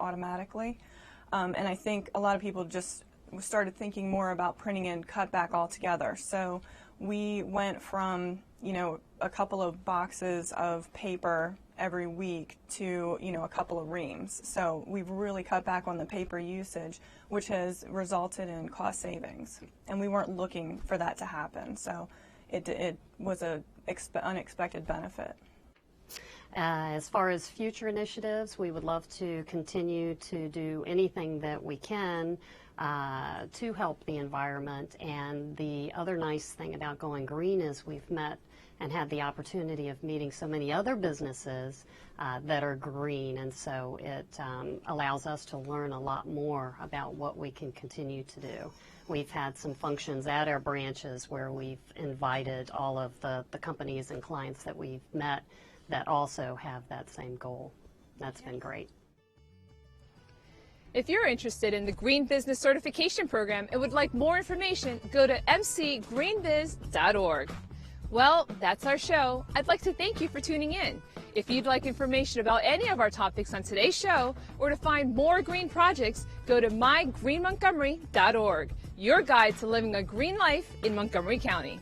automatically. And I think a lot of people just started thinking more about printing and cut back altogether. So we went from, a couple of boxes of paper every week to, a couple of reams. So we've really cut back on the paper usage, which has resulted in cost savings. And we weren't looking for that to happen. So it was an unexpected benefit. As far as future initiatives, we would love to continue to do anything that we can to help the environment. And the other nice thing about going green is we've met and had the opportunity of meeting so many other businesses that are green, and so it allows us to learn a lot more about what we can continue to do. We've had some functions at our branches where we've invited all of the companies and clients that we've met that also have that same goal. That's been great. If you're interested in the Green Business Certification Program and would like more information, go to mcgreenbiz.org. Well, that's our show. I'd like to thank you for tuning in. If you'd like information about any of our topics on today's show or to find more green projects, go to mygreenmontgomery.org, your guide to living a green life in Montgomery County.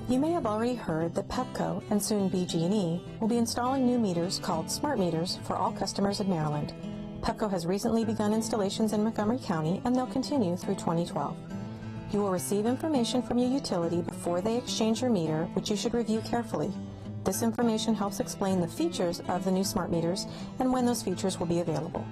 You may have already heard that Pepco and soon BG&E will be installing new meters called smart meters for all customers in Maryland. Pepco has recently begun installations in Montgomery County, and they'll continue through 2012. You will receive information from your utility before they exchange your meter, which you should review carefully. This information helps explain the features of the new smart meters and when those features will be available.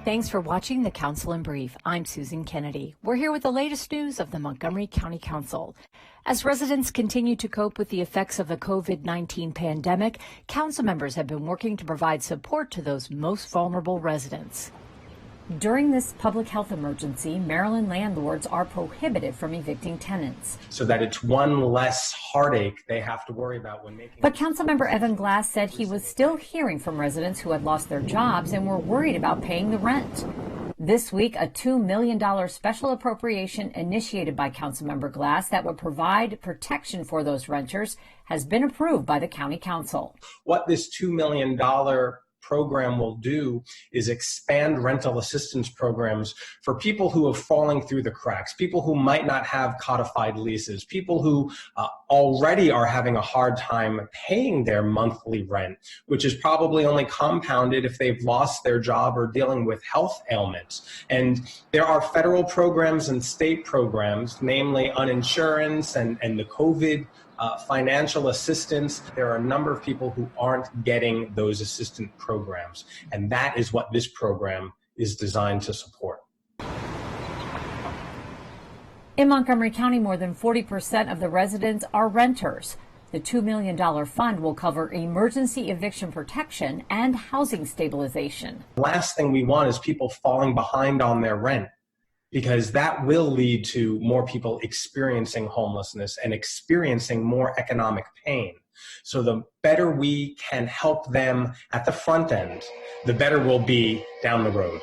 Thanks for watching the Council in Brief. I'm Susan Kennedy. We're here with the latest news of the Montgomery County Council. As residents continue to cope with the effects of the COVID-19 pandemic, council members have been working to provide support to those most vulnerable residents. During this public health emergency, Maryland landlords are prohibited from evicting tenants. So that it's one less heartache they have to worry about when making. But Councilmember Evan Glass said he was still hearing from residents who had lost their jobs and were worried about paying the rent. This week, a $2 million special appropriation initiated by Councilmember Glass that would provide protection for those renters has been approved by the County Council. What this $2 million program will do is expand rental assistance programs for people who are falling through the cracks, people who might not have codified leases, people who already are having a hard time paying their monthly rent, which is probably only compounded if they've lost their job or dealing with health ailments. And there are federal programs and state programs, namely uninsurance and the COVID financial assistance. There are a number of people who aren't getting those assistance programs, and that is what this program is designed to support. In Montgomery County, more than 40% of the residents are renters. The $2 million fund will cover emergency eviction protection and housing stabilization. The last thing we want is people falling behind on their rent, because that will lead to more people experiencing homelessness and experiencing more economic pain. So the better we can help them at the front end, the better we'll be down the road.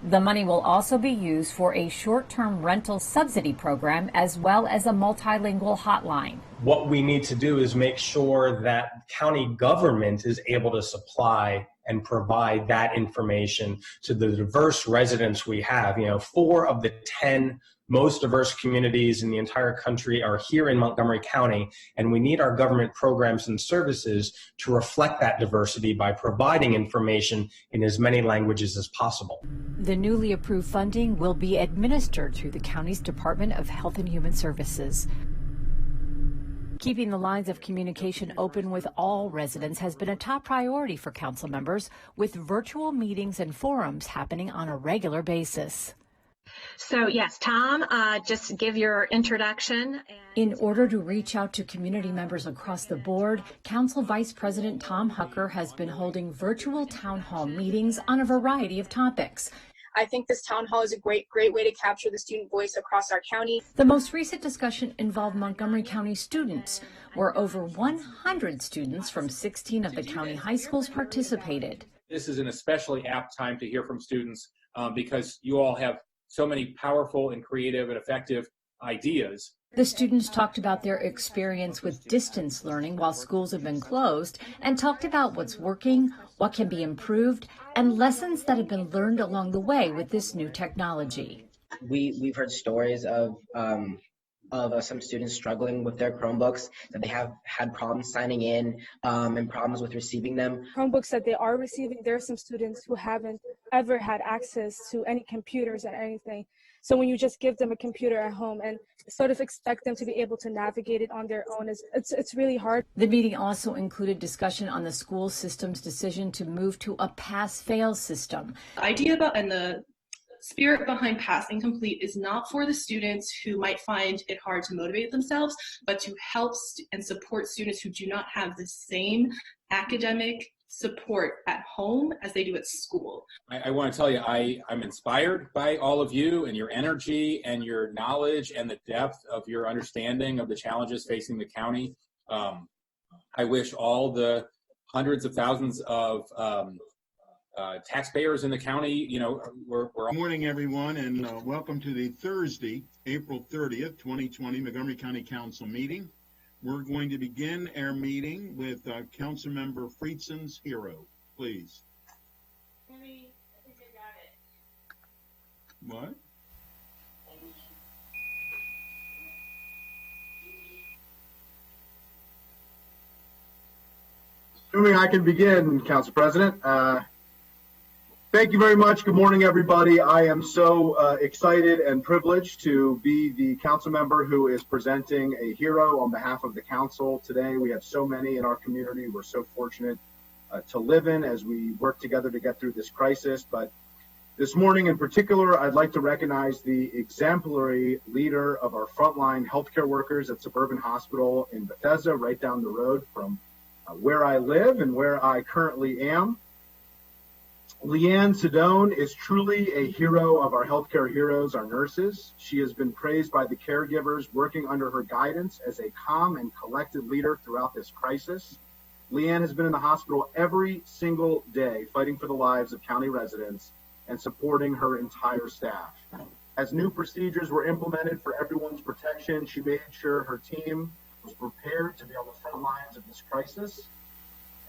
The money will also be used for a short-term rental subsidy program as well as a multilingual hotline. What we need to do is make sure that county government is able to supply and provide that information to the diverse residents we have. 4 of the 10 most diverse communities in the entire country are here in Montgomery County, and we need our government programs and services to reflect that diversity by providing information in as many languages as possible. The newly approved funding will be administered through the county's Department of Health and Human Services. Keeping the lines of communication open with all residents has been a top priority for council members, with virtual meetings and forums happening on a regular basis. So yes, Tom, just give your introduction. In order to reach out to community members across the board, Council Vice President Tom Hucker has been holding virtual town hall meetings on a variety of topics. I think this town hall is a great way to capture the student voice across our county. The most recent discussion involved Montgomery County students, where over 100 students from 16 of the county high schools participated. This is an especially apt time to hear from students because you all have so many powerful and creative and effective ideas. The students talked about their experience with distance learning while schools have been closed and talked about what's working, what can be improved, and lessons that have been learned along the way with this new technology. We've heard stories of some students struggling with their Chromebooks, that they have had problems signing in and problems with receiving them. Chromebooks that they are receiving, there are some students who haven't ever had access to any computers or anything. So when you just give them a computer at home and sort of expect them to be able to navigate it on their own, it's really hard. The meeting also included discussion on the school system's decision to move to a pass-fail system. The idea about and the spirit behind Passing Complete is not for the students who might find it hard to motivate themselves, but to help and support students who do not have the same academic support at home as they do at school. I want to tell you, I'm inspired by all of you and your energy and your knowledge and the depth of your understanding of the challenges facing the county. I wish all the hundreds of thousands of taxpayers in the county, Good morning, everyone, and welcome to the Thursday, April 30th, 2020 Montgomery County Council meeting. We're going to begin our meeting with Councilmember Friedson's hero, please. I think I got it. What? Assuming I can begin, Council President. Thank you very much. Good morning, everybody. I am so excited and privileged to be the council member who is presenting a hero on behalf of the council today. We have so many in our community we're so fortunate to live in as we work together to get through this crisis. But this morning in particular, I'd like to recognize the exemplary leader of our frontline healthcare workers at Suburban Hospital in Bethesda, right down the road from where I live and where I currently am. Leanne Sedone is truly a hero of our healthcare heroes, our nurses. She has been praised by the caregivers working under her guidance as a calm and collected leader throughout this crisis. Leanne has been in the hospital every single day, fighting for the lives of county residents and supporting her entire staff. As new procedures were implemented for everyone's protection, she made sure her team was prepared to be on the front lines of this crisis.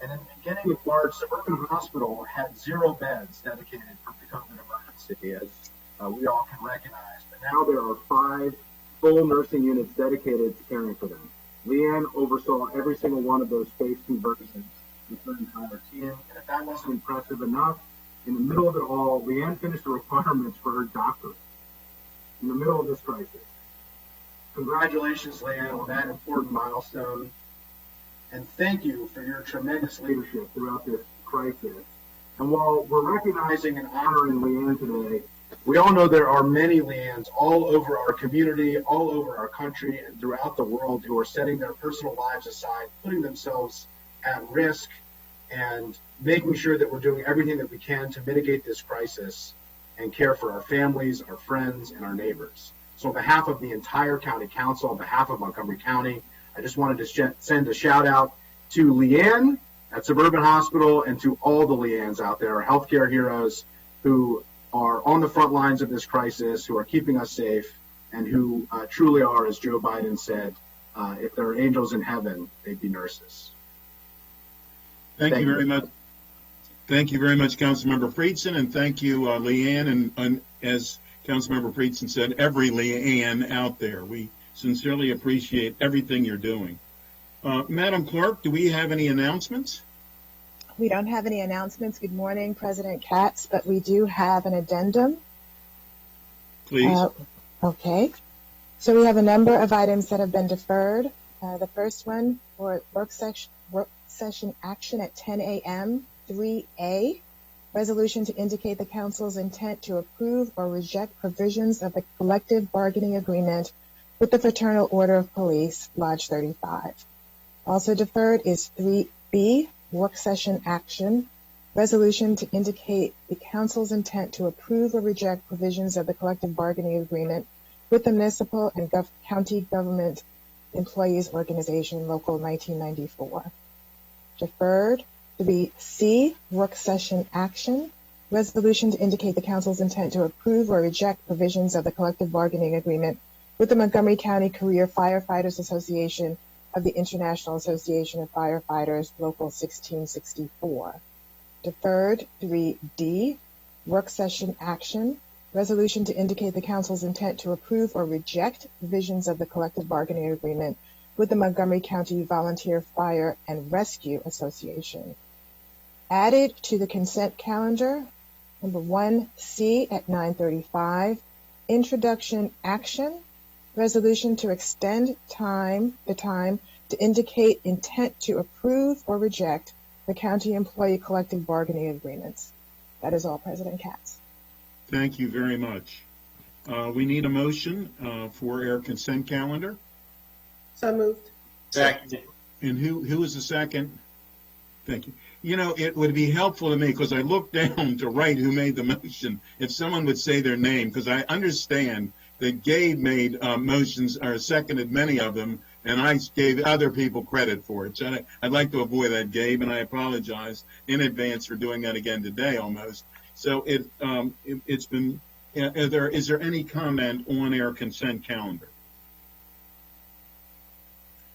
And in the beginning of March, Suburban Hospital had 0 beds dedicated for the COVID emergency, as we all can recognize. But now there are 5 full nursing units dedicated to caring for them. Leanne oversaw every single one of those phase conversions with her entire team. And if that wasn't impressive enough, in the middle of it all, Leanne finished the requirements for her doctorate in the middle of this crisis. Congratulations, Leanne, on that important milestone. And thank you for your tremendous leadership throughout this crisis. And while we're recognizing and honoring Leanne today, we all know there are many Leannes all over our community, all over our country, and throughout the world who are setting their personal lives aside, putting themselves at risk, and making sure that we're doing everything that we can to mitigate this crisis and care for our families, our friends, and our neighbors. So on behalf of the entire county council, on behalf of Montgomery County, I just wanted to send a shout out to Leanne at Suburban Hospital and to all the Leannes out there, our healthcare heroes who are on the front lines of this crisis, who are keeping us safe, and who truly are, as Joe Biden said, if there are angels in heaven, they'd be nurses. Thank you very much. Thank you very much, Councilmember Friedson, and thank you, Leanne, and as Councilmember Friedson said, every Leanne out there. We sincerely appreciate everything you're doing. Madam Clerk, do we have any announcements? We don't have any announcements. Good morning, President Katz, but we do have an addendum. Please. Okay. So we have a number of items that have been deferred. The first one for work session action at 10 a.m., 3A. Resolution to indicate the council's intent to approve or reject provisions of the collective bargaining agreement with the Fraternal Order of Police, Lodge 35. Also deferred is 3B, work session action. Resolution to indicate the council's intent to approve or reject provisions of the collective bargaining agreement with the Municipal and County Government Employees Organization, Local 1994. Deferred. 3C, work session action. Resolution to indicate the council's intent to approve or reject provisions of the collective bargaining agreement with the Montgomery County Career Firefighters Association of the International Association of Firefighters, Local 1664. Deferred. 3D, work session action. Resolution to indicate the council's intent to approve or reject provisions of the collective bargaining agreement with the Montgomery County Volunteer Fire and Rescue Association. Added to the consent calendar, number 1C at 9:35, introduction action, resolution to extend the time to indicate intent to approve or reject the county employee collective bargaining agreements. That is all, President Katz. Thank you very much. We need a motion for our consent calendar. So moved. Second. And who is the second? Thank you. You know, it would be helpful to me because I looked down to write who made the motion. If someone would say their name, because I understand that Gabe made motions or seconded many of them, and I gave other people credit for it. So I'd like to avoid that, Gabe, and I apologize in advance for doing that again today almost. So it's been, is there any comment on our consent calendar?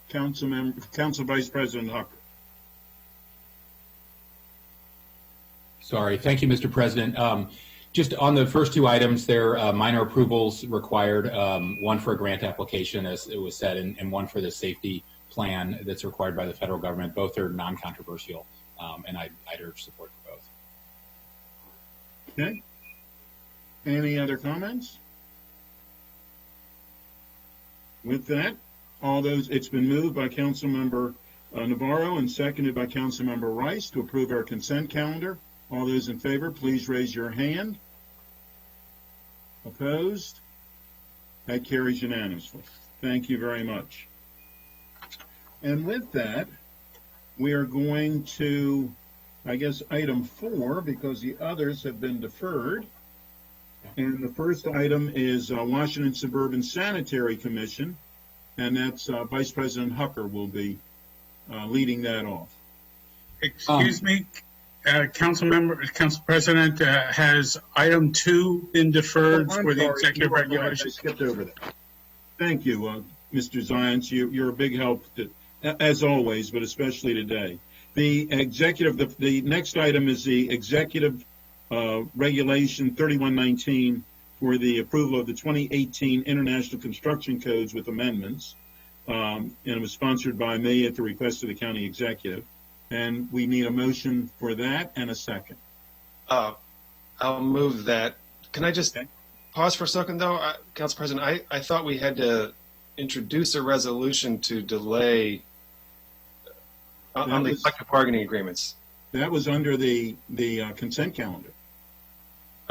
Council Vice President Hucker. Sorry. Thank you, Mr. President. Just on the first two items, there are minor approvals required, one for a grant application, as it was said, and one for the safety plan that's required by the federal government. Both are non-controversial, and I'd urge support for both. Okay. Any other comments? With that, it's been moved by Councilmember Navarro and seconded by Councilmember Rice to approve our consent calendar. All those in favor, please raise your hand. Opposed? That carries unanimously. Thank you very much. And with that, we are going to, I guess, item 4, because the others have been deferred. And the first item is Washington Suburban Sanitary Commission, and that's Vice President Hucker will be leading that off. Excuse me, Council President, has item 2 been deferred for the executive regulation? I skipped over that. Thank you, Mr. Zients. You're a big help, as always, but especially today. The next item is the executive regulation 3119 for the approval of the 2018 International Construction Codes with amendments. And it was sponsored by me at the request of the county executive. And we need a motion for that and a second. I'll move that. Can I just pause for a second, though? Council President, I thought we had to introduce a resolution to delay on the collective bargaining agreements. That was under the consent calendar.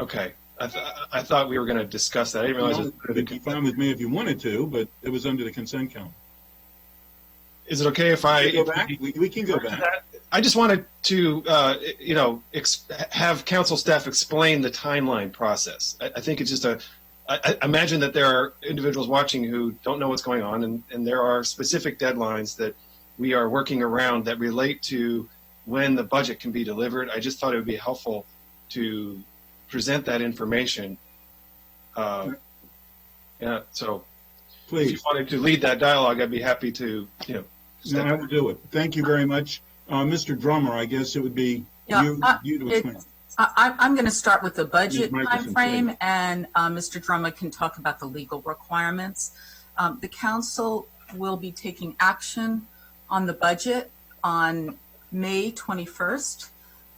Okay. I thought we were going to discuss that. I didn't realize it would be fine with me if you wanted to, but it was under the consent calendar. Is it okay if I go back? We can go back. I just wanted to, have council staff explain the timeline process. I think it's just I imagine that there are individuals watching who don't know what's going on, and there are specific deadlines that we are working around that relate to when the budget can be delivered. I just thought it would be helpful to present that information. So please, if you wanted to lead that dialogue, I'd be happy to, No, I will do it. Thank you very much. Mr. Drummer, I guess it would be you to explain. I'm going to start with the budget time frame, and Mr. Drummer can talk about the legal requirements. The council will be taking action on the budget on May 21st,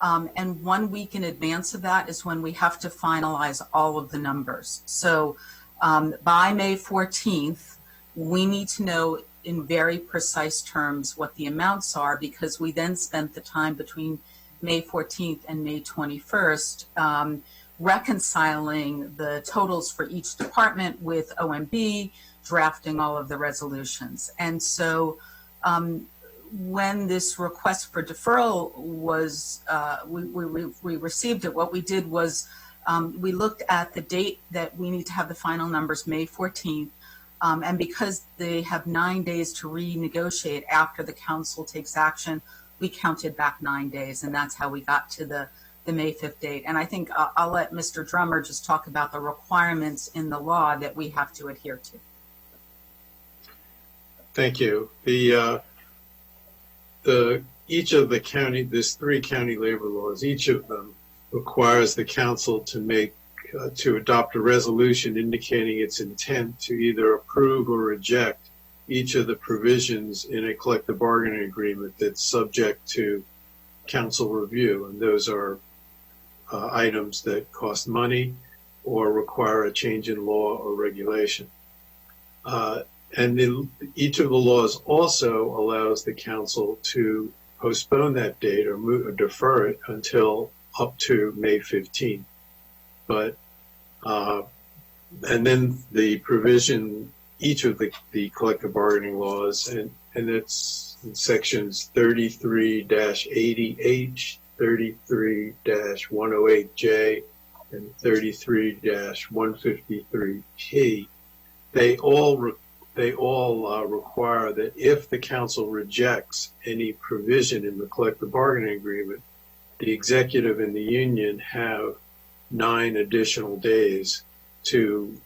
and 1 week in advance of that is when we have to finalize all of the numbers. So by May 14th, we need to know in very precise terms what the amounts are, because we then spent the time between May 14th and May 21st, reconciling the totals for each department with OMB, drafting all of the resolutions. And so when this request for deferral was, we received it, what we did was we looked at the date that we need to have the final numbers, May 14th, and because they have 9 days to renegotiate after the council takes action, we counted back 9 days, and that's how we got to the May 5th date. And I think I'll let Mr. Drummer just talk about the requirements in the law that we have to adhere to. Thank you. Each of the county, there's 3 county labor laws. Each of them requires the council to adopt a resolution indicating its intent to either approve or reject each of the provisions in a collective bargaining agreement that's subject to council review. And those are items that cost money or require a change in law or regulation. Each of the laws also allows the council to postpone that date or defer it until up to May 15th. But, and then the provision, each of the collective bargaining laws, and it's in sections 33-80H, 33-108J, and 33-153P, they all require that if the council rejects any provision in the collective bargaining agreement, the executive and the union have 9 additional days to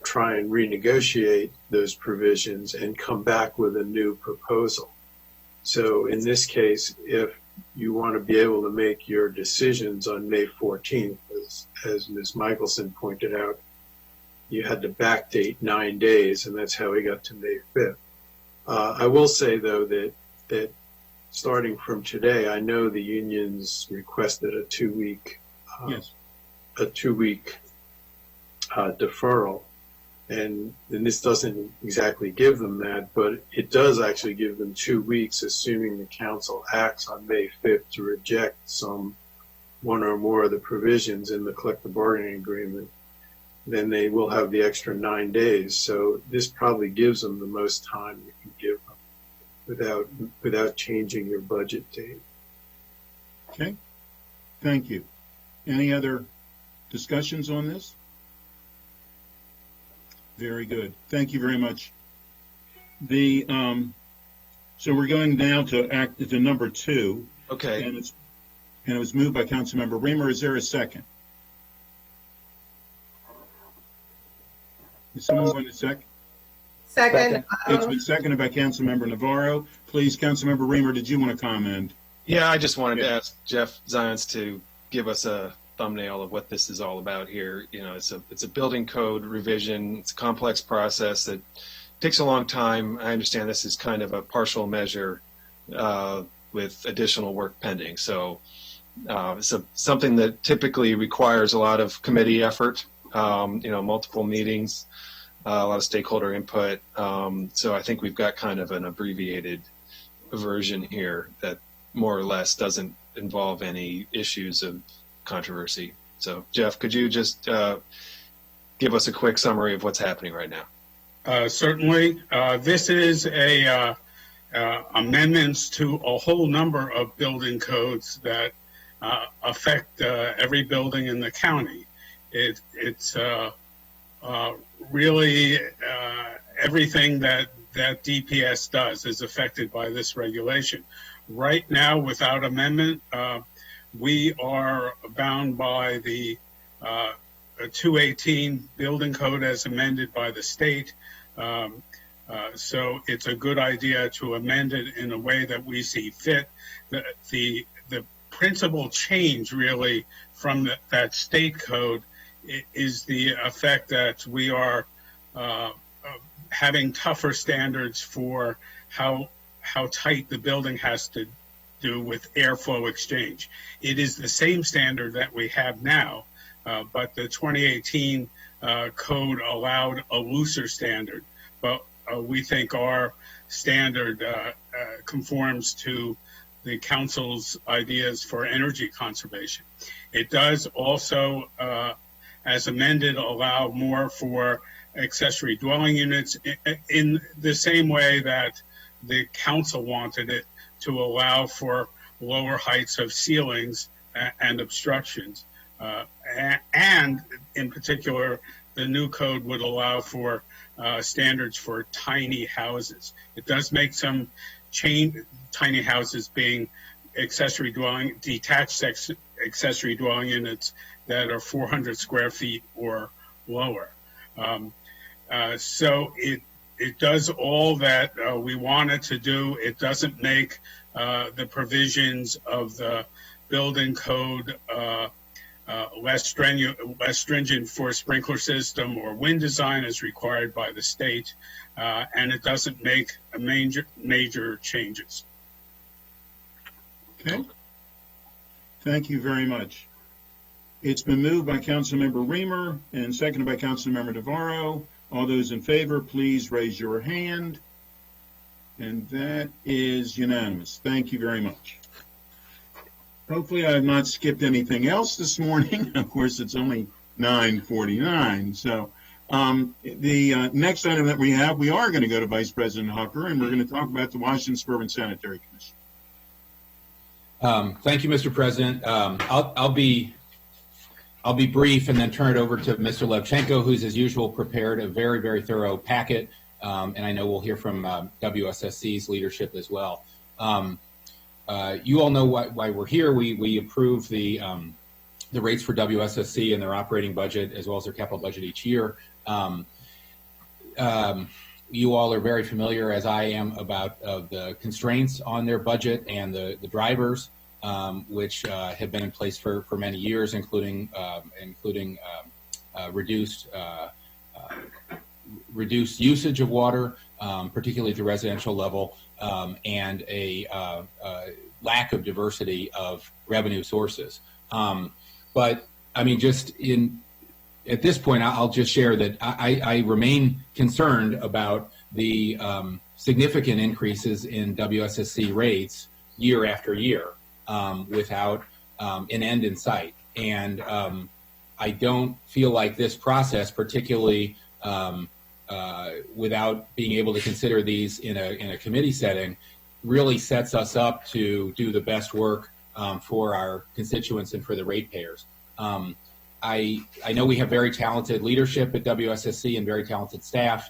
try and renegotiate those provisions and come back with a new proposal. So in this case, if you want to be able to make your decisions on May 14th, as Ms. Michelson pointed out, you had to backdate 9 days, and that's how we got to May 5th. I will say, though, that starting from today, I know the unions requested a 2-week deferral, and this doesn't exactly give them that, but it does actually give them 2 weeks, assuming the council acts on May 5th to reject one or more of the provisions in the collective bargaining agreement. Then they will have the extra 9 days. So this probably gives them the most time you can give them without changing your budget date. Okay, thank you. Any other discussions on this? Very good. Thank you very much. So we're going now to number 2. Okay. And it was moved by Councilmember Reamer. Is there a second? Is someone going to second? Second. It's been seconded by Councilmember Navarro. Please, Councilmember Reamer, did you want to comment? Yeah, I just wanted to ask Jeff Zions to give us a thumbnail of what this is all about here. You know, it's a building code revision. It's a complex process that takes a long time. I understand this is kind of a partial measure with additional work pending. So something that typically requires a lot of committee effort, multiple meetings, a lot of stakeholder input. So I think we've got kind of an abbreviated version here that more or less doesn't involve any issues of controversy. So Jeff, could you just give us a quick summary of what's happening right now? Certainly. This is amendments to a whole number of building codes that affect every building in the county. It's really everything that DPS does is affected by this regulation. Right now, without amendment, we are bound by the 218 building code as amended by the state. So it's a good idea to amend it in a way that we see fit. The principal change really from that state code is the effect that we are having tougher standards for how tight the building has to do with airflow exchange. It is the same standard that we have now, but the 2018 code allowed a looser standard. But we think our standard conforms to the council's ideas for energy conservation. It does also, as amended, allow more for accessory dwelling units in the same way that the council wanted it to allow for lower heights of ceilings and obstructions. And in particular, the new code would allow for standards for tiny houses. It does make some change, tiny houses being accessory dwelling, detached accessory dwelling units that are 400 square feet or lower. So it does all that we want it to do. It doesn't make the provisions of the building code less stringent for sprinkler system or wind design as required by the state, and it doesn't make a major changes. Okay. Thank you very much. It's been moved by Councilmember Reamer and seconded by Councilmember Navarro. All those in favor, please raise your hand. And that is unanimous. Thank you very much. Hopefully I have not skipped anything else this morning. Of course, it's only 9:49. So the next item that we are going to go to Vice President Hucker, and we're going to talk about the Washington Suburban Sanitary Commission. Thank you, Mr. President. I'll be brief and then turn it over to Mr. Levchenko, who's as usual prepared a very, very thorough packet, and I know we'll hear from WSSC's leadership as well. You all know why we're here. We approve the rates for WSSC and their operating budget as well as their capital budget each year. You all are very familiar, as I am, about the constraints on their budget and the drivers, which have been in place for many years, including reduced usage of water, particularly at the residential level, and a lack of diversity of revenue sources. But I mean, at this point, I'll just share that I remain concerned about the significant increases in WSSC rates year after year without an end in sight. And I don't feel like this process, particularly without being able to consider these in a committee setting, really sets us up to do the best work for our constituents and for the ratepayers. I know we have very talented leadership at WSSC and very talented staff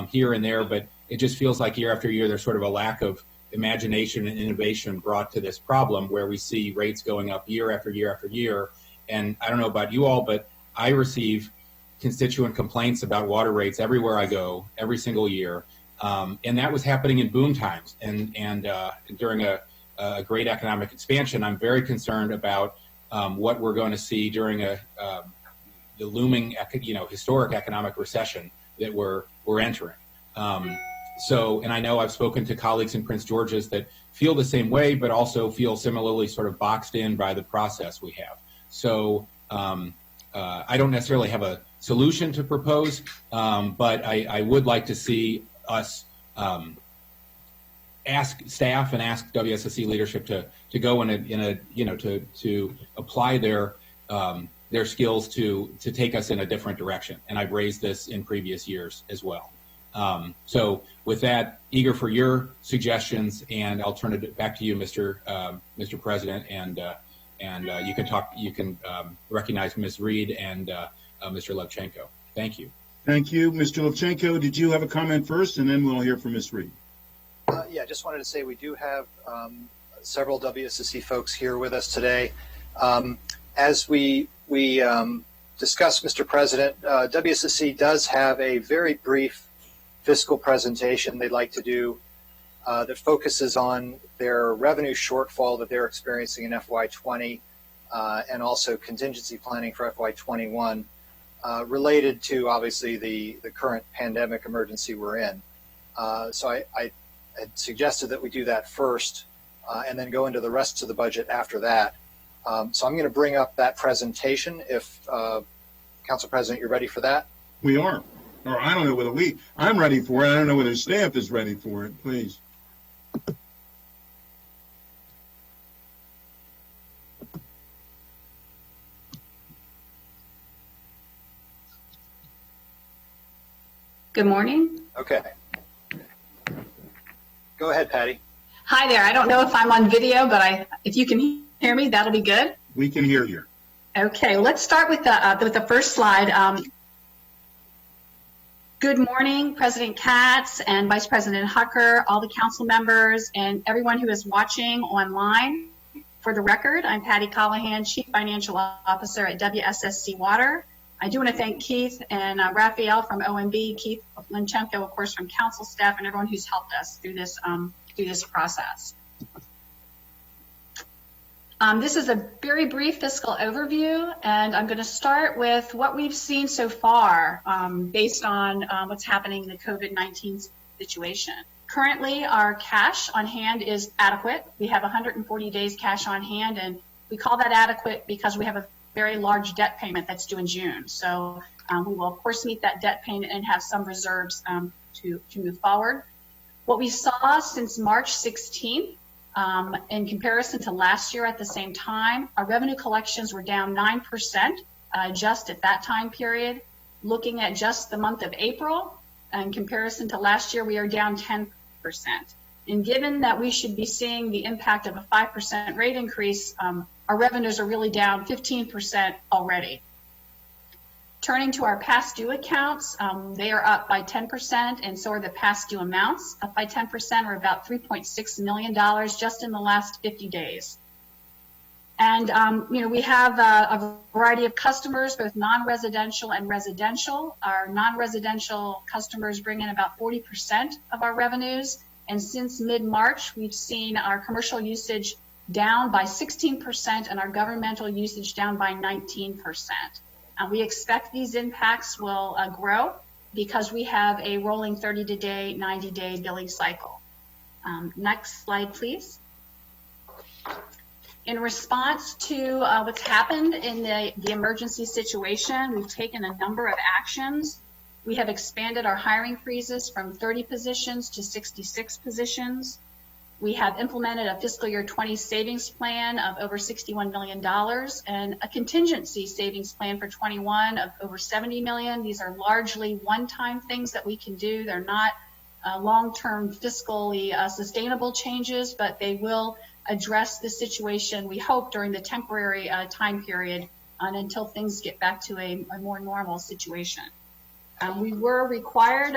here and there, but it just feels like year after year there's sort of a lack of imagination and innovation brought to this problem where we see rates going up year after year after year. And I don't know about you all, but I receive constituent complaints about water rates everywhere I go, every single year. And that was happening in boom times and during a great economic expansion. I'm very concerned about what we're going to see during the looming, historic economic recession that we're entering. And I know I've spoken to colleagues in Prince George's that feel the same way, but also feel similarly sort of boxed in by the process we have. So I don't necessarily have a solution to propose, but I would like to see us ask staff and ask WSSC leadership to go to apply their skills to take us in a different direction. And I've raised this in previous years as well. So with that, eager for your suggestions, and I'll turn it back to you, Mr. President, and you can recognize Ms. Reed and Mr. Levchenko. Thank you. Thank you. Mr. Levchenko, did you have a comment first, and then we'll hear from Ms. Reed? Yeah, just wanted to say we do have several WSSC folks here with us today. As we discussed, Mr. President, WSSC does have a very brief fiscal presentation they'd like to do that focuses on their revenue shortfall that they're experiencing in FY20 and also contingency planning for FY21 related to, obviously, the current pandemic emergency we're in. So I had suggested that we do that first and then go into the rest of the budget after that. So I'm going to bring up that presentation if, Council President, you're ready for that? We are. Or I don't know whether I'm ready for it. I don't know whether staff is ready for it. Please. Good morning. Okay. Go ahead, Patty. Hi there. I don't know if I'm on video, but if you can hear me, that'll be good. We can hear you. Okay, let's start with the first slide. Good morning, President Katz and Vice President Hucker, all the council members, and everyone who is watching online. For the record, I'm Patty Callahan, Chief Financial Officer at WSSC Water. I do want to thank Keith and Raphael from OMB, Keith Linchenko, of course, from council staff, and everyone who's helped us through this process. This is a very brief fiscal overview, and I'm going to start with what we've seen so far based on what's happening in the COVID-19 situation. Currently, our cash on hand is adequate. We have 140 days cash on hand, and we call that adequate because we have a very large debt payment that's due in June. So we will, of course, meet that debt payment and have some reserves to move forward. What we saw since March 16th, in comparison to last year at the same time, our revenue collections were down 9% just at that time period. Looking at just the month of April, in comparison to last year, we are down 10%. And given that we should be seeing the impact of a 5% rate increase, our revenues are really down 15% already. Turning to our past due accounts, they are up by 10%, and so are the past due amounts, up by 10%, or about $3.6 million just in the last 50 days. And we have a variety of customers, both non-residential and residential. Our non-residential customers bring in about 40% of our revenues, and since mid-March, we've seen our commercial usage down by 16% and our governmental usage down by 19%. We expect these impacts will grow because we have a rolling 30-day, 90-day billing cycle. Next slide, please. In response to what's happened in the emergency situation, we've taken a number of actions. We have expanded our hiring freezes from 30 positions to 66 positions. We have implemented a fiscal year 20 savings plan of over $61 million and a contingency savings plan for 21 of over $70 million. These are largely one-time things that we can do. They're not long-term fiscally sustainable changes, but they will address the situation, we hope, during the temporary time period until things get back to a more normal situation. We were required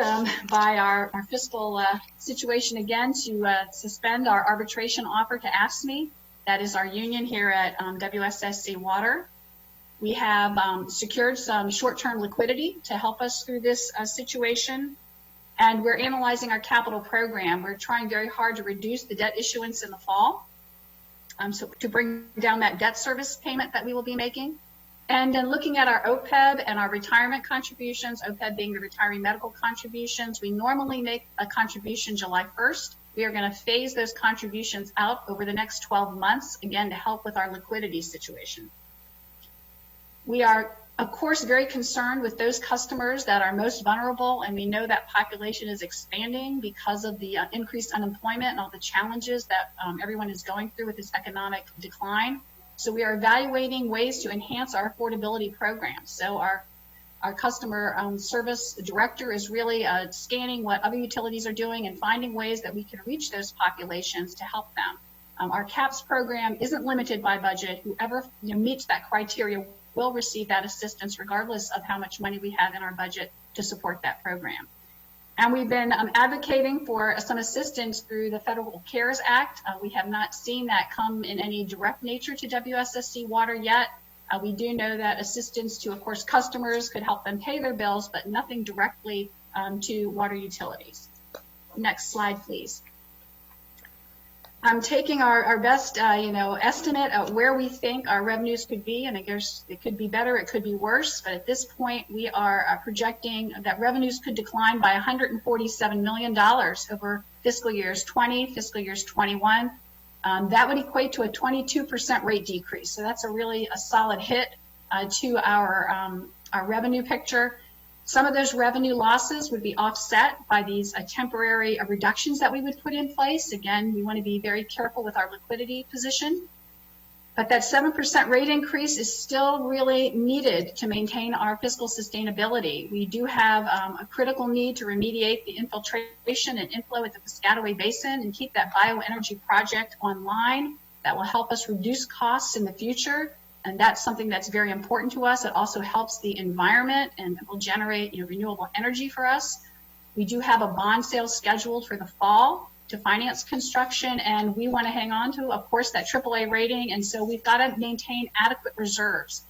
by our fiscal situation again to suspend our arbitration offer to AFSCME. That is our union here at WSSC Water. We have secured some short-term liquidity to help us through this situation. And we're analyzing our capital program. We're trying very hard to reduce the debt issuance in the fall, so to bring down that debt service payment that we will be making. And then looking at our OPEB and our retirement contributions, OPEB being the retiree medical contributions, we normally make a contribution July 1st. We are going to phase those contributions out over the next 12 months, again, to help with our liquidity situation. We are, of course, very concerned with those customers that are most vulnerable, and we know that population is expanding because of the increased unemployment and all the challenges that everyone is going through with this economic decline. So we are evaluating ways to enhance our affordability programs. So our customer service director is really scanning what other utilities are doing and finding ways that we can reach those populations to help them. Our CAPS program isn't limited by budget. Whoever meets that criteria will receive that assistance regardless of how much money we have in our budget to support that program. And we've been advocating for some assistance through the Federal CARES Act. We have not seen that come in any direct nature to WSSC Water yet. We do know that assistance to, of course, customers could help them pay their bills, but nothing directly to water utilities. Next slide, please. I'm taking our best, estimate of where we think our revenues could be, and I guess it could be better, it could be worse, but at this point we are projecting that revenues could decline by $147 million over fiscal years 20, fiscal years 21. That would equate to a 22% rate decrease, so that's a solid hit to our revenue picture. Some of those revenue losses would be offset by these temporary reductions that we would put in place. Again, we want to be very careful with our liquidity position. But that 7% rate increase is still really needed to maintain our fiscal sustainability. We do have a critical need to remediate the infiltration and inflow at the Piscataway Basin and keep that bioenergy project online. That will help us reduce costs in the future, and that's something that's very important to us. It also helps the environment and will generate renewable energy for us. We do have a bond sale scheduled for the fall to finance construction, and we want to hang on to, of course, that AAA rating, and so we've got to maintain adequate reserves.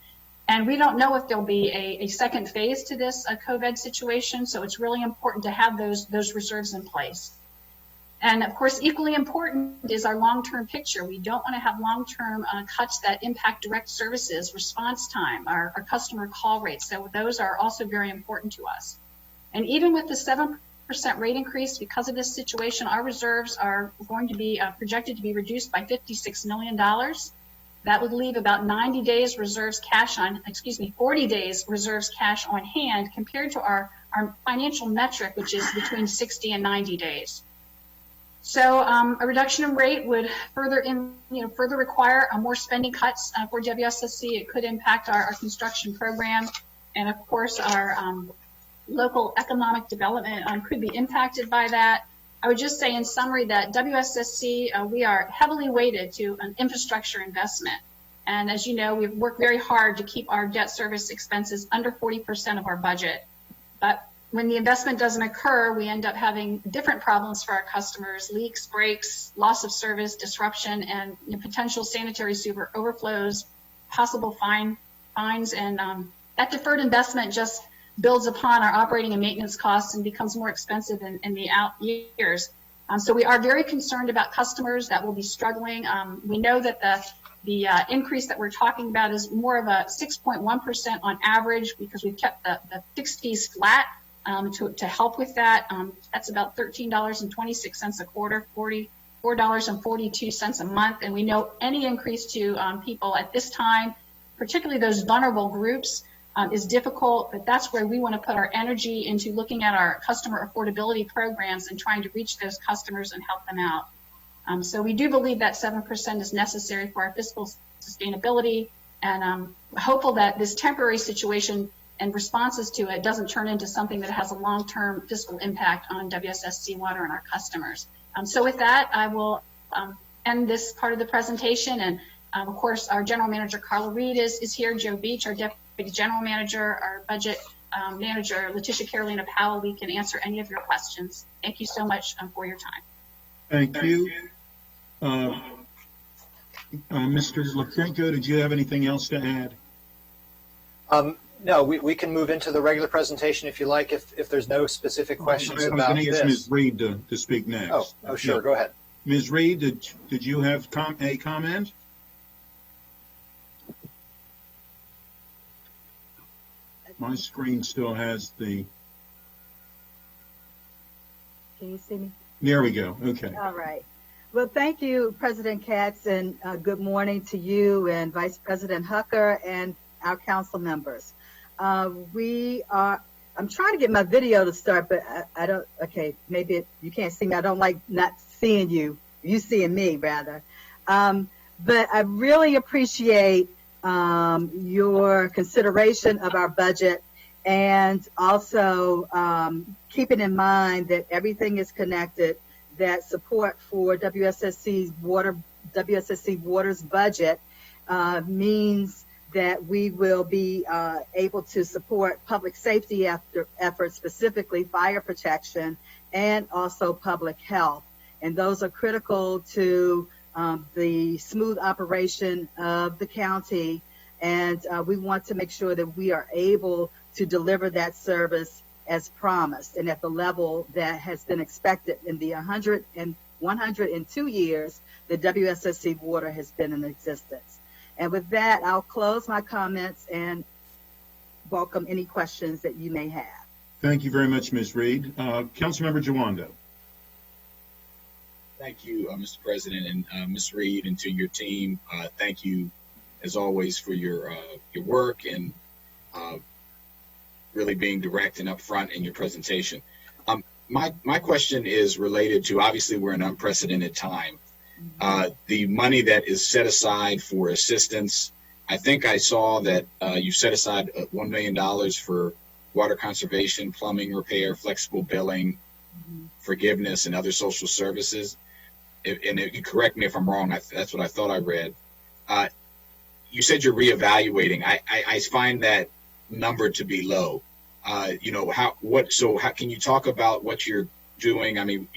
And we don't know if there'll be a second phase to this COVID situation, so it's really important to have those reserves in place. And of course, equally important is our long-term picture. We don't want to have long-term cuts that impact direct services, response time, our customer call rates. So those are also very important to us. And even with the 7% rate increase, because of this situation, our reserves are going to be projected to be reduced by $56 million. That would leave about 90 days reserves cash on, 40 days reserves cash on hand compared to our financial metric, which is between 60 and 90 days. So a reduction in rate would further require more spending cuts for WSSC. It could impact our construction program, and of course our local economic development could be impacted by that. I would just say in summary that WSSC, we are heavily weighted to an infrastructure investment. And as you know, we've worked very hard to keep our debt service expenses under 40% of our budget. But when the investment doesn't occur, we end up having different problems for our customers: leaks, breaks, loss of service, disruption, and potential sanitary sewer overflows, possible fines, and that deferred investment just builds upon our operating and maintenance costs and becomes more expensive in the out years. So we are very concerned about customers that will be struggling. We know that the increase that we're talking about is more of a 6.1% on average because we've kept the fixed fees flat to help with that. That's about $13.26 a quarter, $44.42 a month. And we know any increase to people at this time, particularly those vulnerable groups, is difficult, but that's where we want to put our energy into looking at our customer affordability programs and trying to reach those customers and help them out. So we do believe that 7% is necessary for our fiscal sustainability, and hopeful that this temporary situation and responses to it doesn't turn into something that has a long-term fiscal impact on WSSC Water and our customers. So with that, I will end this part of the presentation, and of course, our General Manager, Carla Reed, is here, Joe Beach, our Deputy General Manager, our Budget Manager, Letitia Carolina Powell. We can answer any of your questions. Thank you so much for your time. Thank you. Mr. Lipchenko, did you have anything else to add? No, we can move into the regular presentation if you like, if there's no specific questions about this. I was going to ask Ms. Reed to speak next. Oh, sure, go ahead. Ms. Reed, did you have a comment? My screen still has the... Can you see me? There we go. Okay. All right. Well, thank you, President Katz, and good morning to you and Vice President Hucker and our council members. I'm trying to get my video to start, but I don't, okay, maybe you can't see me. I don't like not seeing you seeing me, rather. But I really appreciate your consideration of our budget, and also keeping in mind that everything is connected, that support for WSSC Water's budget means that we will be able to support public safety efforts, specifically fire protection, and also public health. And those are critical to the smooth operation of the county, and we want to make sure that we are able to deliver that service as promised and at the level that has been expected in the 102 years that WSSC Water has been in existence. And with that, I'll close my comments and welcome any questions that you may have. Thank you very much, Ms. Reed. Councilmember Jawando. Thank you, Mr. President, and Ms. Reed, and to your team. Thank you, as always, for your work and really being direct and upfront in your presentation. My question is related to, obviously, we're in unprecedented time, The money that is set aside for assistance, I think I saw that you set aside $1 million for water conservation, plumbing repair, flexible billing, forgiveness, and other social services. And you correct me if I'm wrong, that's what I thought I read. You said you're reevaluating. I find that number to be low. How can you talk about what you're doing? I mean,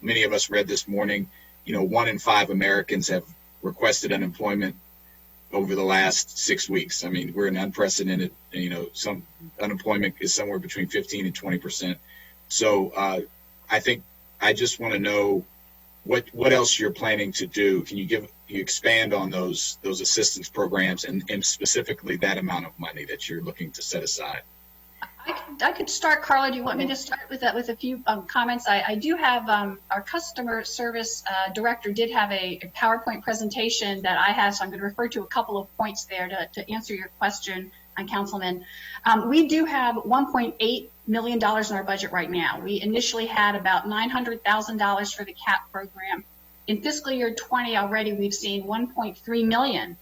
many of us read this morning, 1 in 5 Americans have requested unemployment over the last 6 weeks. I mean, we're in unprecedented, some unemployment is somewhere between 15 and 20%. So I just want to know what else you're planning to do. Can you expand on those assistance programs and specifically that amount of money that you're looking to set aside? I could start, Carla. Do you want me to start with a few comments? I do have our customer service director did have a PowerPoint presentation that I have, so I'm going to refer to a couple of points there to answer your question, Councilman. We do have $1.8 million in our budget right now. We initially had about $900,000 for the CAP program. In fiscal year 20 already, we've seen $1.3 million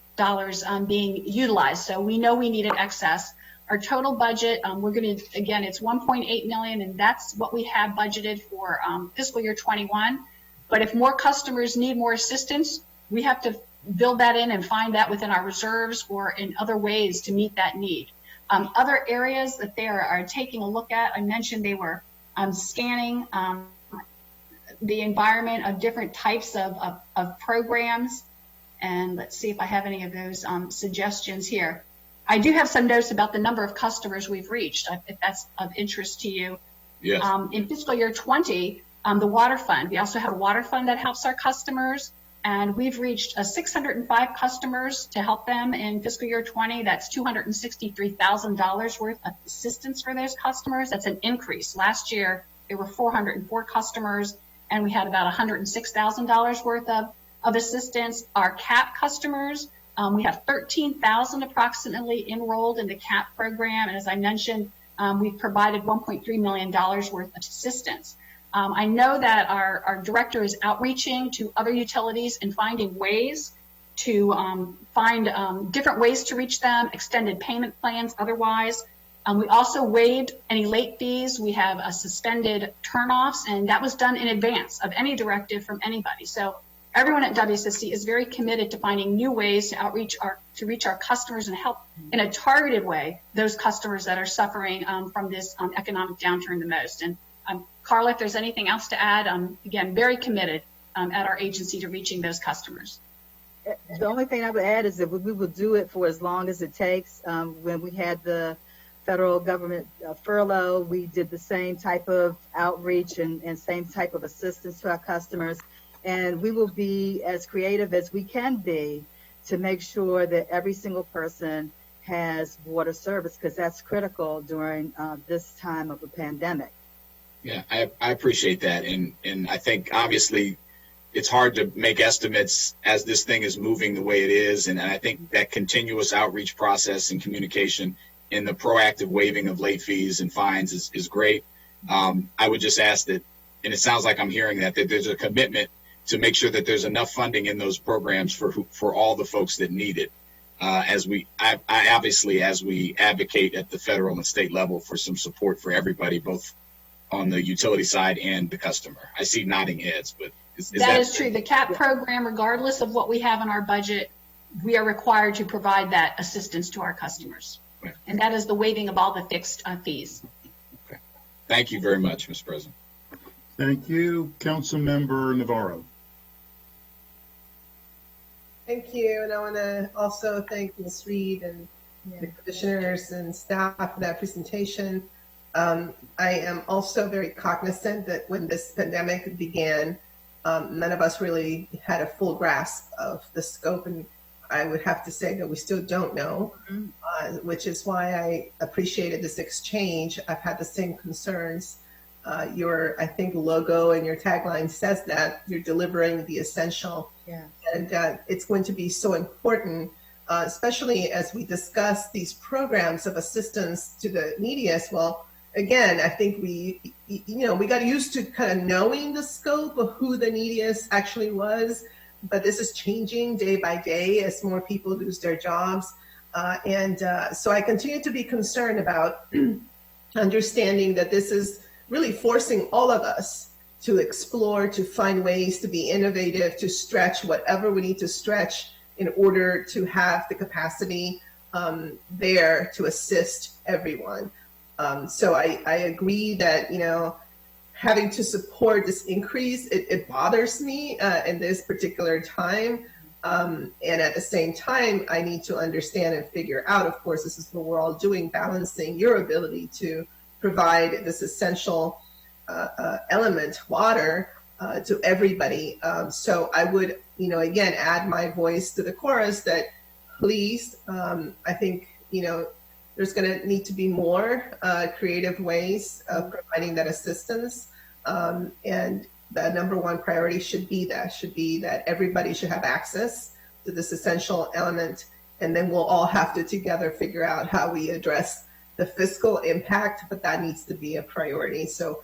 being utilized, so we know we needed excess. Our total budget, we're going to, again, it's $1.8 million, and that's what we have budgeted for fiscal year 21. But if more customers need more assistance, we have to build that in and find that within our reserves or in other ways to meet that need. Other areas that they are taking a look at, I mentioned they were scanning the environment of different types of programs. And let's see if I have any of those suggestions here. I do have some notes about the number of customers we've reached, if that's of interest to you. Yes. In fiscal year 20, the water fund, we also have a water fund that helps our customers, and we've reached 605 customers to help them in fiscal year 20. That's $263,000 worth of assistance for those customers. That's an increase. Last year, there were 404 customers, and we had about $106,000 worth of assistance. Our CAP customers, we have 13,000 approximately enrolled in the CAP program. And as I mentioned, we've provided $1.3 million worth of assistance. I know that our director is outreaching to other utilities and finding ways to find different ways to reach them, extended payment plans otherwise. We also waived any late fees. We have suspended turnoffs, and that was done in advance of any directive from anybody. So everyone at WSSC is very committed to finding new ways to reach our customers and help in a targeted way those customers that are suffering from this economic downturn the most. And Carla, if there's anything else to add, again, very committed at our agency to reaching those customers. The only thing I would add is that we will do it for as long as it takes. When we had the federal government furlough, we did the same type of outreach and same type of assistance to our customers. And we will be as creative as we can be to make sure that every single person has water service, because that's critical during this time of a pandemic. Yeah, I appreciate that. And I think obviously it's hard to make estimates as this thing is moving the way it is. And I think that continuous outreach process and communication and the proactive waiving of late fees and fines is great. I would just ask that, and it sounds like I'm hearing that there's a commitment to make sure that there's enough funding in those programs for all the folks that need it. As we advocate at the federal and state level for some support for everybody, both on the utility side and the customer. I see nodding heads, but that is true. The CAP program, regardless of what we have in our budget, we are required to provide that assistance to our customers. Right. And that is the waiving of all the fixed fees. Okay. Thank you very much, Mr. President. Thank you. Councilmember Navarro. Thank you. And I want to also thank Ms. Reed and the commissioners and staff for that presentation. I am also very cognizant that when this pandemic began, none of us really had a full grasp of the scope, and I would have to say that we still don't know, which is why I appreciated this exchange. I've had the same concerns. Your, I think, logo and your tagline says that you're delivering the essential. Yeah. And it's going to be so important, especially as we discuss these programs of assistance to the needy as well. again, I think we got used to kind of knowing the scope of who the neediest actually was, but this is changing day by day as more people lose their jobs. So I continue to be concerned about understanding that this is really forcing all of us to explore, to find ways to be innovative, to stretch whatever we need to stretch in order to have the capacity there to assist everyone. So I agree that, having to support this increase, it bothers me in this particular time. And at the same time, I need to understand and figure out, of course, this is what we're all doing, balancing your ability to provide this essential element, water, to everybody. So I would, again, add my voice to the chorus that please, I think, there's going to need to be more creative ways of providing that assistance. And the number one priority should be that everybody should have access to this essential element. And then we'll all have to together figure out how we address the fiscal impact, but that needs to be a priority. So,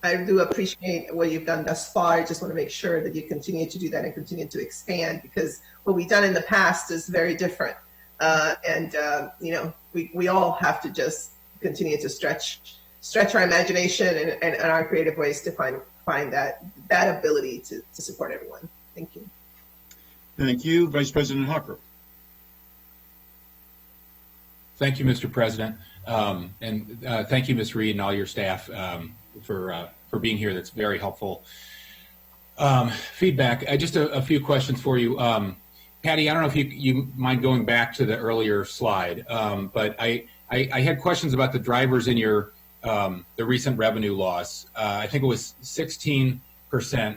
I do appreciate what you've done thus far. I just want to make sure that you continue to do that and continue to expand, because what we've done in the past is very different. We all have to just continue to stretch our imagination and our creative ways to find that ability to support everyone. Thank you. Thank you. Vice President Hucker. Thank you, Mr. President. And thank you, Ms. Reed, and all your staff for being here. That's very helpful. Feedback. Just a few questions for you. Patty, I don't know if you mind going back to the earlier slide, but I had questions about the drivers in your the recent revenue loss. I think it was 16%.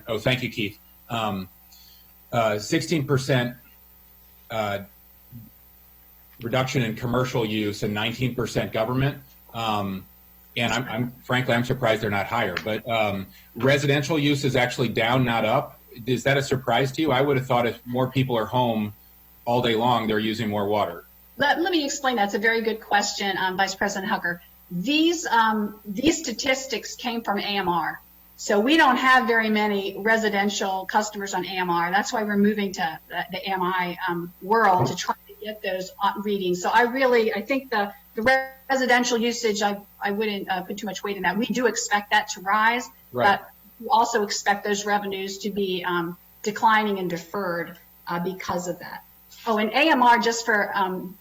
Oh, thank you, Keith. 16% reduction in commercial use and 19% government. And I'm frankly, I'm surprised they're not higher. But residential use is actually down, not up. Is that a surprise to you? I would have thought if more people are home all day long, they're using more water. Let me explain that. It's a very good question, Vice President Hucker. These statistics came from AMR. So we don't have very many residential customers on AMR. That's why we're moving to the AMI world to try to get those readings. So I think the residential usage, I wouldn't put too much weight in that. We do expect that to rise, right. But we also expect those revenues to be declining and deferred because of that. Oh, and AMR, just for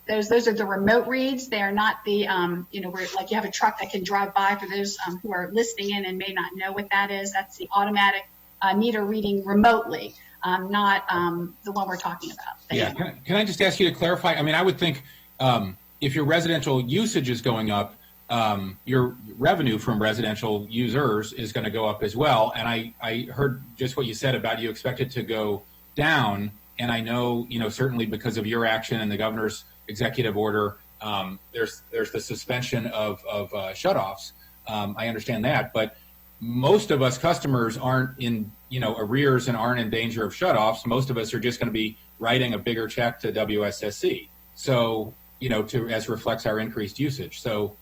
those are the remote reads. They are not the, where like you have a truck that can drive by. For those who are listening in and may not know what that is, that's the automatic meter reading remotely, not the one we're talking about. Yeah, can I just ask you to clarify? I mean, I would think if your residential usage is going up, your revenue from residential users is going to go up as well. And I heard just what you said about you expect it to go down. And I know, certainly because of your action and the governor's executive order, there's the suspension of shutoffs. I understand that, but most of us customers aren't in, arrears and aren't in danger of shutoffs. Most of us are just going to be writing a bigger check to WSSC. So, as reflects our increased usage. So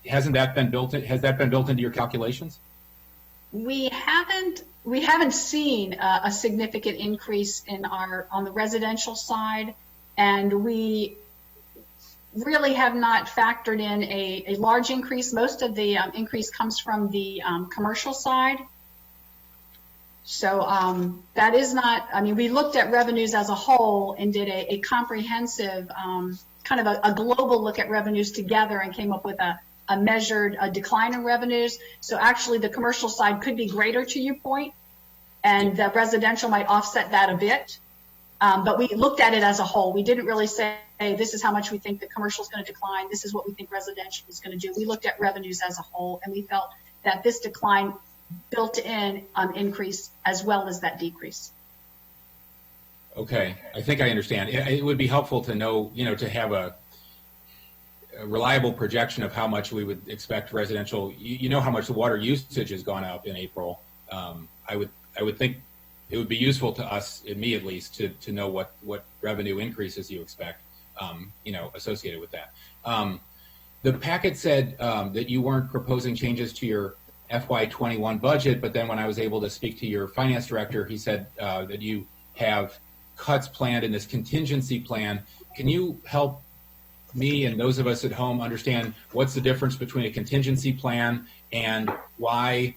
hasn't that been built in, has that been built into your calculations? We haven't seen a significant increase on the residential side, and we really have not factored in a large increase. Most of the increase comes from the commercial side. So that is not, we looked at revenues as a whole and did a comprehensive kind of a global look at revenues together and came up with a measured decline in revenues. So actually the commercial side could be greater, to your point, and the residential might offset that a bit. But we looked at it as a whole. We didn't really say, hey, this is how much we think the commercial is going to decline. This is what we think residential is going to do. We looked at revenues as a whole, and we felt that this decline built in increase as well as that decrease. Okay, I think I understand. It would be helpful to know, to have a reliable projection of how much we would expect residential. How much the water usage has gone up in April. I would think it would be useful to us, and me at least, to know what revenue increases you expect, associated with that. The packet said that you weren't proposing changes to your FY21 budget, but then when I was able to speak to your finance director, he said that you have cuts planned in this contingency plan. Can you help me and those of us at home understand what's the difference between a contingency plan and why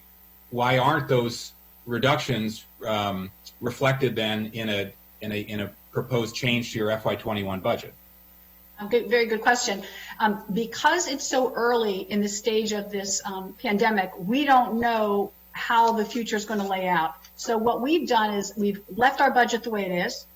aren't those reductions reflected then in a proposed change to your FY21 budget? Very good question. Because it's so early in the stage of this pandemic, we don't know how the future is going to lay out. So what we've done is we've left our budget the way it is.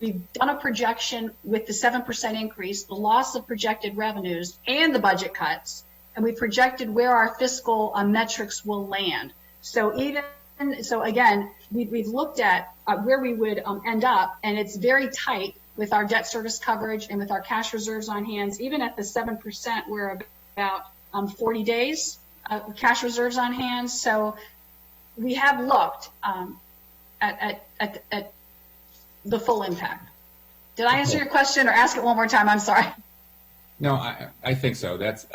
We've done a projection with the 7% increase, the loss of projected revenues, and the budget cuts, and we projected where our fiscal metrics will land. So again, we've looked at where we would end up, and it's very tight with our debt service coverage and with our cash reserves on hand. Even at the 7%, we're about 40 days of cash reserves on hand. So we have looked at the full impact. Did I answer your question, or ask it one more time? I'm sorry. No, I think so. That's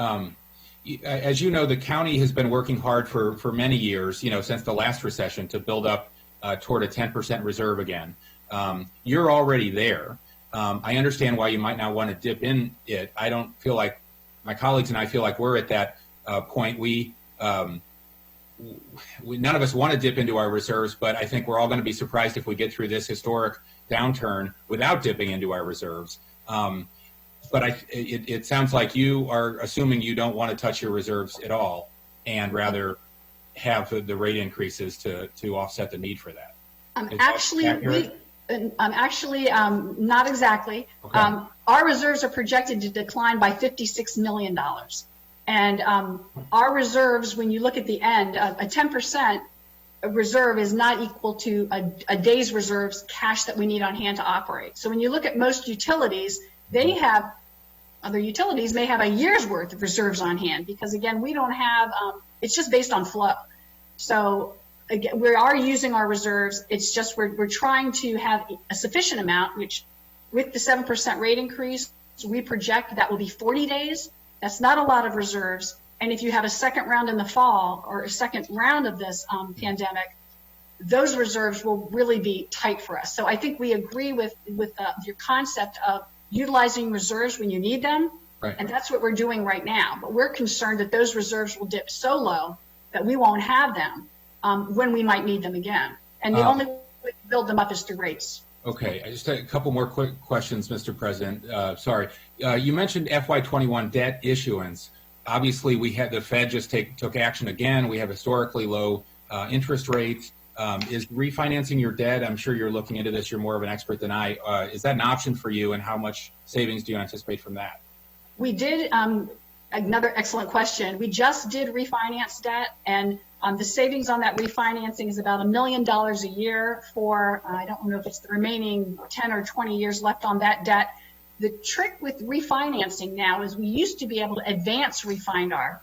as you know, the county has been working hard for many years, since the last recession, to build up toward a 10% reserve again. You're already there. I understand why you might not want to dip in it. I don't feel like, my colleagues and I feel like we're at that point. None of us want to dip into our reserves, but I think we're all going to be surprised if we get through this historic downturn without dipping into our reserves. But it sounds like you are assuming you don't want to touch your reserves at all, and rather have the rate increases to offset the need for that. Actually, not exactly. Okay. Our reserves are projected to decline by $56 million. And our reserves, when you look at the end, a 10% reserve is not equal to a day's reserves cash that we need on hand to operate. So when you look at most utilities, other utilities may have a year's worth of reserves on hand, because again, we don't have, it's just based on flow. So again, we are using our reserves. It's just we're trying to have a sufficient amount, which with the 7% rate increase, we project that will be 40 days. That's not a lot of reserves. And if you have a second round in the fall, or a second round of this pandemic, those reserves will really be tight for us. So I think we agree with your concept of utilizing reserves when you need them. Right. And that's what we're doing right now. But we're concerned that those reserves will dip so low that we won't have them when we might need them again. And the only way to build them up is through rates. Okay, I just had a couple more quick questions, Mr. President. Sorry. You mentioned FY21 debt issuance. Obviously, the Fed just took action again. We have historically low interest rates. Is refinancing your debt, I'm sure you're looking into this, you're more of an expert than I, is that an option for you, and how much savings do you anticipate from that? We did, another excellent question. We just did refinance debt, and the savings on that refinancing is about $1 million a year for, I don't know if it's the remaining 10 or 20 years left on that debt. The trick with refinancing now is we used to be able to advance refund our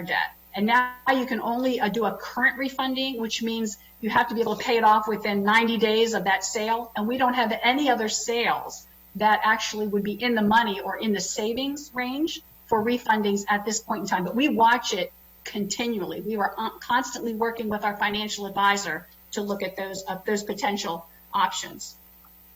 debt. And now you can only do a current refunding, which means you have to be able to pay it off within 90 days of that sale. And we don't have any other sales that actually would be in the money or in the savings range for refundings at this point in time. But we watch it continually. We are constantly working with our financial advisor to look at those potential options.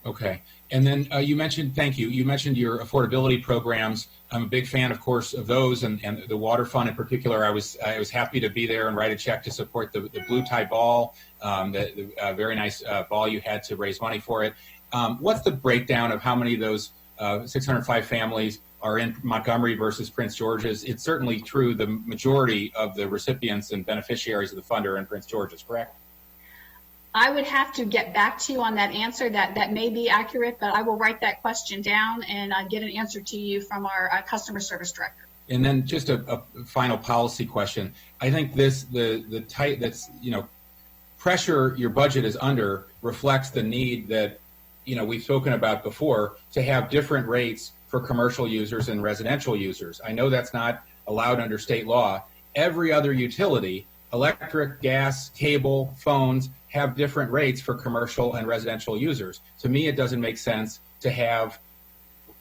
Okay. And then you mentioned, thank you, you mentioned your affordability programs. I'm a big fan, of course, of those, and the water fund in particular. I was happy to be there and write a check to support the blue tie ball, the very nice ball you had to raise money for it. What's the breakdown of how many of those 605 families are in Montgomery versus Prince George's? It's certainly true the majority of the recipients and beneficiaries of the fund are in Prince George's, correct? I would have to get back to you on that answer. That may be accurate, but I will write that question down and get an answer to you from our customer service director. And then just a final policy question. I think the tight pressure your budget is under reflects the need that we've spoken about before to have different rates for commercial users and residential users. I know that's not allowed under state law. Every other utility, electric, gas, cable, phones, have different rates for commercial and residential users. To me, it doesn't make sense to have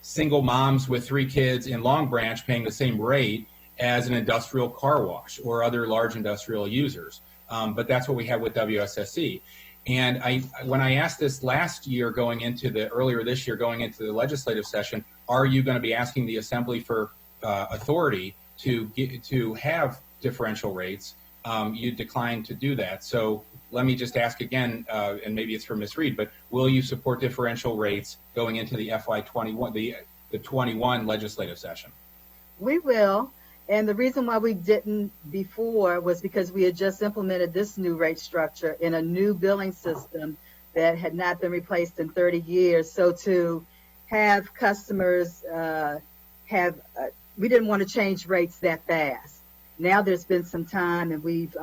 single moms with 3 kids in Long Branch paying the same rate as an industrial car wash or other large industrial users. But that's what we have with WSSC. And when I asked this last year earlier this year going into the legislative session, are you going to be asking the Assembly for authority to have differential rates? You declined to do that. So let me just ask again, and maybe it's for Ms. Reed, but will you support differential rates going into the FY21, the 21 legislative session? We will. And the reason why we didn't before was because we had just implemented this new rate structure in a new billing system that had not been replaced in 30 years. So to have customers we didn't want to change rates that fast. Now there's been some time and we've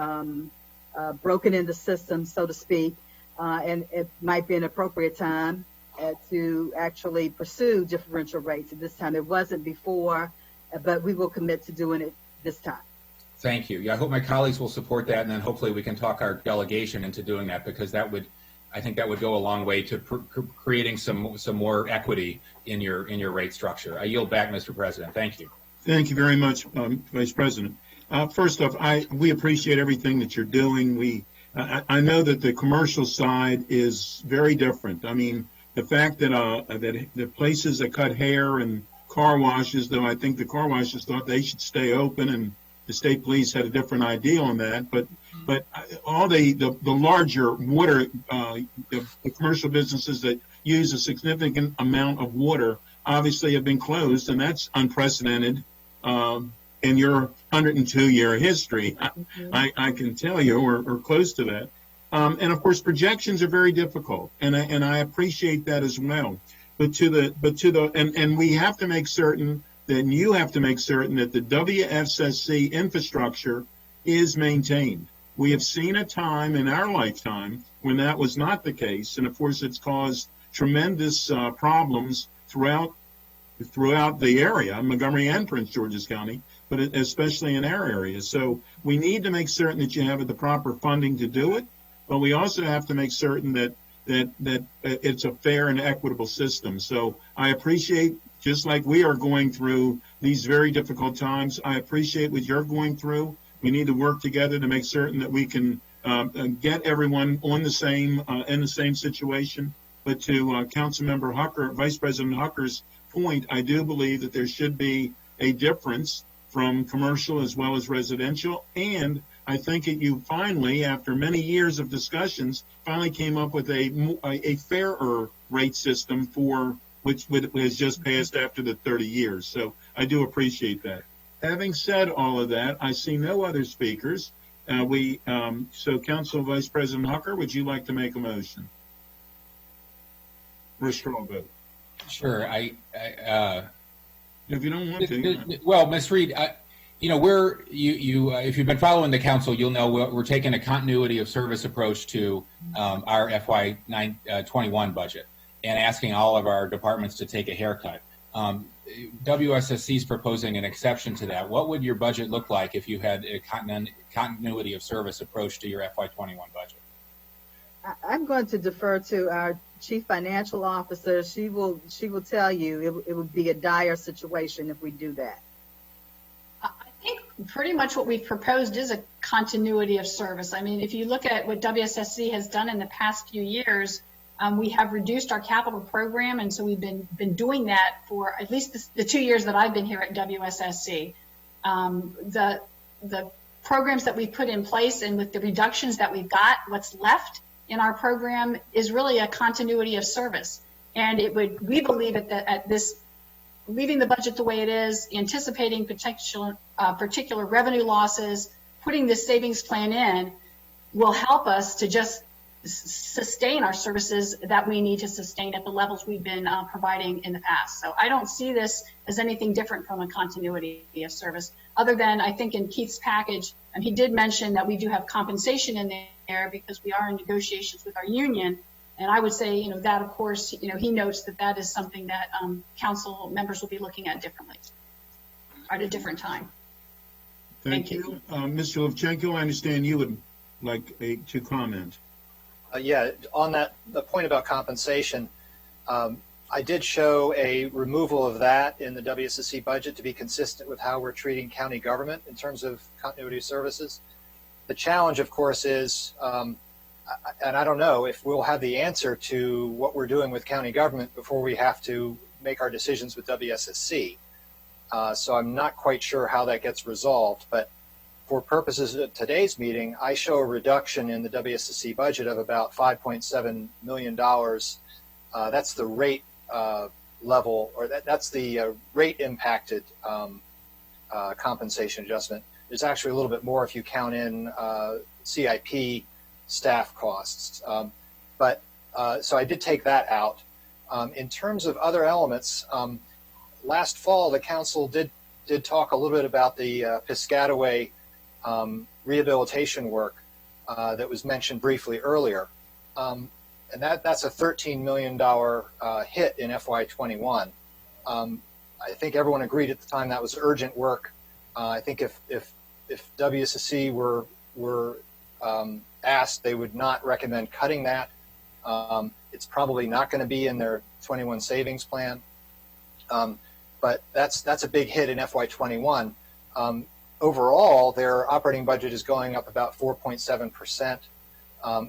broken in the system, so to speak, and it might be an appropriate time to actually pursue differential rates at this time. It wasn't before, but we will commit to doing it this time. Thank you. Yeah, I hope my colleagues will support that, and then hopefully we can talk our delegation into doing that, because I think that would go a long way to creating some more equity in your rate structure. I yield back, Mr. President. Thank you. Thank you very much, Vice President. First off, we appreciate everything that you're doing. I know that the commercial side is very different. I mean, the fact that the places that cut hair and car washes, though I think the car washes thought they should stay open, and the state police had a different idea on that. But all the larger water, the commercial businesses that use a significant amount of water obviously have been closed, and that's unprecedented in your 102-year history. I can tell you, or close to that. And of course, projections are very difficult, and I appreciate that as well. But we have to make certain that, and you have to make certain that the WSSC infrastructure is maintained. We have seen a time in our lifetime when that was not the case, and of course, it's caused tremendous problems throughout the area, Montgomery and Prince George's County, but especially in our area. So we need to make certain that you have the proper funding to do it, but we also have to make certain that it's a fair and equitable system. So I appreciate, just like we are going through these very difficult times, I appreciate what you're going through. We need to work together to make certain that we can get everyone on the same in the same situation. But to Councilmember Hucker, Vice President Hucker's point, I do believe that there should be a difference from commercial as well as residential, and I think that you finally, after many years of discussions, finally came up with a fairer rate system for which has just passed after the 30 years. So I do appreciate that. Having said all of that, I see no other speakers. So Council Vice President Hucker, would you like to make a motion for a straw vote? Sure. If you don't want to. Well, Ms. Reed, if you've been following the council, you'll know we're taking a continuity of service approach to our FY21 budget and asking all of our departments to take a haircut. WSSC is proposing an exception to that. What would your budget look like if you had a continuity of service approach to your FY21 budget? I'm going to defer to our Chief Financial Officer. She will tell you it would be a dire situation if we do that. I think pretty much what we've proposed is a continuity of service. I mean, if you look at what WSSC has done in the past few years, we have reduced our capital program, and so we've been doing that for at least the 2 years that I've been here at WSSC. The programs that we've put in place, and with the reductions that we've got, what's left in our program is really a continuity of service. And we believe at this, leaving the budget the way it is, anticipating particular revenue losses, putting this savings plan in will help us to just sustain our services that we need to sustain at the levels we've been providing in the past. So I don't see this as anything different from a continuity of service, other than I think in Keith's package, and he did mention that we do have compensation in there because we are in negotiations with our union. And I would say, that of course, he notes that is something that council members will be looking at differently at a different time. Thank you. Mr. Levchenko, I understand you would like to comment. Yeah, on the point about compensation, I did show a removal of that in the WSSC budget to be consistent with how we're treating county government in terms of continuity of services. The challenge, of course, is, and I don't know if we'll have the answer to what we're doing with county government before we have to make our decisions with WSSC. So I'm not quite sure how that gets resolved, but for purposes of today's meeting, I show a reduction in the WSSC budget of about $5.7 million. That's the rate level, or that's the rate impacted compensation adjustment. There's actually a little bit more if you count in CIP staff costs. So I did take that out. In terms of other elements, last fall the council did talk a little bit about the Piscataway rehabilitation work that was mentioned briefly earlier. And that's a $13 million hit in FY21. I think everyone agreed at the time that was urgent work. I think if WSSC were asked, they would not recommend cutting that. It's probably not going to be in their 21 savings plan. But that's a big hit in FY21. Overall, their operating budget is going up about 4.7%.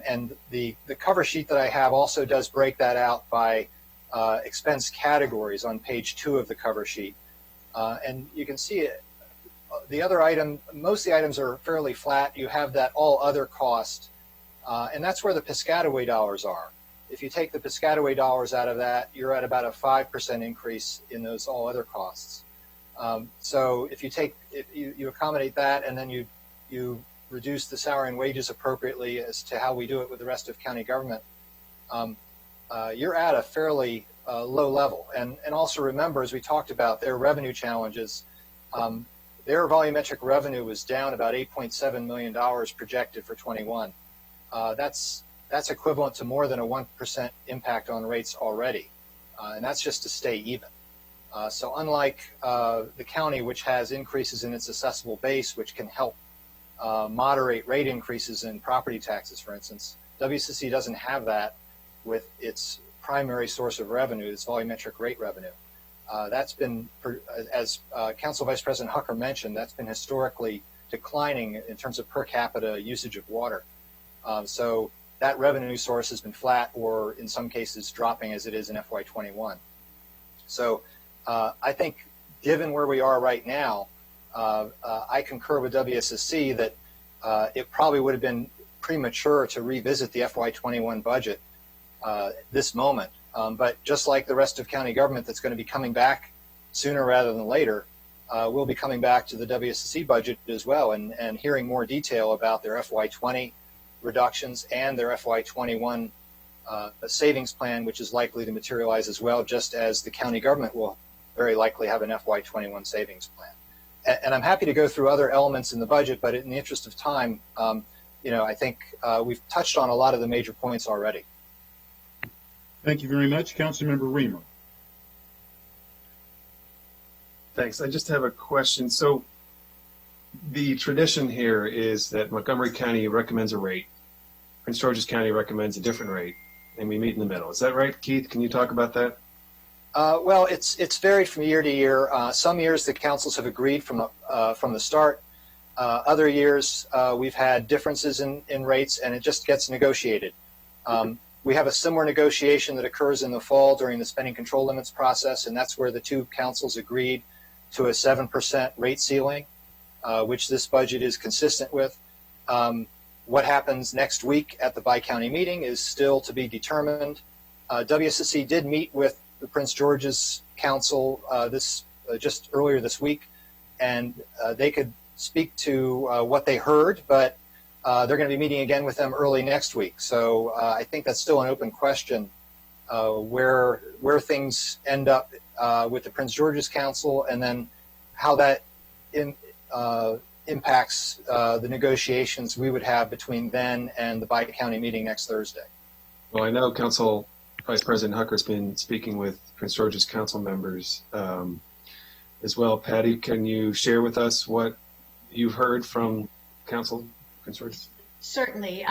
And the cover sheet that I have also does break that out by expense categories on page 2 of the cover sheet. And you can see it. The other item, most of the items are fairly flat. You have that all other cost, and that's where the Piscataway dollars are. If you take the Piscataway dollars out of that, you're at about a 5% increase in those all other costs. So if you accommodate that, and then you reduce the salary and wages appropriately as to how we do it with the rest of county government, you're at a fairly low level. And also remember, as we talked about, their revenue challenges, their volumetric revenue was down about $8.7 million projected for 21. That's equivalent to more than a 1% impact on rates already. And that's just to stay even. So unlike the county, which has increases in its assessable base, which can help moderate rate increases in property taxes, for instance, WSSC doesn't have that with its primary source of revenue, its volumetric rate revenue. That's been, as Council Vice President Hucker mentioned, that's been historically declining in terms of per capita usage of water. So that revenue source has been flat, or in some cases dropping as it is in FY21. So I think given where we are right now, I concur with WSSC that it probably would have been premature to revisit the FY21 budget this moment. But just like the rest of county government that's going to be coming back sooner rather than later, we'll be coming back to the WSSC budget as well and hearing more detail about their FY20 reductions and their FY21 savings plan, which is likely to materialize as well, just as the county government will very likely have an FY21 savings plan. And I'm happy to go through other elements in the budget, but in the interest of time, I think we've touched on a lot of the major points already. Thank you very much. Councilmember Reamer. Thanks. I just have a question. So the tradition here is that Montgomery County recommends a rate, Prince George's County recommends a different rate, and we meet in the middle. Is that right, Keith? Can you talk about that? Well, it's varied from year to year. Some years the councils have agreed from the start. Other years we've had differences in rates, and it just gets negotiated. We have a similar negotiation that occurs in the fall during the spending control limits process, and that's where the two councils agreed to a 7% rate ceiling, which this budget is consistent with. What happens next week at the bi-county meeting is still to be determined. WSSC did meet with the Prince George's Council just earlier this week, and they could speak to what they heard, but they're going to be meeting again with them early next week. So I think that's still an open question where things end up with the Prince George's Council, and then how that impacts the negotiations we would have between then and the bi-county meeting next Thursday. Well, I know Council Vice President Hucker's been speaking with Prince George's Council members as well. Patty, can you share with us what you've heard from Council Prince George's? Certainly.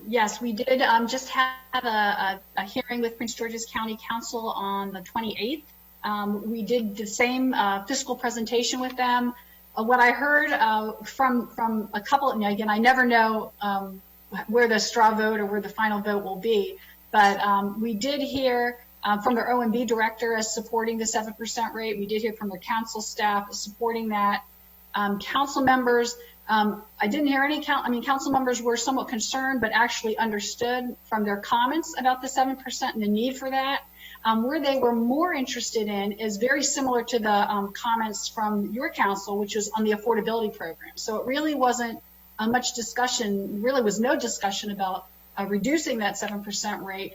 Yes, we did just have a hearing with Prince George's County Council on the 28th. We did the same fiscal presentation with them. What I heard from a couple, again, I never know where the straw vote or where the final vote will be, but we did hear from their OMB director as supporting the 7% rate. We did hear from their council staff supporting that. Council members, I didn't hear any council members were somewhat concerned, but actually understood from their comments about the 7% and the need for that. Where they were more interested in is very similar to the comments from your council, which was on the affordability program. So it really wasn't much discussion, really was no discussion about reducing that 7% rate.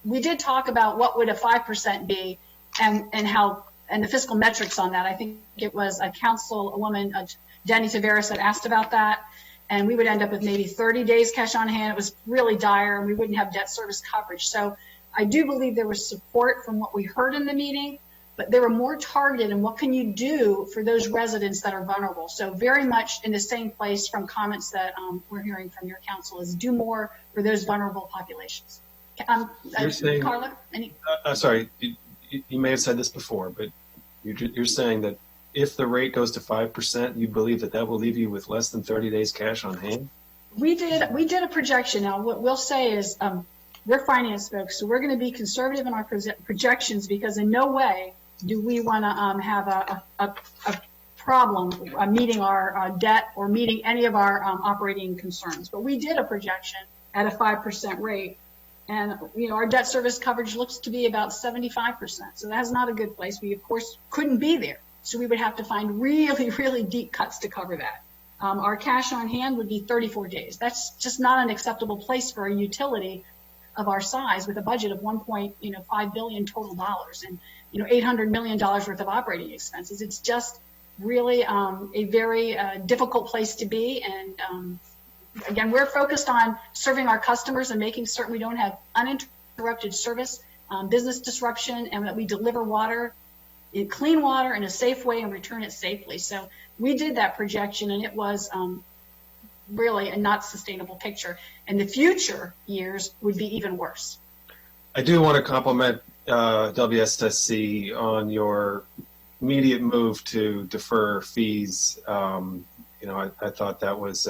We did talk about what would a 5% be and how, and the fiscal metrics on that. I think it was a councilwoman, Denny Tavares, that asked about that. And we would end up with maybe 30 days cash on hand. It was really dire, and we wouldn't have debt service coverage. So I do believe there was support from what we heard in the meeting, but they were more targeted in what can you do for those residents that are vulnerable. So very much in the same place from comments that we're hearing from your council is do more for those vulnerable populations. You're saying, Carla? Sorry, you may have said this before, but you're saying that if the rate goes to 5%, you believe that that will leave you with less than 30 days cash on hand? We did a projection. Now, what we'll say is we're finance folks, so we're going to be conservative in our projections because in no way do we want to have a problem meeting our debt or meeting any of our operating concerns. But we did a projection at a 5% rate. And, our debt service coverage looks to be about 75%. So that's not a good place. We, of course, couldn't be there. So we would have to find really, really deep cuts to cover that. Our cash on hand would be 34 days. That's just not an acceptable place for a utility of our size with a budget of $1.5 billion total dollars and, $800 million worth of operating expenses. It's just really a very difficult place to be. And again, we're focused on serving our customers and making certain we don't have uninterrupted service, business disruption, and that we deliver water, clean water in a safe way and return it safely. So we did that projection, and it was really a not sustainable picture. And the future years would be even worse. I do want to compliment WSSC on your immediate move to defer fees. I thought that was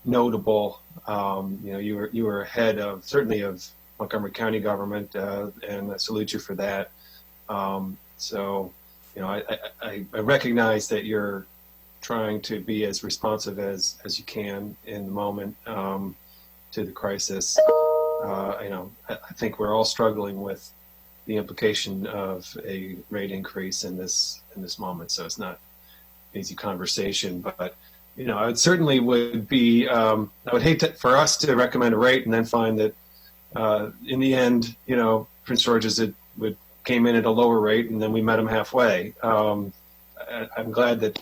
notable. You were ahead of certainly of Montgomery County government, and I salute you for that. So I recognize that you're trying to be as responsive as you can in the moment to the crisis. I think we're all struggling with the implication of a rate increase in this moment. So it's not an easy conversation, but I certainly would be. I would hate for us to recommend a rate and then find that in the end, Prince George's came in at a lower rate, and then we met them halfway. I'm glad that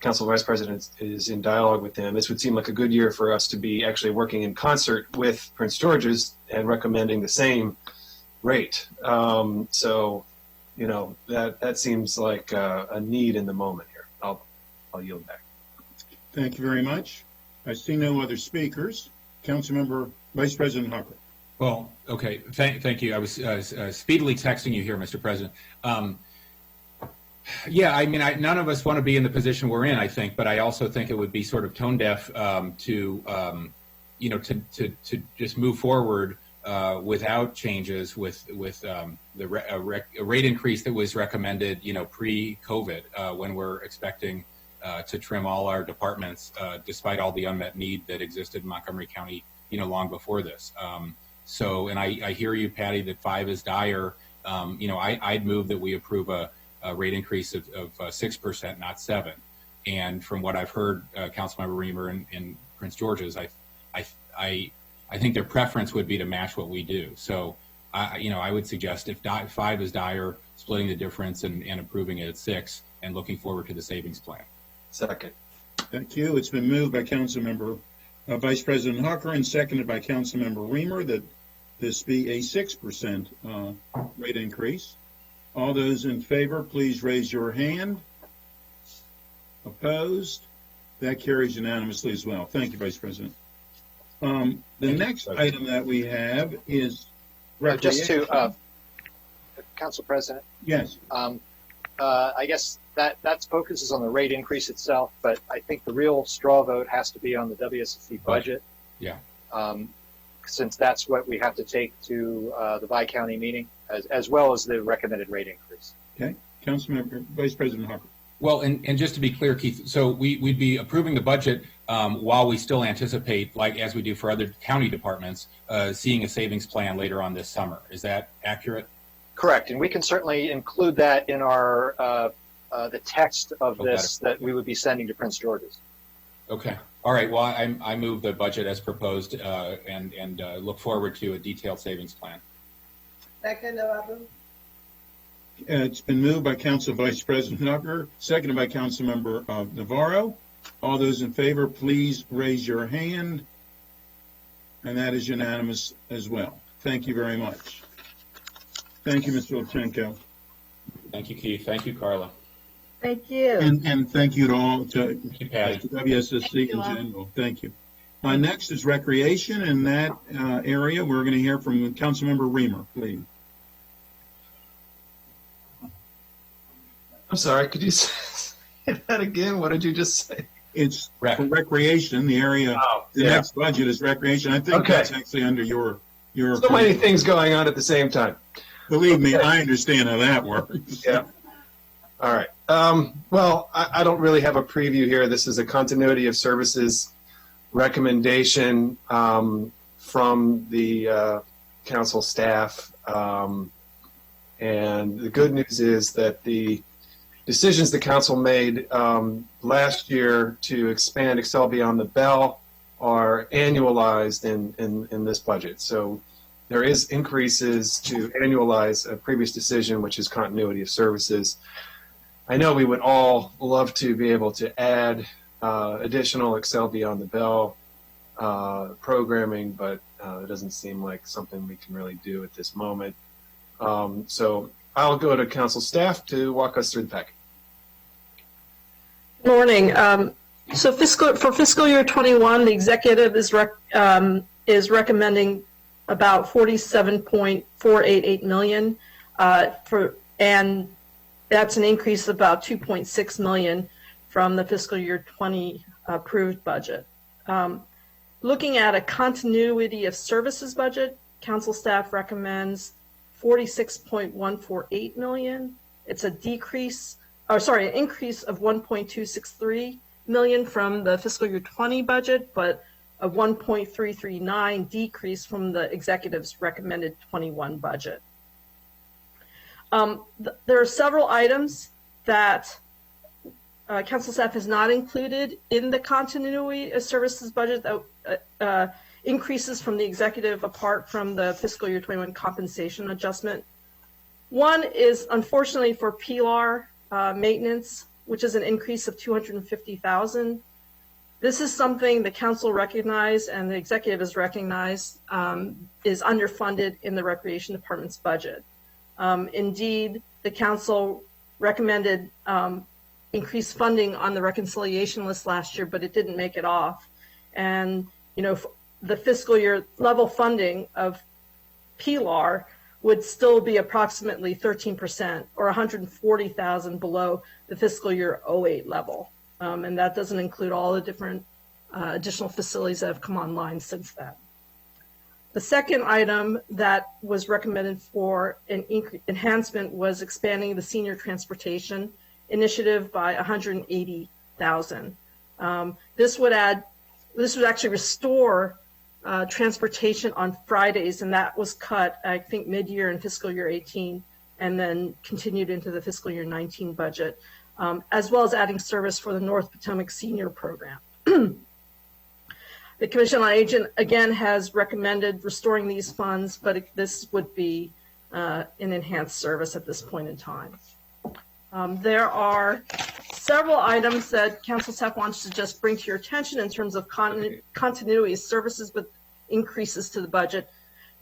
Council Vice President is in dialogue with them. This would seem like a good year for us to be actually working in concert with Prince George's and recommending the same rate. So, that seems like a need in the moment here. I'll yield back. Thank you very much. I see no other speakers. Councilmember Vice President Hucker. Well, okay. Thank you. I was speedily texting you here, Mr. President. None of us want to be in the position we're in, I think, but I also think it would be sort of tone deaf to just move forward without changes with a rate increase that was recommended, pre-COVID, when we're expecting to trim all our departments, despite all the unmet need that existed in Montgomery County, long before this. And I hear you, Patty, that 5 is dire. I'd move that we approve a rate increase of 6%, not 7. And from what I've heard, Councilmember Reamer and Prince George's, I think their preference would be to match what we do. So, I would suggest if 5 is dire, splitting the difference and approving it at 6, and looking forward to the savings plan. Second. Thank you. It's been moved by Councilmember Vice President Hucker and seconded by Councilmember Reamer that this be a 6% rate increase. All those in favor, please raise your hand. Opposed? That carries unanimously as well. Thank you, Vice President. The next item that we have is just to Council President. Yes. I guess that focuses on the rate increase itself, but I think the real straw vote has to be on the WSSC budget. Yeah. Since that's what we have to take to the Bi-County meeting, as well as the recommended rate increase. Okay. Councilmember, Vice President Hucker. Well, and just to be clear, Keith, so we'd be approving the budget while we still anticipate, like as we do for other county departments, seeing a savings plan later on this summer. Is that accurate? Correct, and we can certainly include that in our the text of this that we would be sending to Prince George's. Okay. All right. Well, I move the budget as proposed and look forward to a detailed savings plan. Second, Abu. It's been moved by Council Vice President Hucker, seconded by Councilmember Navarro. All those in favor, please raise your hand. And that is unanimous as well. Thank you very much. Thank you, Mr. Lutsenko. Thank you, Keith. Thank you, Carla. Thank you. And thank you to all, to Patty. WSSC in general. Thank you. Next is recreation. In that area, we're going to hear from Councilmember Reamer, please. I'm sorry, could you say that again? What did you just say? It's for recreation, the area, the next budget is recreation. I think that's actually under your so many things going on at the same time. Believe me, I understand how that works. Yeah. All right. Well, I don't really have a preview here. This is a continuity of services recommendation from the council staff. And the good news is that the decisions the council made last year to expand Excel Beyond the Bell are annualized in this budget. So there is increases to annualize a previous decision, which is continuity of services. I know we would all love to be able to add additional Excel Beyond the Bell programming, but it doesn't seem like something we can really do at this moment. So I'll go to council staff to walk us through the packet. Good morning. So for fiscal year 21, the executive is recommending about $47.488 million and that's an increase of about $2.6 million from the fiscal year 20 approved budget. Looking at a continuity of services budget, council staff recommends $46.148 million. It's a increase of $1.263 million from the fiscal year 20 budget, but a 1.339 decrease from the executive's recommended 21 budget. There are several items that council staff has not included in the continuity of services budget that increases from the executive apart from the fiscal year 21 compensation adjustment. One is unfortunately for PLAR maintenance, which is an increase of $250,000. This is something the council recognized and the executive has recognized is underfunded in the recreation department's budget. Indeed, the council recommended increased funding on the reconciliation list last year, but it didn't make it off. And, you know, the fiscal year level funding of PLAR would still be approximately 13% or $140,000 below the fiscal year 08 level. And that doesn't include all the different additional facilities that have come online since then. The second item that was recommended for an enhancement was expanding the senior transportation initiative by $180,000. This would actually restore transportation on Fridays, and that was cut, I think, mid-year in fiscal year 18, and then continued into the fiscal year 19 budget, as well as adding service for the North Potomac Senior Program. The Commission on Aging, again, has recommended restoring these funds, but this would be an enhanced service at this point in time. There are several items that council staff wants to just bring to your attention in terms of continuity of services with increases to the budget.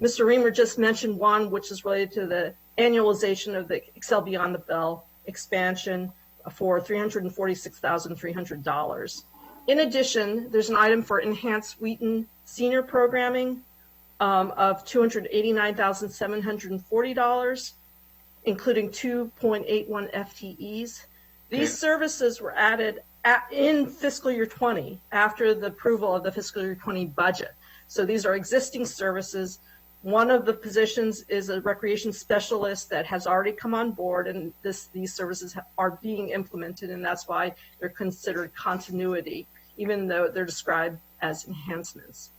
Mr. Reamer just mentioned one, which is related to the annualization of the Excel Beyond the Bell expansion for $346,300. In addition, there's an item for enhanced Wheaton senior programming of $289,740, including 2.81 FTEs. These services were added in fiscal year 20 after the approval of the fiscal year 20 budget. So these are existing services. One of the positions is a recreation specialist that has already come on board, and these services are being implemented, and that's why they're considered continuity, even though they're described as enhancements.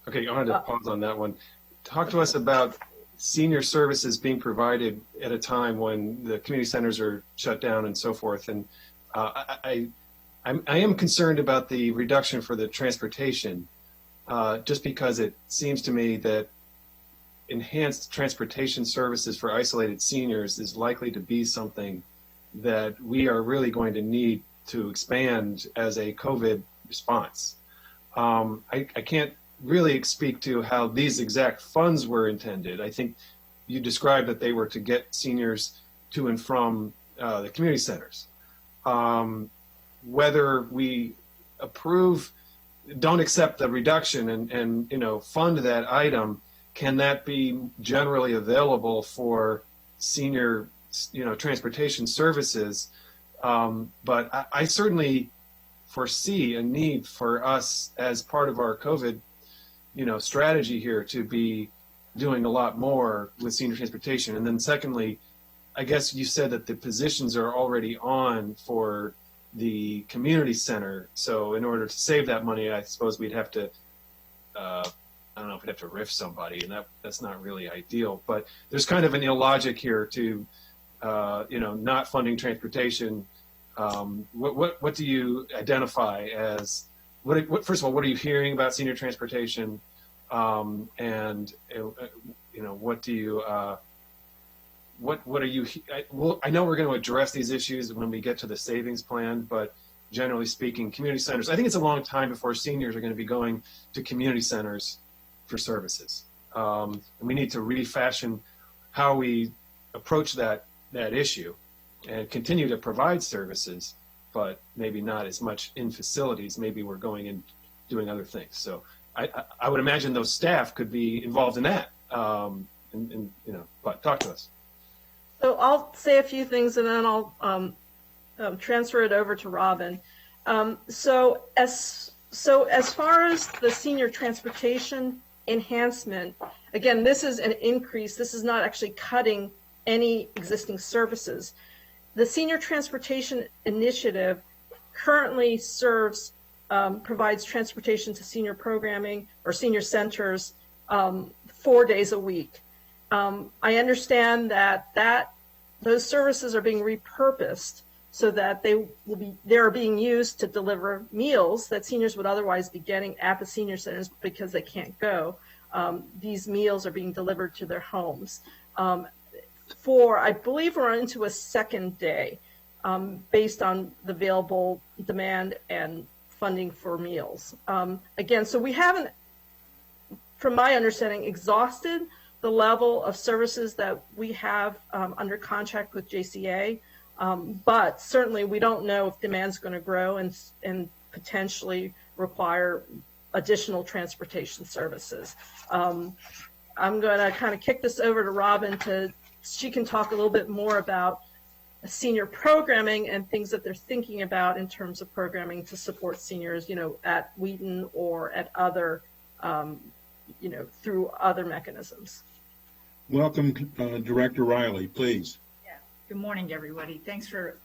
Okay, I wanted to pause on that one. Talk to us about senior services being provided at a time when the community centers are shut down and so forth. And I am concerned about the reduction for the transportation, just because it seems to me that enhanced transportation services for isolated seniors is likely to be something that we are really going to need to expand as a COVID response. I can't really speak to how these exact funds were intended. I think you described that they were to get seniors to and from the community centers. Whether we don't accept the reduction and fund that item, can that be generally available for senior transportation services? But I certainly foresee a need for us as part of our COVID strategy here to be doing a lot more with senior transportation. And then secondly, I guess you said that the positions are already on for the community center. So in order to save that money, I suppose we'd have to, I don't know if we'd have to riff somebody, and that's not really ideal. But there's kind of an illogic here to, not funding transportation. What do you identify as, first of all, what are you hearing about senior transportation? And what do you, what are you, I know we're going to address these issues when we get to the savings plan, but generally speaking, community centers, I think it's a long time before seniors are going to be going to community centers for services. And we need to refashion how we approach that issue and continue to provide services, but maybe not as much in facilities. Maybe we're going and doing other things. So I would imagine those staff could be involved in that. But talk to us. So I'll say a few things and then I'll transfer it over to Robin. So as far as the senior transportation enhancement, again, this is an increase. This is not actually cutting any existing services. The Senior Transportation Initiative currently provides transportation to senior programming or senior centers 4 days a week. I understand that those services are being repurposed so that they are being used to deliver meals that seniors would otherwise be getting at the senior centers because they can't go. These meals are being delivered to their homes. I believe we're into a second day based on the available demand and funding for meals. Again, so we haven't, from my understanding, exhausted the level of services that we have under contract with JCA, but certainly we don't know if demand's going to grow and potentially require additional transportation services. I'm going to kind of kick this over to Robin she can talk a little bit more about senior programming and things that they're thinking about in terms of programming to support seniors, at Wheaton or at other, through other mechanisms. Welcome, Director Riley, please. Yeah. Good morning, everybody. Thanks for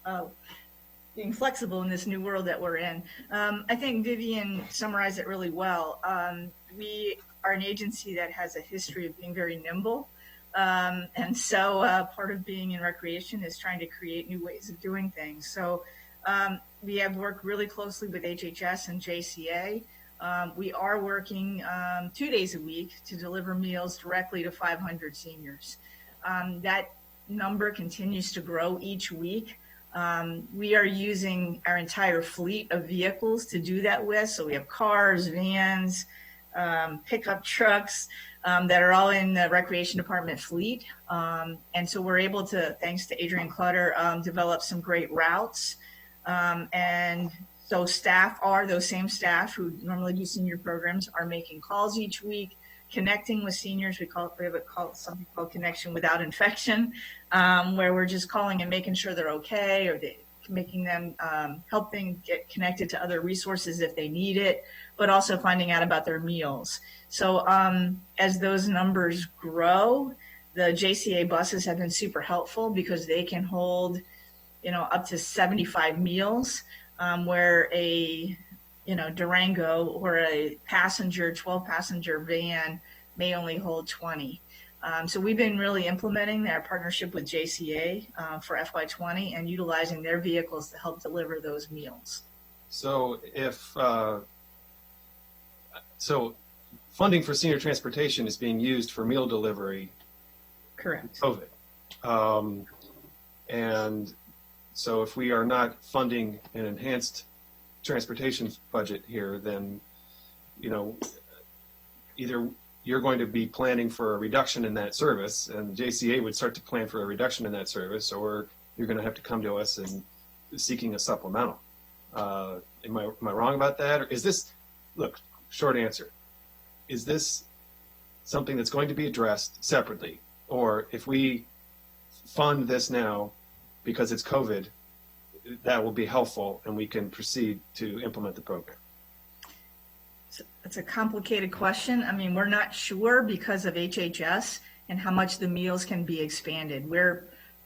being flexible in this new world that we're in. I think Vivian summarized it really well. We are an agency that has a history of being very nimble. And so part of being in recreation is trying to create new ways of doing things. So we have worked really closely with HHS and JCA. We are working 2 days a week to deliver meals directly to 500 seniors. That number continues to grow each week. We are using our entire fleet of vehicles to do that with. So we have cars, vans, pickup trucks that are all in the Recreation Department fleet. And so we're able to, thanks to Adrian Clutter, develop some great routes and So those same staff who normally do senior programs are making calls each week, connecting with seniors. We have something called Connection Without Infection, where we're just calling and making sure they're okay, or making them, helping get connected to other resources if they need it, but also finding out about their meals. So as those numbers grow, the JCA buses have been super helpful because they can hold, up to 75 meals, where a, Durango or a 12-passenger van may only hold 20. So we've been really implementing our partnership with JCA for FY20 and utilizing their vehicles to help deliver those meals. So so funding for senior transportation is being used for meal delivery. Correct. COVID. And so if we are not funding an enhanced transportation budget here, then, either you're going to be planning for a reduction in that service, and JCA would start to plan for a reduction in that service, or you're going to have to come to us and seeking a supplemental. Am I wrong about that? Or is this, look, short answer, is this something that's going to be addressed separately? Or if we fund this now because it's COVID, that will be helpful and we can proceed to implement the program? It's a complicated question. I mean, we're not sure because of HHS and how much the meals can be expanded.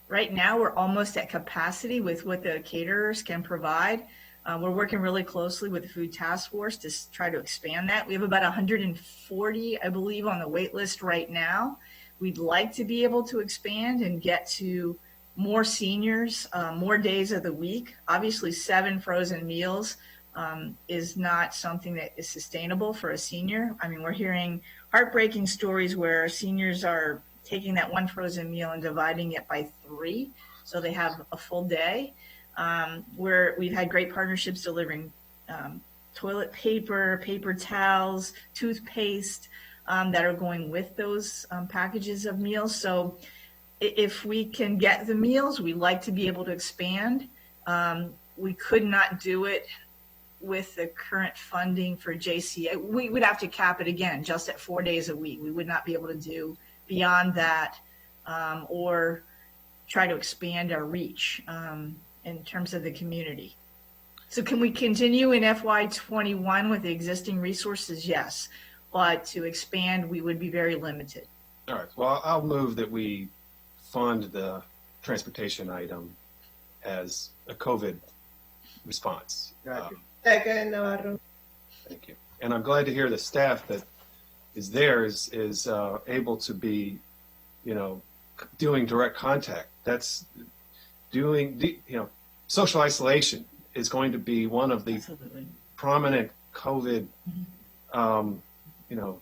Right now we're almost at capacity with what the caterers can provide. We're working really closely with the Food Task Force to try to expand that. We have about 140, I believe, on the wait list right now. We'd like to be able to expand and get to more seniors, more days of the week. Obviously, 7 frozen meals is not something that is sustainable for a senior. I mean, we're hearing heartbreaking stories where seniors are taking that 1 frozen meal and dividing it by 3, so they have a full day. We've had great partnerships delivering toilet paper, paper towels, toothpaste that are going with those packages of meals. So if we can get the meals, we'd like to be able to expand. We could not do it with the current funding for JCA. We would have to cap it again, just at 4 days a week. We would not be able to do beyond that or try to expand our reach in terms of the community. So can we continue in FY21 with the existing resources? Yes, but to expand, we would be very limited. All right, well, I'll move that we fund the transportation item as a COVID response. Second, Navarro. Thank you. And I'm glad to hear the staff that is there is able to be, doing direct contact. That's doing, social isolation is going to be one of the Absolutely. prominent COVID,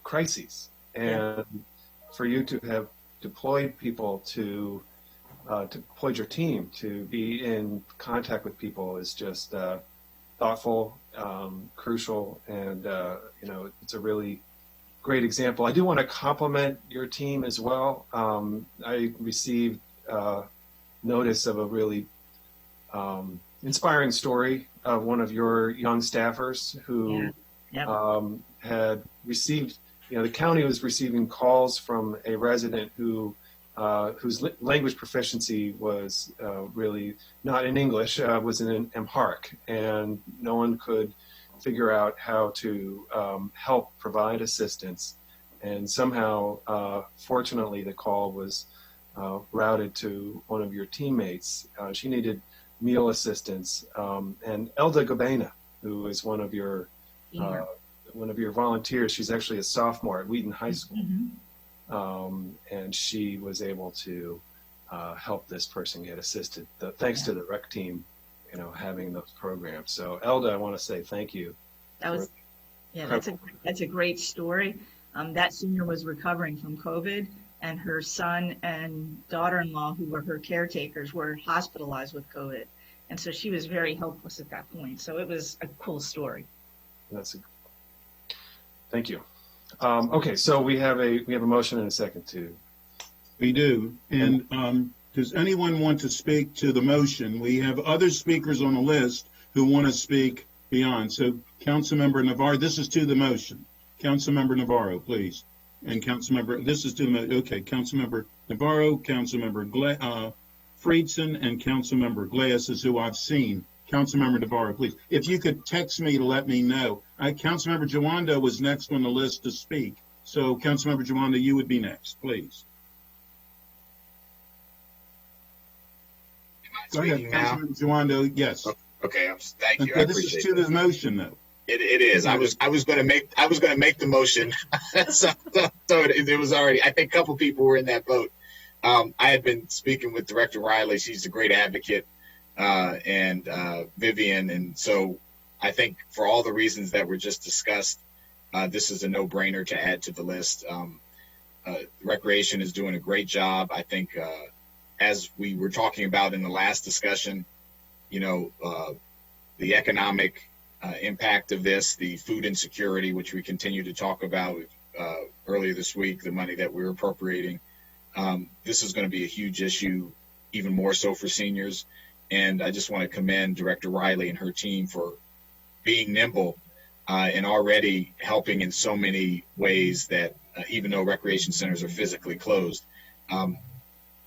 crises. And for you to have deployed people to deploy your team to be in contact with people is just thoughtful, crucial, and it's a really great example. I do want to compliment your team as well. I received notice of a really inspiring story of one of your young staffers who had received, the county was receiving calls from a resident whose language proficiency was really not in English, was in Amharic, and no one could figure out how to help provide assistance. And somehow, fortunately, the call was routed to one of your teammates. She needed meal assistance, and Elda Gabena, who is one of your volunteers, she's actually a sophomore at Wheaton High School. And she was able to help this person get assisted, thanks to the rec team, having those programs. So Elda, I want to say thank you. That's a great story. That senior was recovering from COVID, and her son and daughter-in-law, who were her caretakers, were hospitalized with COVID. And so she was very helpless at that point. So it was a cool story. Thank you. Okay, so we have a motion and a second too. We do. And does anyone want to speak to the motion? We have other speakers on the list who want to speak beyond. So Councilmember Navarro, this is to the motion. Councilmember Navarro, please. And Councilmember, this is to the motion. Okay, Councilmember Navarro, Councilmember Friedson, and Councilmember Glass is who I've seen. Councilmember Navarro, please. If you could text me to let me know. Councilmember Jawando was next on the list to speak. So Councilmember Jawando, you would be next, please. Go ahead, Councilmember Jawando. Yes. Okay. Thank you. Okay, this is to the motion, though. It is. I was going to make the motion. so it was already. I think a couple people were in that boat. I had been speaking with Director Riley. She's a great advocate, and Vivian, and so I think for all the reasons that were just discussed, this is a no-brainer to add to the list. Recreation is doing a great job. I think, as we were talking about in the last discussion, the economic impact of this, the food insecurity, which we continue to talk about earlier this week, the money that we're appropriating. This is going to be a huge issue, even more so for seniors. And I just want to commend Director Riley and her team for being nimble and already helping in so many ways that even though recreation centers are physically closed,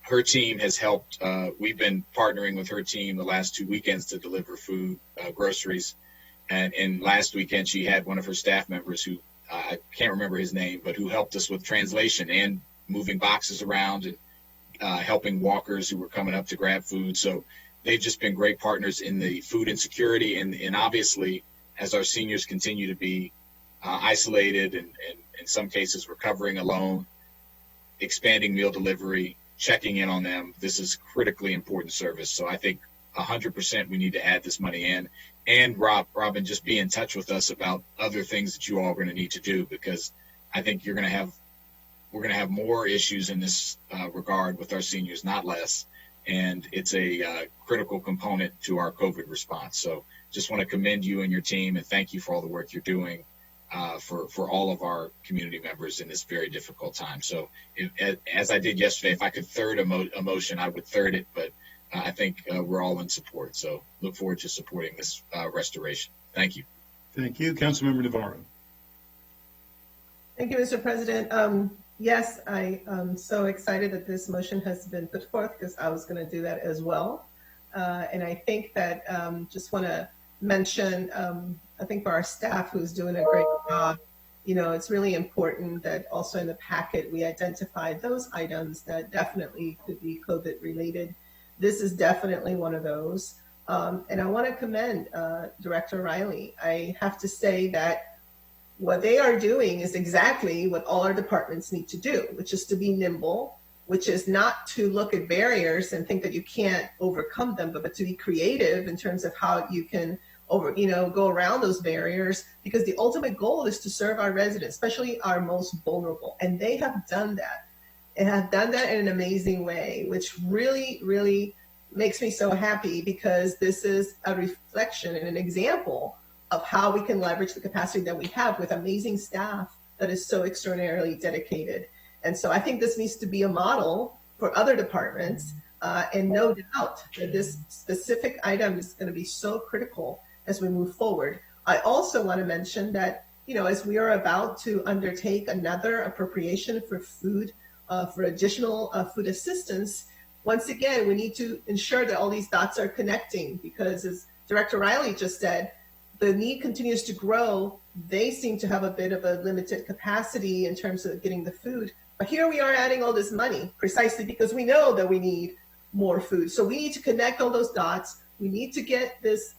her team has helped. We've been partnering with her team the last 2 weekends to deliver food, groceries. And last weekend, she had one of her staff members who, I can't remember his name, but who helped us with translation and moving boxes around and helping walkers who were coming up to grab food. So they've just been great partners in the food insecurity. And obviously, as our seniors continue to be isolated and in some cases recovering alone, expanding meal delivery, checking in on them, this is critically important service. So I think 100% we need to add this money in. And Robin, just be in touch with us about other things that you all are going to need to do, because I think we're going to have more issues in this regard with our seniors, not less. And it's a critical component to our COVID response. So just want to commend you and your team and thank you for all the work you're doing for all of our community members in this very difficult time. So as I did yesterday, if I could third a motion, I would third it, but I think we're all in support. So look forward to supporting this restoration. Thank you. Thank you. Councilmember Navarro. Thank you, Mr. President. Yes, I am so excited that this motion has been put forth because I was going to do that as well. And I think that just want to mention, I think for our staff who's doing a great job, it's really important that also in the packet we identify those items that definitely could be COVID related. This is definitely one of those. And I want to commend Director Riley. I have to say that what they are doing is exactly what all our departments need to do, which is to be nimble, which is not to look at barriers and think that you can't overcome them, but to be creative in terms of how you can go around those barriers, because the ultimate goal is to serve our residents, especially our most vulnerable. And they have done that. And have done that in an amazing way, which really, really makes me so happy, because this is a reflection and an example of how we can leverage the capacity that we have with amazing staff that is so extraordinarily dedicated. And so I think this needs to be a model for other departments, and no doubt that this specific item is going to be so critical as we move forward. I also want to mention that, as we are about to undertake another appropriation for food, for additional food assistance, once again, we need to ensure that all these dots are connecting, because as Director Riley just said, the need continues to grow. They seem to have a bit of a limited capacity in terms of getting the food. But here we are adding all this money precisely because we know that we need more food. So we need to connect all those dots. We need to get this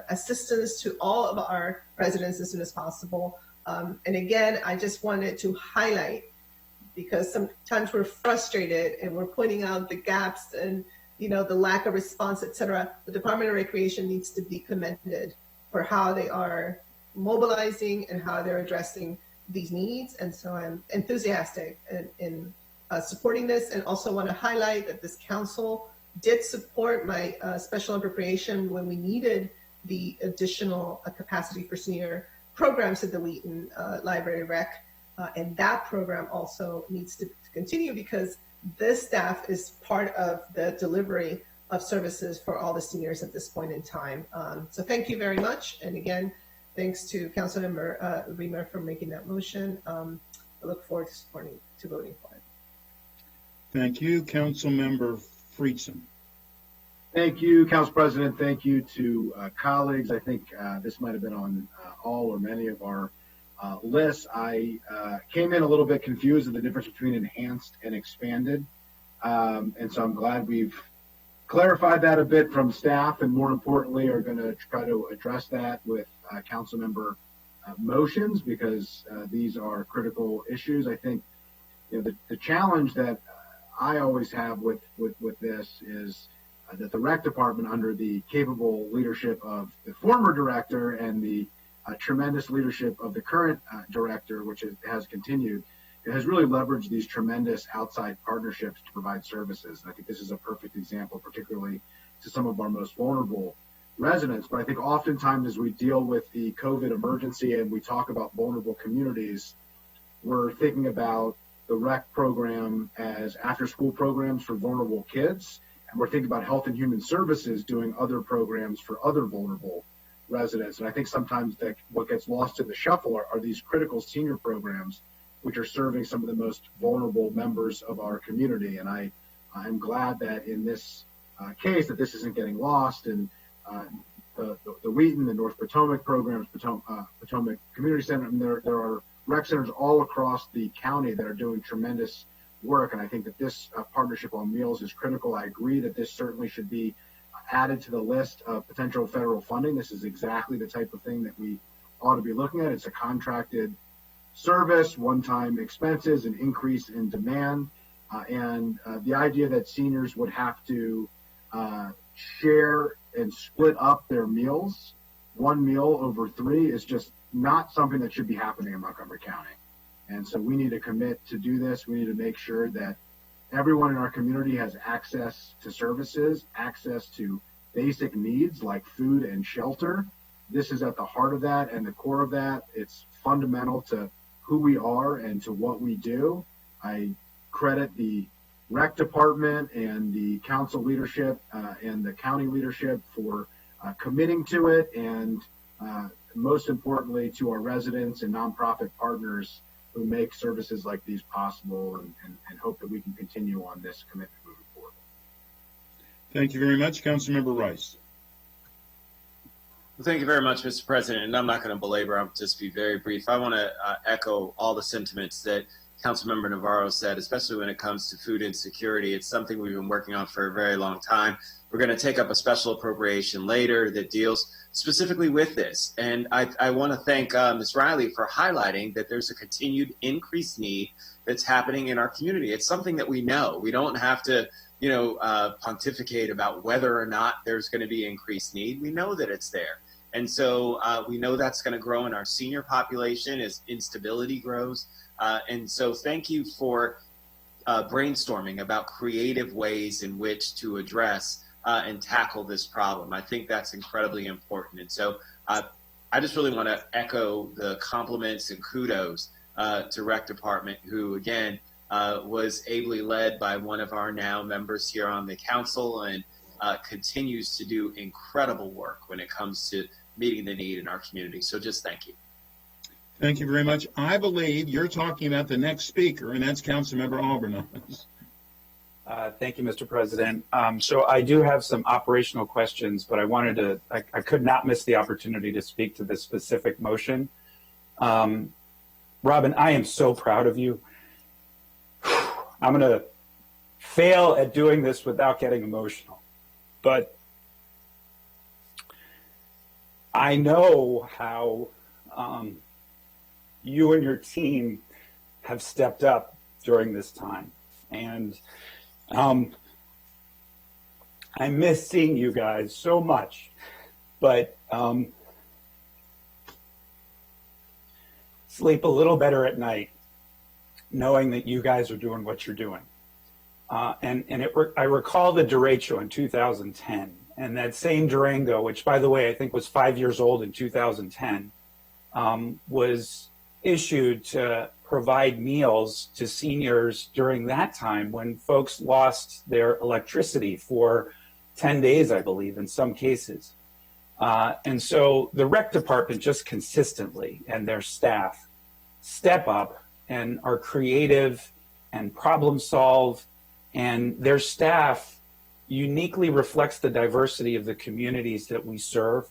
assistance to all of our residents as soon as possible. And again, I just wanted to highlight, because sometimes we're frustrated and we're pointing out the gaps and the lack of response, et cetera. The Department of Recreation needs to be commended for how they are mobilizing and how they're addressing these needs. And so I'm enthusiastic in supporting this, and also want to highlight that this council did support my special appropriation when we needed the additional capacity for senior programs at the Wheaton Library Rec. And that program also needs to continue, because this staff is part of the delivery of services for all the seniors at this point in time. So thank you very much. And again, thanks to Councilmember Reamer for making that motion. I look forward to voting for it. Thank you. Councilmember Friedson. Thank you, Council President. Thank you to colleagues. I think this might have been on all or many of our lists. I came in a little bit confused of the difference between enhanced and expanded. And so I'm glad we've clarified that a bit from staff, and more importantly, are going to try to address that with council member motions, because these are critical issues. I think the challenge that I always have with this is that the rec department, under the capable leadership of the former director and the tremendous leadership of the current director, which has continued, it has really leveraged these tremendous outside partnerships to provide services. And I think this is a perfect example, particularly to some of our most vulnerable residents. But I think oftentimes as we deal with the COVID emergency and we talk about vulnerable communities, we're thinking about the rec program as after-school programs for vulnerable kids. And we're thinking about Health and Human Services doing other programs for other vulnerable residents. And I think sometimes that what gets lost in the shuffle are these critical senior programs, which are serving some of the most vulnerable members of our community. And I'm glad that in this case that this isn't getting lost. And the Wheaton, the North Potomac programs, Potomac Community Center, and there are rec centers all across the county that are doing tremendous work. And I think that this partnership on meals is critical. I agree that this certainly should be added to the list of potential federal funding. This is exactly the type of thing that we ought to be looking at. It's a contracted service, one-time expenses, an increase in demand, and the idea that seniors would have to share and split up their meals, one meal over 3, is just not something that should be happening in Montgomery County. And so we need to commit to do this. We need to make sure that everyone in our community has access to services, access to basic needs like food and shelter. This is at the heart of that and the core of that. It's fundamental to who we are and to what we do. I credit the rec department and the council leadership and the county leadership for committing to it, and most importantly to our residents and nonprofit partners who make services like these possible, and hope that we can continue on this commitment moving forward. Thank you very much. Councilmember Rice. Well, thank you very much, Mr. President. And I'm not going to belabor, I'll just be very brief. I want to echo all the sentiments that Councilmember Navarro said, especially when it comes to food insecurity. It's something we've been working on for a very long time. We're going to take up a special appropriation later that deals specifically with this. And I want to thank Ms. Riley for highlighting that there's a continued increased need that's happening in our community. It's something that we know. We don't have to, pontificate about whether or not there's going to be increased need. We know that it's there. And so we know that's going to grow in our senior population as instability grows. And so thank you for brainstorming about creative ways in which to address and tackle this problem. I think that's incredibly important. And so I just really want to echo the compliments and kudos to Rec Department, who, again, was ably led by one of our now members here on the council, and continues to do incredible work when it comes to meeting the need in our community. So just thank you. Thank you very much. I believe you're talking about the next speaker, and that's Councilmember Albornoz. Thank you, Mr. President. So I do have some operational questions, but I could not miss the opportunity to speak to this specific motion. Robin, I am so proud of you. I'm going to fail at doing this without getting emotional, but I know how you and your team have stepped up during this time. And I miss seeing you guys so much, but sleep a little better at night knowing that you guys are doing what you're doing. I recall the derecho in 2010, and that same Durango, which, by the way, I think was 5 years old in 2010, was issued to provide meals to seniors during that time when folks lost their electricity for 10 days, I believe, in some cases. And so the rec department just consistently and their staff step up and are creative and problem solve, and their staff uniquely reflects the diversity of the communities that we serve.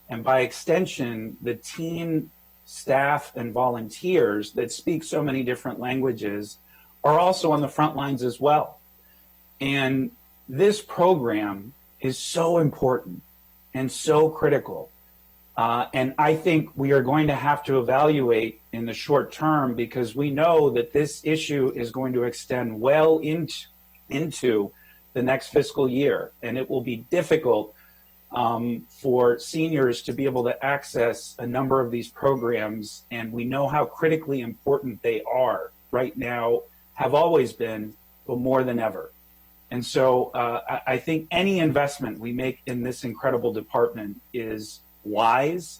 And by extension, the team, staff, and volunteers that speak so many different languages are also on the front lines as well. And this program is so important and so critical. And I think we are going to have to evaluate in the short term, because we know that this issue is going to extend well into the next fiscal year. And it will be difficult for seniors to be able to access a number of these programs. And we know how critically important they are right now, have always been, but more than ever. And so I think any investment we make in this incredible department is wise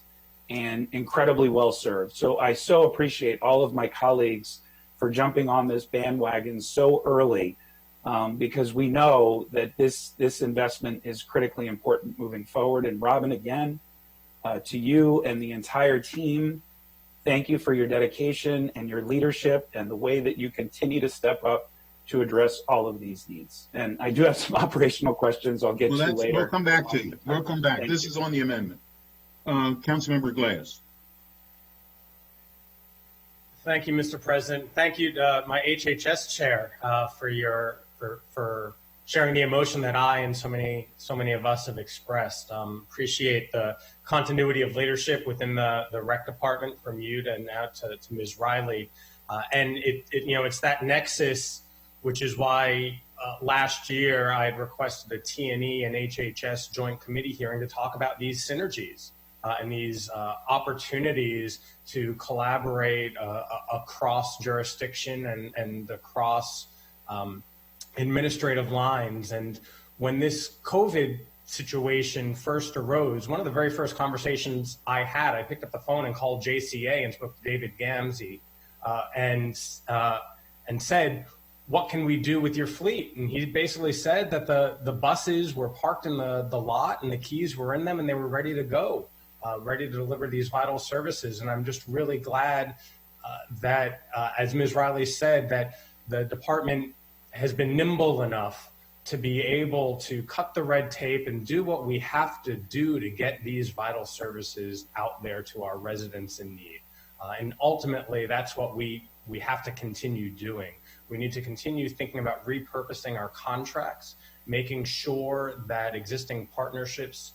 and incredibly well served. So I so appreciate all of my colleagues for jumping on this bandwagon so early, because we know that this investment is critically important moving forward. And Robin, again, to you and the entire team, thank you for your dedication and your leadership and the way that you continue to step up to address all of these needs. And I do have some operational questions I'll get to later. We'll come back to you. We'll come back. This is on the amendment. Councilmember Glass. Thank you, Mr. President. Thank you to my HHS chair for sharing the emotion that I and so many of us have expressed. Appreciate the continuity of leadership within the rec department from you to now to Ms. Riley. And it's that nexus, which is why last year I had requested a T&E and HHS joint committee hearing to talk about these synergies and these opportunities to collaborate across jurisdiction and across administrative lines. And when this COVID situation first arose, one of the very first conversations I had, I picked up the phone and called JCA and spoke to David Gamzee and said, what can we do with your fleet? And he basically said that the buses were parked in the lot and the keys were in them and they were ready to go, ready to deliver these vital services. And I'm just really glad that, as Ms. Riley said, that the department has been nimble enough to be able to cut the red tape and do what we have to do to get these vital services out there to our residents in need. And ultimately, that's what we have to continue doing. We need to continue thinking about repurposing our contracts, making sure that existing partnerships,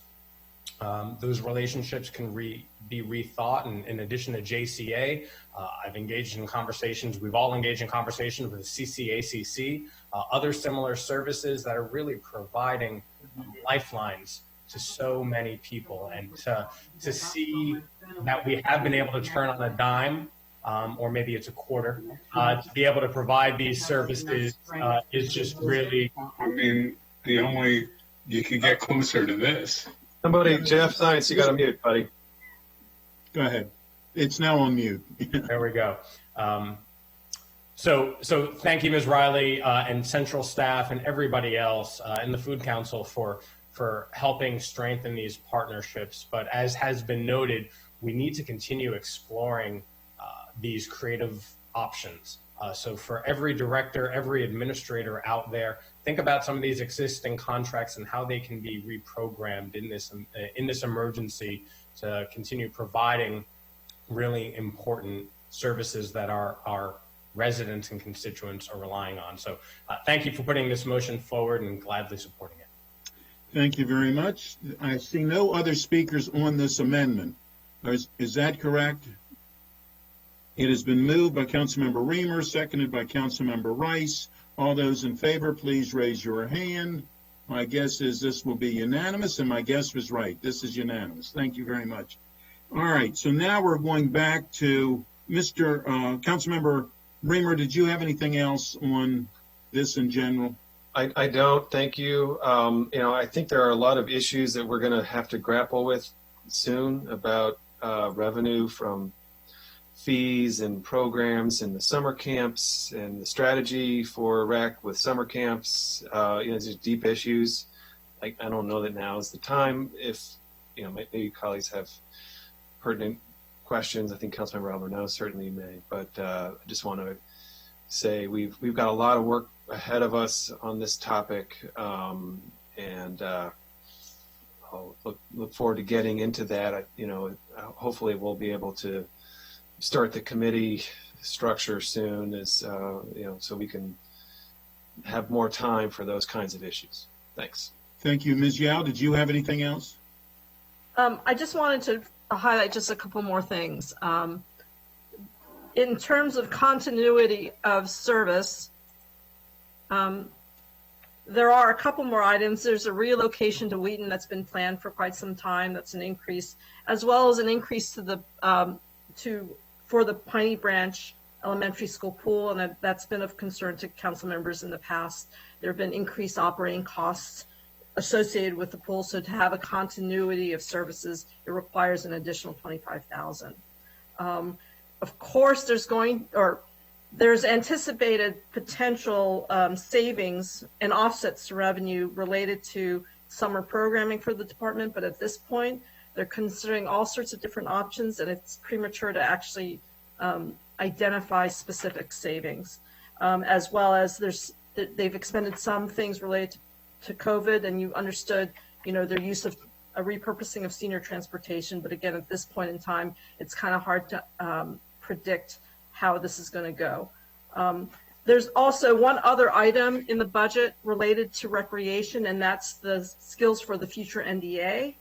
those relationships can be rethought. And in addition to JCA, I've engaged in conversations, we've all engaged in conversations with CCACC, other similar services that are really providing lifelines to so many people. And to see that we have been able to turn on a dime, or maybe it's a quarter, to be able to provide these services is just really... I mean, you can get closer to this. Somebody, Jeff Science, you got to mute, buddy. Go ahead. It's now on mute. There we go. So thank you, Ms. Riley, and central staff and everybody else in the Food Council for helping strengthen these partnerships. But as has been noted, we need to continue exploring these creative options. So for every director, every administrator out there, think about some of these existing contracts and how they can be reprogrammed in this emergency to continue providing really important services that our residents and constituents are relying on. So thank you for putting this motion forward and gladly supporting it. Thank you very much. I see no other speakers on this amendment. Is that correct? It has been moved by Councilmember Reamer, seconded by Councilmember Rice. All those in favor, please raise your hand. My guess is this will be unanimous, and my guess was right. This is unanimous. Thank you very much. All right, so now we're going back to Councilmember Reamer. Did you have anything else on this in general? I don't. Thank you. I think there are a lot of issues that we're going to have to grapple with soon about revenue from fees and programs and the summer camps and the strategy for rec with summer camps. These are deep issues. I don't know that now is the time. If maybe colleagues have pertinent questions, I think Councilmember Alberno certainly may. But I just want to say we've got a lot of work ahead of us on this topic, and I'll look forward to getting into that. Hopefully we'll be able to start the committee structure soon, as so we can have more time for those kinds of issues. Thanks. Thank you. Ms. Yao, did you have anything else? I just wanted to highlight just a couple more things. In terms of continuity of service, there are a couple more items. There's a relocation to Wheaton that's been planned for quite some time. That's an increase, as well as an increase to the for the Piney Branch Elementary School pool, and that's been of concern to council members in the past. There have been increased operating costs associated with the pool, so to have a continuity of services, it requires an additional $25,000. Of course, there's anticipated potential savings and offsets to revenue related to summer programming for the department, but at this point, they're considering all sorts of different options, and it's premature to actually identify specific savings, as well as they've expended some things related to COVID, and you understood, their use of a repurposing of senior transportation. But again, at this point in time, it's kind of hard to predict how this is going to go. There's also one other item in the budget related to recreation, and that's the Skills for the Future NDA.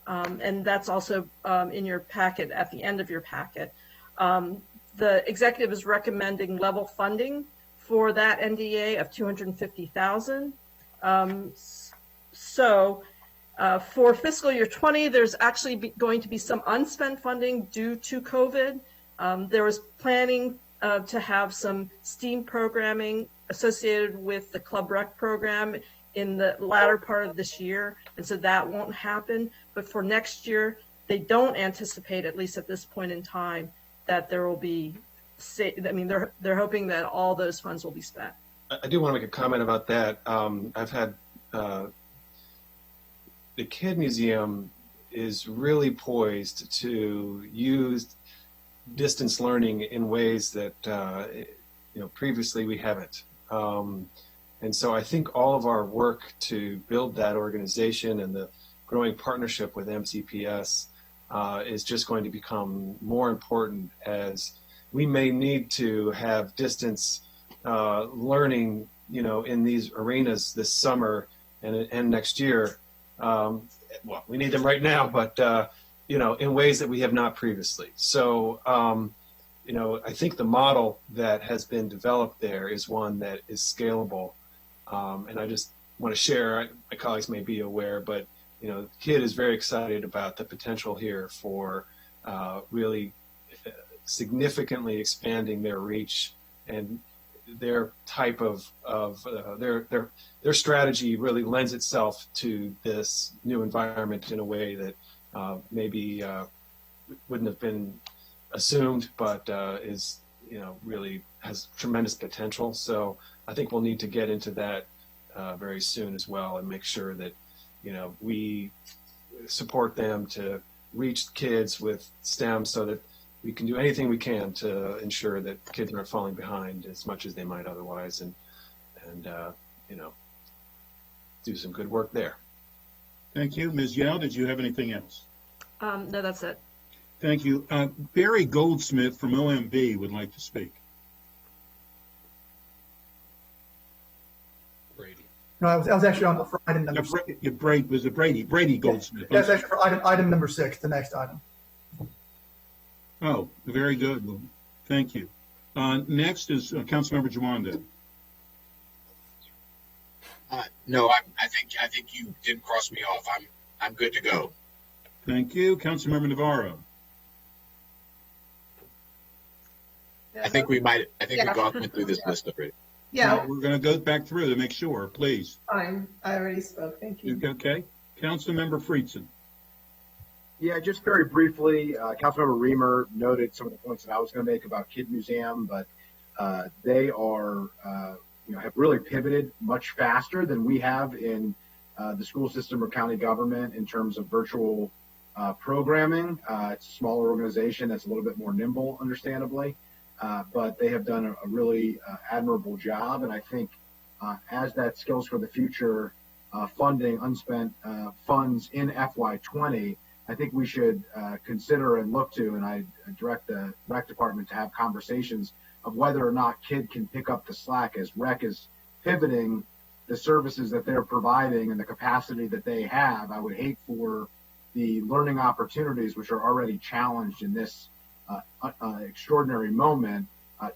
And that's also in your packet, at the end of your packet. The executive is recommending level funding for that NDA of $250,000. For fiscal year 20, there's actually going to be some unspent funding due to COVID. There was planning to have some STEAM programming associated with the Club Rec program in the latter part of this year, and so that won't happen. But for next year, they don't anticipate, at least at this point in time, that there will be. They're hoping that all those funds will be spent. I do want to make a comment about that. I've had the Kid Museum is really poised to use distance learning in ways that previously we haven't. And so I think all of our work to build that organization and the growing partnership with MCPS is just going to become more important, as we may need to have distance learning, in these arenas this summer and next year. Well, we need them right now, but in ways that we have not previously. So, I think the model that has been developed there is one that is scalable. And I just want to share, my colleagues may be aware, but, KID is very excited about the potential here for really significantly expanding their reach, and their type of their strategy really lends itself to this new environment in a way that maybe wouldn't have been assumed, but is really has tremendous potential. So I think we'll need to get into that very soon as well, and make sure that we support them to reach kids with STEM, so that we can do anything we can to ensure that kids aren't falling behind as much as they might otherwise, and do some good work there. Thank you. Ms. Yao, did you have anything else? No, that's it. Thank you. Barry Goldsmith from OMB would like to speak. Brady. No, I was actually on for item number 6. Was it Brady? Brady Goldsmith. Yes, actually for item number 6, the next item. Oh, very good. Well, thank you. Next is Councilmember Jawanda. No, I think you didn't cross me off. I'm good to go. Thank you. Councilmember Navarro. I think we've gone through this list already. Yeah. No, we're going to go back through to make sure, please. Fine. I already spoke. Thank you. Okay. Councilmember Friedson. Yeah, just very briefly, Councilmember Reamer noted some of the points that I was going to make about Kid Museum, but they are, have really pivoted much faster than we have in the school system or county government in terms of virtual programming. It's a smaller organization that's a little bit more nimble, understandably, but they have done a really admirable job. And I think as that Skills for the Future funding, unspent funds in FY20, I think we should consider and look to, and I direct the rec department to have conversations of whether or not KID can pick up the slack as rec is pivoting the services that they're providing and the capacity that they have. I would hate for the learning opportunities, which are already challenged in this extraordinary moment,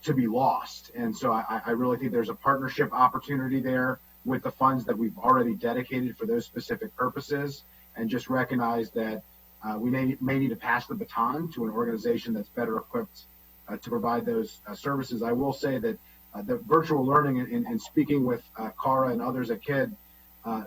to be lost. And so I really think there's a partnership opportunity there with the funds that we've already dedicated for those specific purposes, and just recognize that we may need to pass the baton to an organization that's better equipped to provide those services. I will say that the virtual learning and speaking with Cara and others at KID,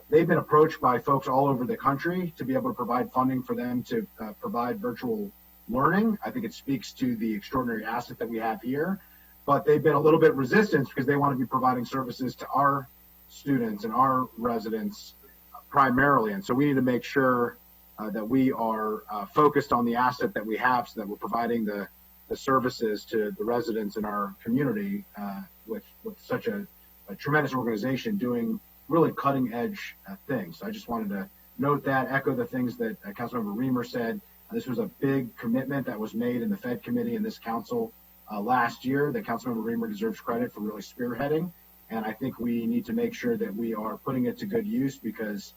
they've been approached by folks all over the country to be able to provide funding for them to provide virtual learning. I think it speaks to the extraordinary asset that we have here, but they've been a little bit resistant because they want to be providing services to our students and our residents primarily. And so we need to make sure that we are focused on the asset that we have so that we're providing the services to the residents in our community with such a tremendous organization doing really cutting edge things. So I just wanted to note that, echo the things that Councilmember Reamer said. This was a big commitment that was made in the Fed committee and this council last year that Councilmember Reamer deserves credit for really spearheading. And I think we need to make sure that we are putting it to good use because,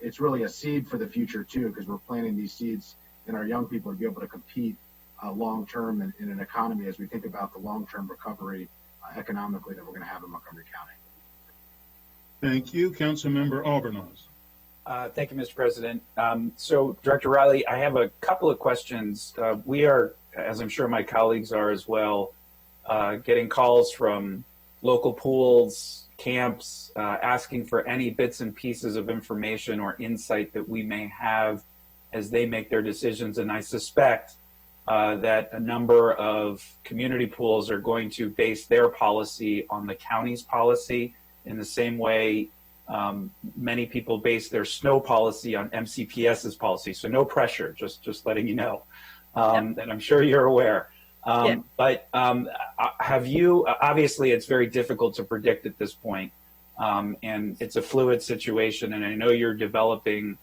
it's really a seed for the future too, because we're planting these seeds in our young people to be able to compete long-term in an economy as we think about the long-term recovery economically that we're going to have in Montgomery County. Thank you. Councilmember Albornoz. Thank you, Mr. President. So, Director Riley, I have a couple of questions. We are, as I'm sure my colleagues are as well, getting calls from local pools, camps, asking for any bits and pieces of information or insight that we may have as they make their decisions. And I suspect that a number of community pools are going to base their policy on the county's policy in the same way many people base their snow policy on MCPS's policy. So no pressure, just letting you know. And I'm sure you're aware. But have you, obviously it's very difficult to predict at this point, and it's a fluid situation, and I know you're developing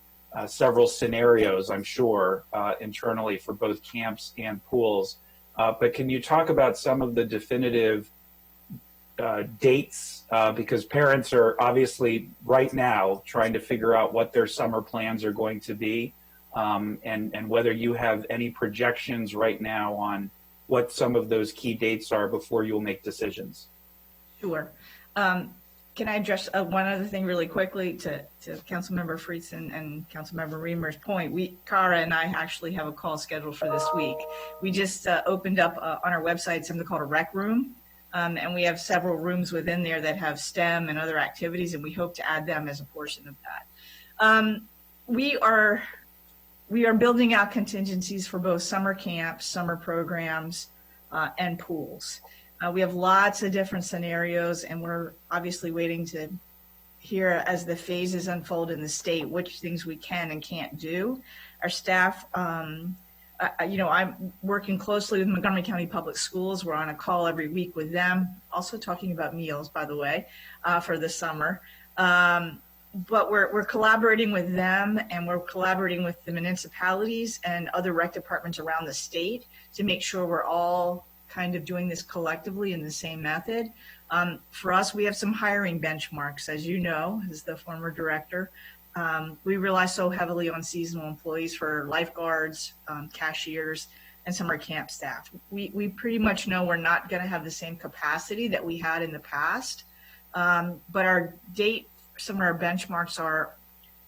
several scenarios, I'm sure, internally for both camps and pools. But can you talk about some of the definitive dates? Because parents are obviously right now trying to figure out what their summer plans are going to be, and whether you have any projections right now on what some of those key dates are before you'll make decisions. Sure. Can I address one other thing really quickly to Councilmember Friedson and Councilmember Reamer's point? Cara and I actually have a call scheduled for this week. We just opened up on our website something called a rec room, and we have several rooms within there that have STEM and other activities, and we hope to add them as a portion of that. We are building out contingencies for both summer camps, summer programs, and pools. We have lots of different scenarios, and we're obviously waiting to hear as the phases unfold in the state which things we can and can't do. Our staff, I'm working closely with Montgomery County Public Schools. We're on a call every week with them, also talking about meals, by the way, for the summer. But we're collaborating with them, and we're collaborating with the municipalities and other rec departments around the state to make sure we're all kind of doing this collectively in the same method. For us, we have some hiring benchmarks, as you know, as the former director. We rely so heavily on seasonal employees for lifeguards, cashiers, and summer camp staff. We pretty much know we're not going to have the same capacity that we had in the past, but our date, some of our benchmarks are,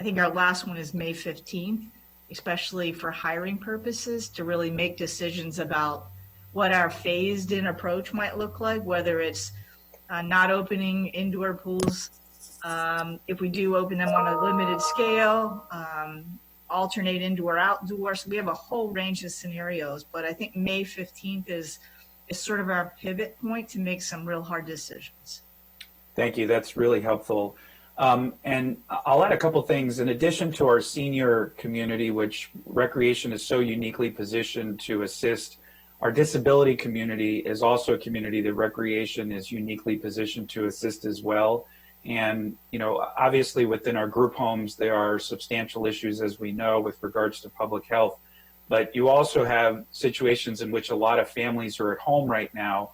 I think our last one is May 15th, especially for hiring purposes, to really make decisions about what our phased in approach might look like, whether it's not opening indoor pools, if we do open them on a limited scale, alternate indoor, outdoor. So we have a whole range of scenarios, but I think May 15th is sort of our pivot point to make some real hard decisions. Thank you. That's really helpful. And I'll add a couple things. In addition to our senior community, which recreation is so uniquely positioned to assist, our disability community is also a community that recreation is uniquely positioned to assist as well. And, you know, obviously within our group homes, there are substantial issues, as we know, with regards to public health. But you also have situations in which a lot of families are at home right now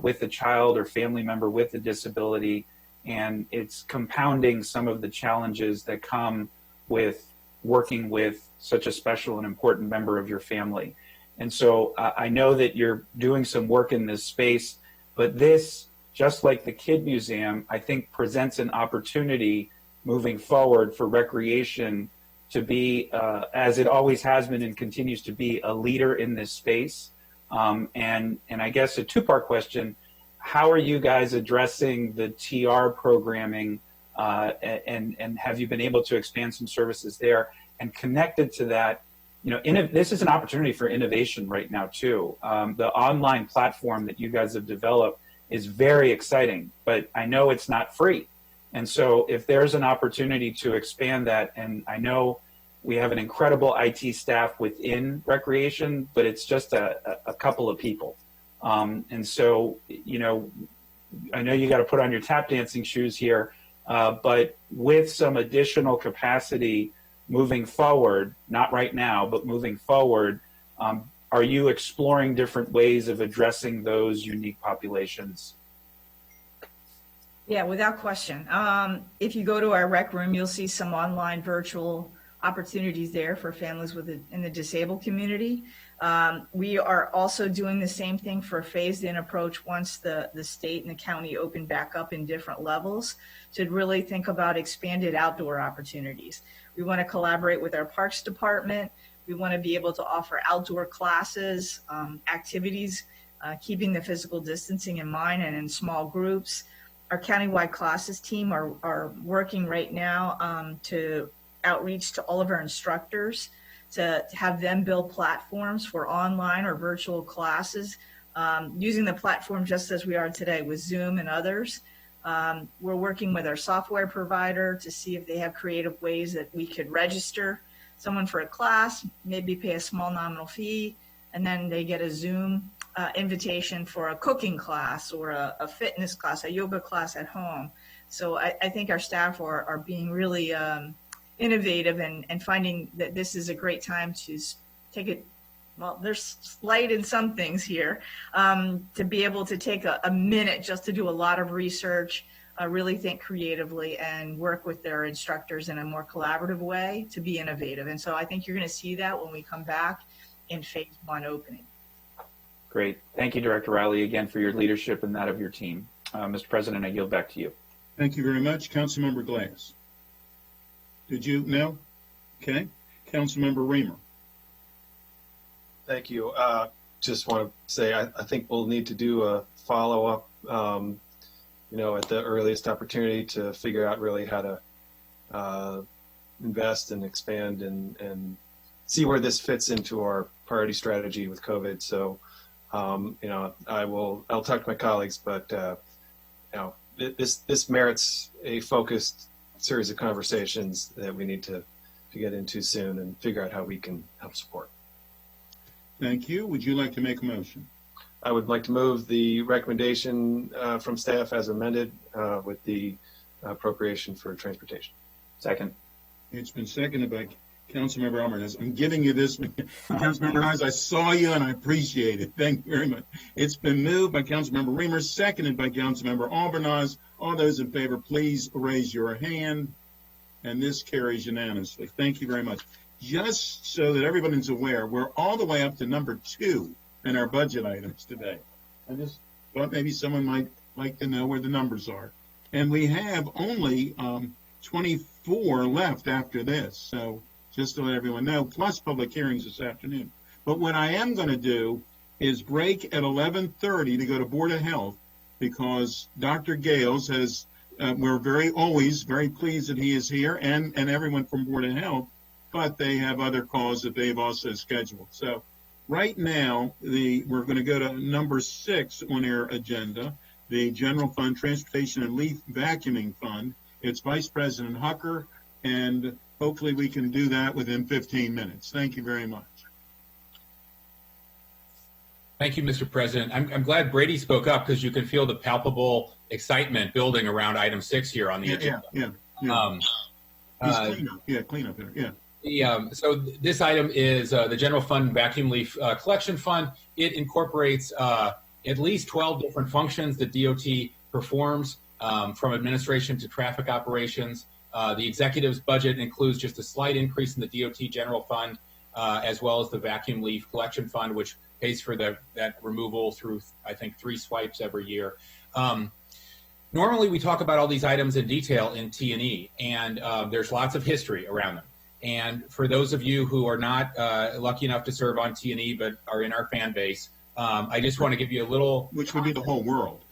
with a child or family member with a disability, and it's compounding some of the challenges that come with working with such a special and important member of your family. And so I know that you're doing some work in this space, but this, just like the Kid Museum, I think presents an opportunity moving forward for recreation to be, as it always has been and continues to be, a leader in this space. And I guess a two-part question: how are you guys addressing the TR programming, and have you been able to expand some services there? And connected to that, you know, this is an opportunity for innovation right now too. The online platform that you guys have developed is very exciting, but I know it's not free. And so if there's an opportunity to expand that, and I know we have an incredible IT staff within recreation, but it's just a couple of people. And so, you know, I know you got to put on your tap dancing shoes here, but with some additional capacity moving forward, not right now, but moving forward, are you exploring different ways of addressing those unique populations? Yeah, without question. If you go to our rec room, you'll see some online virtual opportunities there for families in the disabled community. We are also doing the same thing for a phased-in approach once the state and the county open back up in different levels, to really think about expanded outdoor opportunities. We want to collaborate with our parks department. We want to be able to offer outdoor classes, activities, keeping the physical distancing in mind and in small groups. Our countywide classes team are working right now to outreach to all of our instructors to have them build platforms for online or virtual classes, using the platform just as we are today with Zoom and others. We're working with our software provider to see if they have creative ways that we could register someone for a class, maybe pay a small nominal fee, and then they get a Zoom invitation for a cooking class or a fitness class, a yoga class at home. So I think our staff are being really innovative and finding that this is a great time to take it. Well, there's light in some things here, to be able to take a minute just to do a lot of research, really think creatively, and work with their instructors in a more collaborative way to be innovative. And so I think you're going to see that when we come back in phase 1 opening. Great. Thank you, Director Riley, again for your leadership and that of your team. Mr. President, I yield back to you. Thank you very much. Councilmember Glass. Did you? No? Okay. Councilmember Reamer. Thank you. Just want to say I think we'll need to do a follow-up, you know, at the earliest opportunity to figure out really how to invest and expand and see where this fits into our priority strategy with COVID. So, you know, I'll talk to my colleagues, but you know, this merits a focused series of conversations that we need to get into soon and figure out how we can help support. Thank you. Would you like to make a motion? I would like to move the recommendation from staff as amended with the appropriation for transportation. Second. It's been seconded by Councilmember Alvarez. I'm giving you this, Councilmember Alvarez. I saw you and I appreciate it. Thank you very much. It's been moved by Councilmember Reamer, seconded by Councilmember Alvarez. All those in favor, please raise your hand. And this carries unanimously. Thank you very much. Just so that everybody's aware, we're all the way up to number 2 in our budget items today. I just thought maybe someone might like to know where the numbers are. And we have only 24 left after this. So just to let everyone know, plus public hearings this afternoon. But what I am going to do is break at 11:30 to go to Board of Health, because Dr. Gales has, we're always very pleased that he is here, and everyone from Board of Health, but they have other calls that they've also scheduled. So right now, we're going to go to number 6 on our agenda, the General Fund Transportation and Leaf Vacuuming Fund. It's Vice President Hucker, and hopefully we can do that within 15 minutes. Thank you very much. Thank you, Mr. President. I'm glad Brady spoke up because you can feel the palpable excitement building around item 6 here on the agenda. Clean up here. Yeah. So this item is the General Fund Vacuum Leaf Collection Fund. It incorporates at least 12 different functions that DOT performs, from administration to traffic operations. The executive's budget includes just a slight increase in the DOT General Fund, as well as the Vacuum Leaf Collection Fund, which pays for that removal through, I think, 3 swipes every year. Normally, we talk about all these items in detail in T&E, and there's lots of history around them. And for those of you who are not lucky enough to serve on T&E but are in our fan base, I just want to give you a little... Which would be the whole world.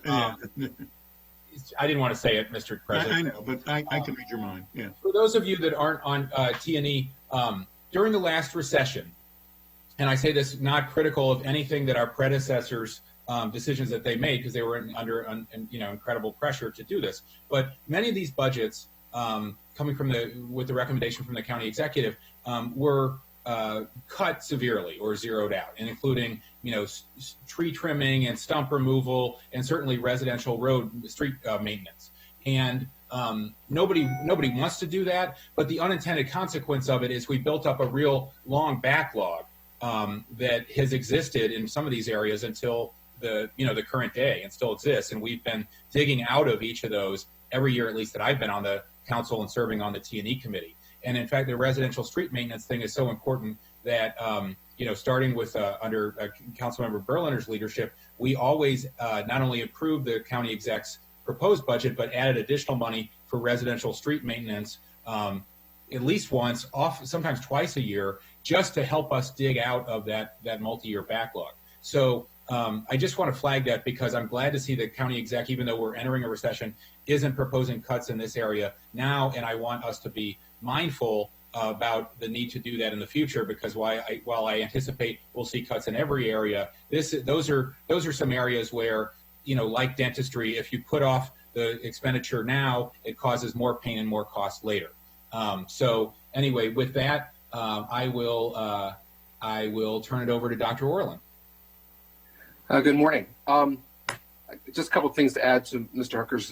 I didn't want to say it, Mr. President. I know, but I can read your mind. Yeah. For those of you that aren't on T&E, during the last recession, and I say this not critical of anything that our predecessors, decisions that they made, because they were under incredible pressure to do this, but many of these budgets, coming with the recommendation from the county executive, were cut severely or zeroed out, and including tree trimming and stump removal, and certainly residential street maintenance. And nobody wants to do that, but the unintended consequence of it is we built up a real long backlog that has existed in some of these areas until the current day, and still exists. And we've been digging out of each of those every year, at least that I've been on the council and serving on the T&E committee. And in fact, the residential street maintenance thing is so important that, starting with under Councilmember Berliner's leadership, we always not only approved the county exec's proposed budget, but added additional money for residential street maintenance at least once, sometimes twice a year, just to help us dig out of that multi-year backlog. So I just want to flag that because I'm glad to see the county exec, even though we're entering a recession, isn't proposing cuts in this area now, and I want us to be mindful about the need to do that in the future, because while I anticipate we'll see cuts in every area, those are some areas where, like dentistry, if you put off the expenditure now, it causes more pain and more cost later. So anyway, with that, I will turn it over to Dr. Orland. Good morning. Just a couple of things to add to Mr. Hooker's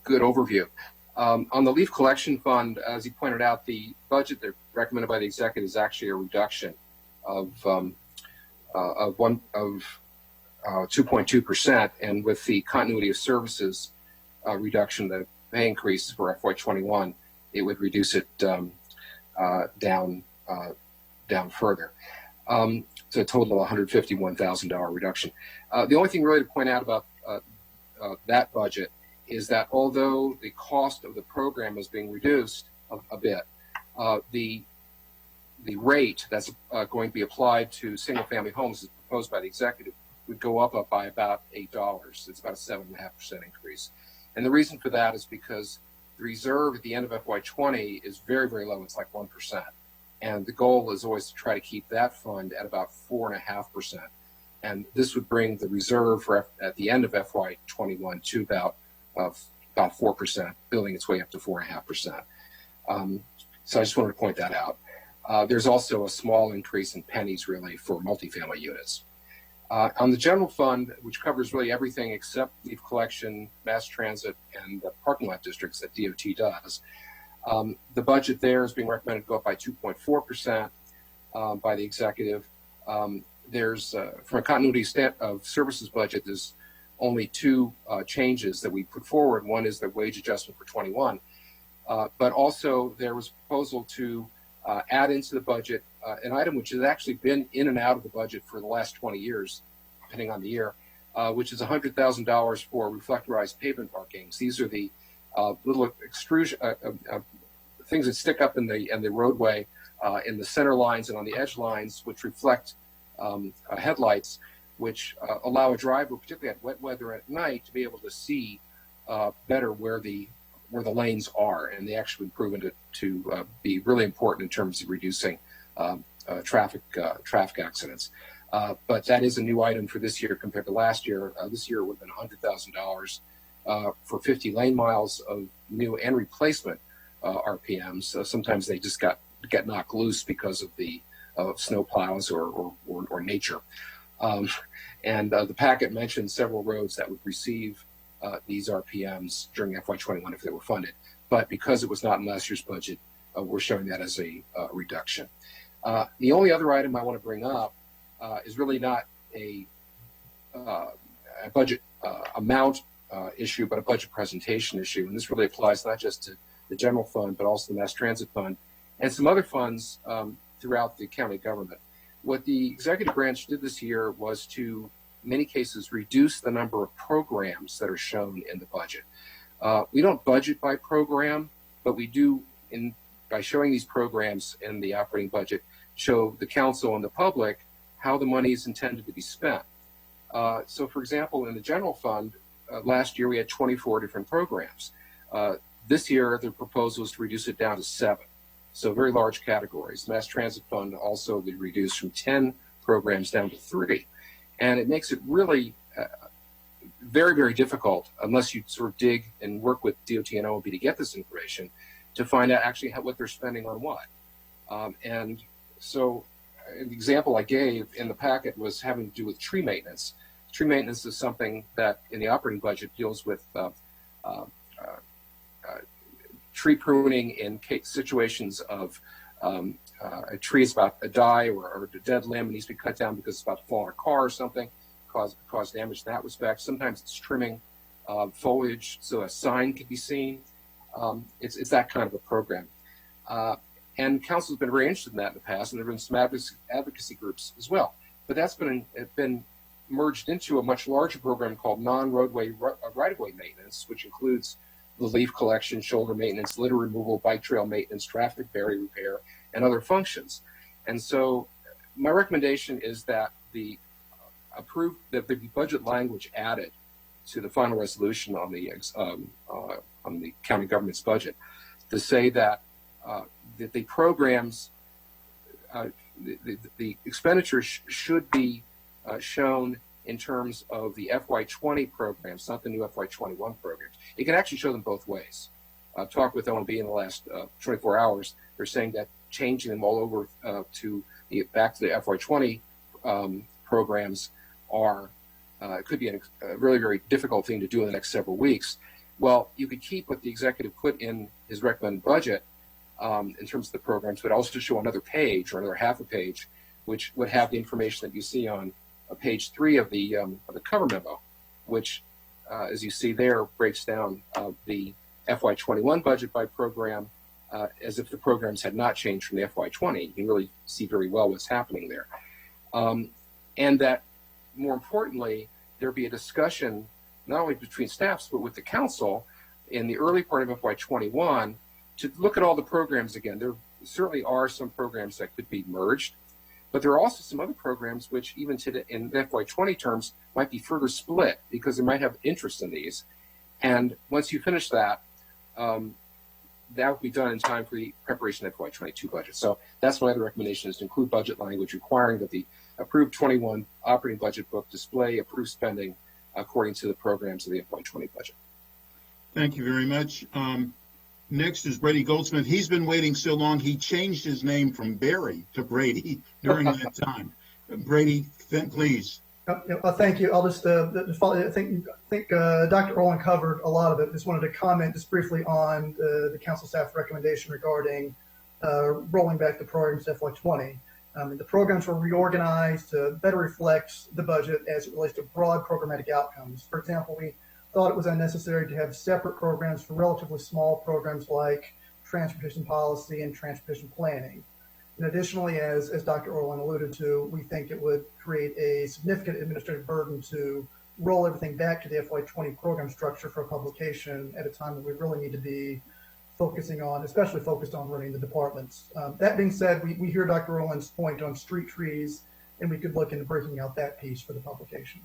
good overview. On the leaf collection fund, as he pointed out, the budget that recommended by the executive is actually a reduction of 2.2%, and with the continuity of services reduction, the pay increase for FY21, it would reduce it down further. So a total of $151,000 reduction. The only thing really to point out about that budget is that although the cost of the program is being reduced a bit, the rate that's going to be applied to single-family homes as proposed by the executive would go up by about $8. It's about a 7.5% increase. And the reason for that is because the reserve at the end of FY20 is very, very low. It's like 1%. And the goal is always to try to keep that fund at about 4.5%. And this would bring the reserve at the end of FY21 to about 4%, building its way up to 4.5%. So I just wanted to point that out. There's also a small increase in pennies, really, for multifamily units. On the general fund, which covers really everything except leaf collection, mass transit, and the parking lot districts that DOT does, the budget there is being recommended to go up by 2.4% by the executive. There's, from a continuity of services budget, there's only 2 changes that we put forward. One is the wage adjustment for 21, but also there was a proposal to add into the budget an item which has actually been in and out of the budget for the last 20 years, depending on the year, which is $100,000 for reflectorized pavement markings. These are the little extrusion things that stick up in the roadway in the center lines and on the edge lines, which reflect headlights, which allow a driver, particularly at wet weather at night, to be able to see better where the lanes are, and they actually proven to be really important in terms of reducing traffic accidents. But that is a new item for this year compared to last year. This year it would have been $100,000, for 50 lane miles of new and replacement RPMs. Sometimes they just get knocked loose because of the snow plows or nature. And the packet mentioned several roads that would receive these RPMs during FY21 if they were funded. But because it was not in last year's budget, we're showing that as a reduction. The only other item I want to bring up is really not a budget amount issue, but a budget presentation issue. And this really applies not just to the general fund, but also the mass transit fund and some other funds throughout the county government. What the executive branch did this year was to, in many cases, reduce the number of programs that are shown in the budget. We don't budget by program, but we do, by showing these programs in the operating budget, show the council and the public how the money is intended to be spent. So, for example, in the general fund, last year we had 24 different programs. This year, the proposal is to reduce it down to 7. So very large categories. Mass Transit Fund also be reduced from 10 programs down to 3. And it makes it really very, very difficult, unless you sort of dig and work with DOT and OMB to get this information, to find out actually what they're spending on what. And so an example I gave in the packet was having to do with tree maintenance. Tree maintenance is something that in the operating budget deals with tree pruning in situations of a tree is about to die or a dead limb needs to be cut down because it's about to fall on a car or something, cause damage in that respect. Sometimes it's trimming foliage so a sign can be seen. It's that kind of a program. And council's been very interested in that in the past, and there have been some advocacy groups as well. But that's been merged into a much larger program called non-roadway right-of-way maintenance, which includes the leaf collection, shoulder maintenance, litter removal, bike trail maintenance, traffic barrier repair, and other functions. And so my recommendation is that the budget language added to the final resolution on the county government's budget to say that the programs, the expenditures should be shown in terms of the FY20 programs, not the new FY21 programs. You can actually show them both ways. I've talked with OMB in the last 24 hours. They're saying that changing them all over back to the FY20 programs could be a really very difficult thing to do in the next several weeks. Well, you could keep what the executive put in his recommended budget in terms of the programs, but also show another page or another half a page, which would have the information that you see on page 3 of the cover memo, which, as you see there, breaks down the FY21 budget by program as if the programs had not changed from the FY20. You can really see very well what's happening there. And that, more importantly, there be a discussion not only between staffs, but with the council in the early part of FY21 to look at all the programs again. There certainly are some programs that could be merged, but there are also some other programs which even today in FY20 terms might be further split because they might have interest in these. And once you finish that, that will be done in time for the preparation of FY22 budget. So that's my other recommendation, is to include budget language requiring that the approved 21 operating budget book display approved spending according to the programs of the FY20 budget. Thank you very much. Next is Brady Goldsmith. He's been waiting so long, he changed his name from Barry to Brady during that time. Brady, please. Thank you. I'll just follow. I think Dr. Orland covered a lot of it. Just wanted to comment just briefly on the council staff recommendation regarding rolling back the programs to FY20. The programs were reorganized to better reflect the budget as it relates to broad programmatic outcomes. For example, we thought it was unnecessary to have separate programs for relatively small programs like transportation policy and transportation planning. And additionally, as Dr. Orland alluded to, we think it would create a significant administrative burden to roll everything back to the FY20 program structure for publication at a time that we really need to be especially focused on running the departments. That being said, we hear Dr. Orland's point on street trees, and we could look into breaking out that piece for the publication.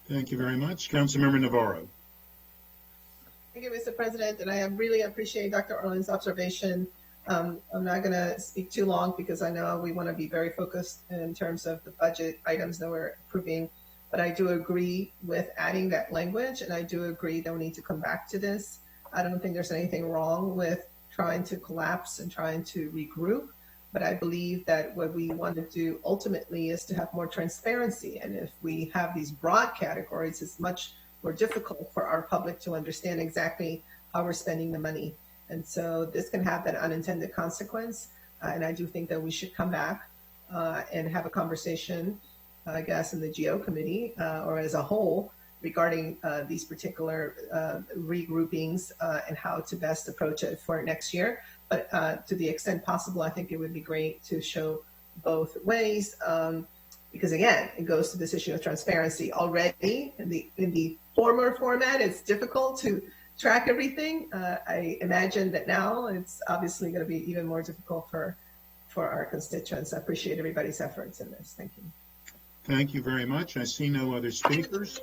Thank you very much. Councilmember Navarro. Thank you, Mr. President, and I really appreciate Dr. Orland's observation. I'm not going to speak too long because I know we want to be very focused in terms of the budget items that we're approving. But I do agree with adding that language, and I do agree that we need to come back to this. I don't think there's anything wrong with trying to collapse and trying to regroup, but I believe that what we want to do ultimately is to have more transparency. And if we have these broad categories, it's much more difficult for our public to understand exactly how we're spending the money. And so this can have that unintended consequence. And I do think that we should come back and have a conversation, I guess, in the GO committee or as a whole regarding these particular regroupings and how to best approach it for next year. But to the extent possible, I think it would be great to show both ways because, again, it goes to this issue of transparency. Already in the former format, it's difficult to track everything. I imagine that now it's obviously going to be even more difficult for our constituents. I appreciate everybody's efforts in this. Thank you. Thank you very much. I see no other speakers.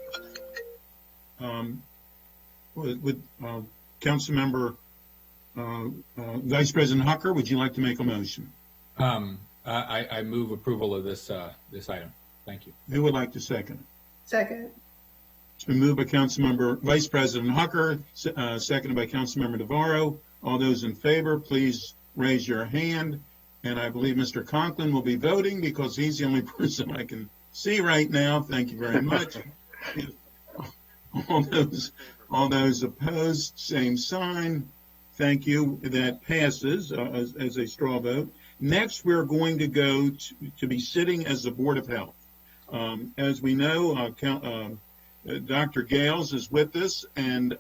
Councilmember Vice President Hucker, would you like to make a motion? I move approval of this item. Thank you. Who would like to second? Second. It's been moved by Councilmember Vice President Hucker, seconded by Councilmember Navarro. All those in favor, please raise your hand. And I believe Mr. Conklin will be voting because he's the only person I can see right now. Thank you very much. All those opposed, same sign. Thank you. That passes as a straw vote. Next, we're going to go to be sitting as the Board of Health. As we know, Dr. Gales is with us, and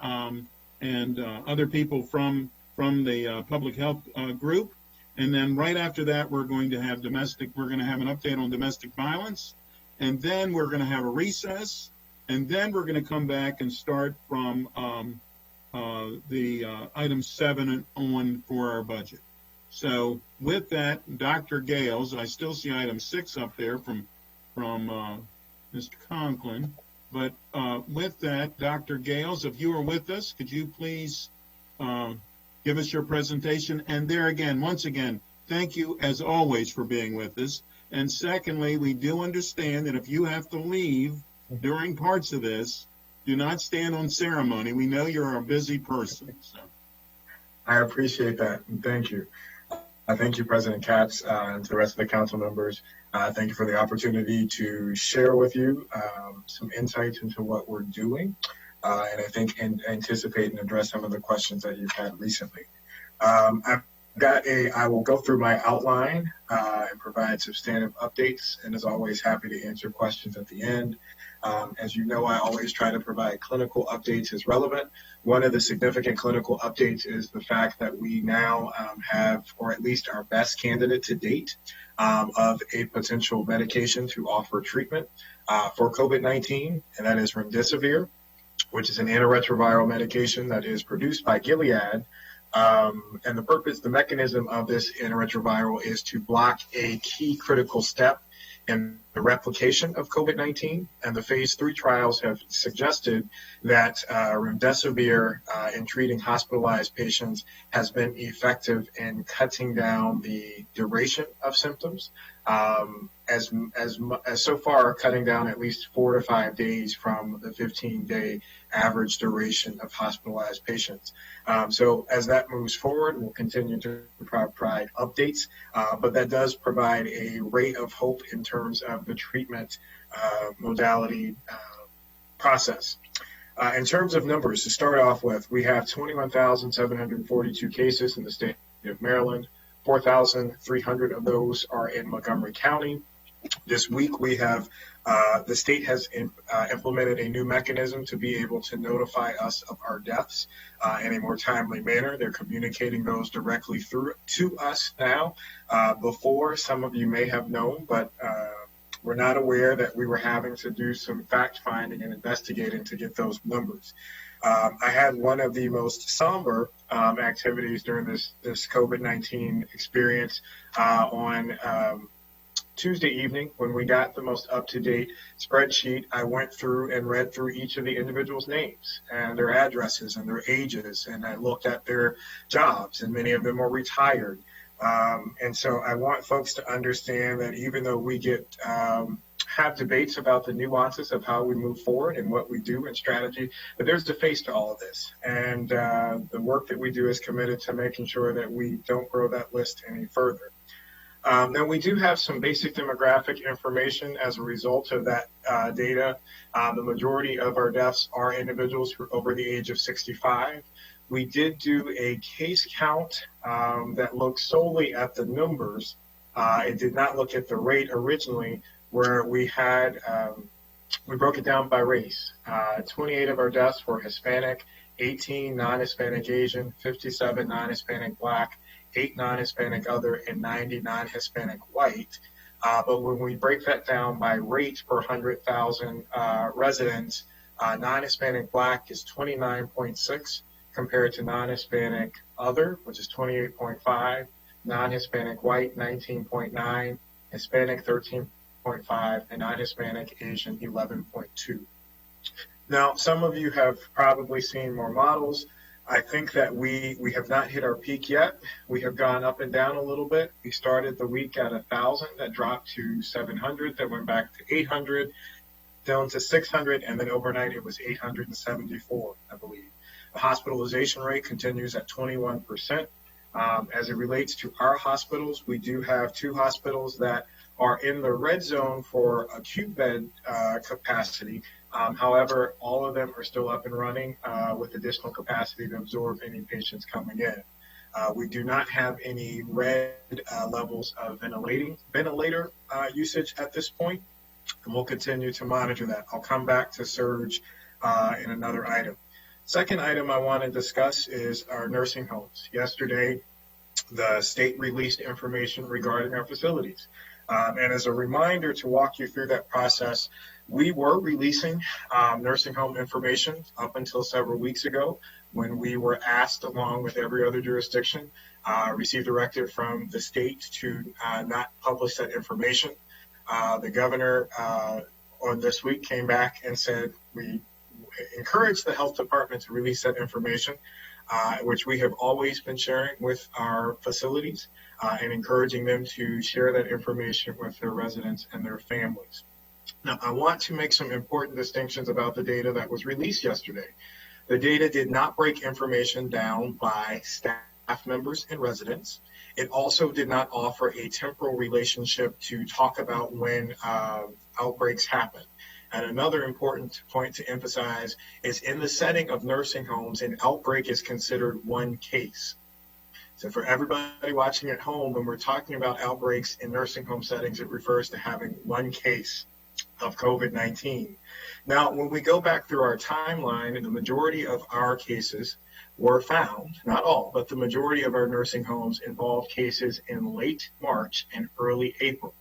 other people from the public health group. And then right after that, we're going to have an update on domestic violence, and then we're going to have a recess, and then we're going to come back and start from the item 7 on for our budget. So with that, Dr. Gales, I still see item 6 up there from Mr. Conklin. But with that, Dr. Gales, if you are with us, could you please give us your presentation? And there again, once again, thank you as always for being with us. And secondly, we do understand that if you have to leave during parts of this, do not stand on ceremony. We know you're a busy person. So. I appreciate that, and thank you. Thank you, President Katz, and to the rest of the council members. Thank you for the opportunity to share with you some insights into what we're doing, and I think anticipate and address some of the questions that you've had recently. I will go through my outline and provide substantive updates, and as always, happy to answer questions at the end. As you know, I always try to provide clinical updates as relevant. One of the significant clinical updates is the fact that we now have, or at least our best candidate to date, of a potential medication to offer treatment for COVID-19, and that is remdesivir, which is an antiretroviral medication that is produced by Gilead. And the mechanism of this antiretroviral is to block a key critical step in the replication of COVID-19, and the phase 3 trials have suggested that remdesivir in treating hospitalized patients has been effective in cutting down the duration of symptoms, as so far cutting down at least 4 to 5 days from the 15-day average duration of hospitalized patients. So as that moves forward, we'll continue to provide updates, but that does provide a ray of hope in terms of the treatment modality process. In terms of numbers, to start off with, we have 21,742 cases in the state of Maryland. 4,300 of those are in Montgomery County. This week, we have the state has implemented a new mechanism to be able to notify us of our deaths in a more timely manner. They're communicating those directly through to us now. Before, some of you may have known, but we're not aware that we were having to do some fact finding and investigating to get those numbers. I had one of the most somber activities during this COVID-19 experience on Tuesday evening when we got the most up-to-date spreadsheet. I went through and read through each of the individuals' names and their addresses and their ages, and I looked at their jobs, and many of them were retired. And so I want folks to understand that even though we get have debates about the nuances of how we move forward and what we do in strategy, but there's a face to all of this. And the work that we do is committed to making sure that we don't grow that list any further. Then we do have some basic demographic information as a result of that data. The majority of our deaths are individuals who are over the age of 65. We did do a case count that looked solely at the numbers. It did not look at the rate originally, where we had, we broke it down by race. 28 of our deaths were Hispanic, 18 non-Hispanic Asian, 57 non-Hispanic Black, 8 non-Hispanic other, and 90 non-Hispanic white. But when we break that down by rate per 100,000 residents, non-Hispanic Black is 29.6 compared to non-Hispanic other, which is 28.5, non-Hispanic white 19.9, Hispanic 13.5, and non-Hispanic Asian 11.2. Now, some of you have probably seen more models. I think that we have not hit our peak yet. We have gone up and down a little bit. We started the week at 1,000, that dropped to 700, that went back to 800, down to 600, and then overnight it was 874, I believe. The hospitalization rate continues at 21%. As it relates to our hospitals, we do have 2 hospitals that are in the red zone for acute bed capacity. However, all of them are still up and running with additional capacity to absorb any patients coming in. We do not have any red levels of ventilator usage at this point, and we'll continue to monitor that. I'll come back to surge in another item. Second item I want to discuss is our nursing homes. Yesterday, the state released information regarding our facilities. And as a reminder to walk you through that process, we were releasing nursing home information up until several weeks ago when we were asked, along with every other jurisdiction, received a directive from the state to not publish that information. The governor on this week came back and said we encourage the health department to release that information, which we have always been sharing with our facilities and encouraging them to share that information with their residents and their families. Now, I want to make some important distinctions about the data that was released yesterday. The data did not break information down by staff members and residents. It also did not offer a temporal relationship to talk about when outbreaks happen. And another important point to emphasize is in the setting of nursing homes, an outbreak is considered one case. So for everybody watching at home, when we're talking about outbreaks in nursing home settings, it refers to having one case of COVID-19. Now, when we go back through our timeline, the majority of our cases were found, not all, but the majority of our nursing homes involved cases in late March and early April.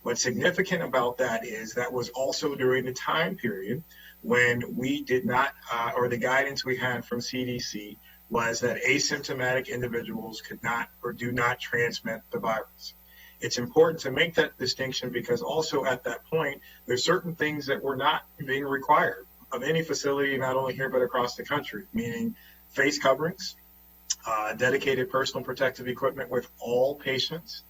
What's significant about that is that was also during the time period when we did not, or the guidance we had from CDC was that asymptomatic individuals could not or do not transmit the virus. It's important to make that distinction because also at that point, there's certain things that were not being required of any facility, not only here, but across the country, meaning face coverings, dedicated personal protective equipment with all patients.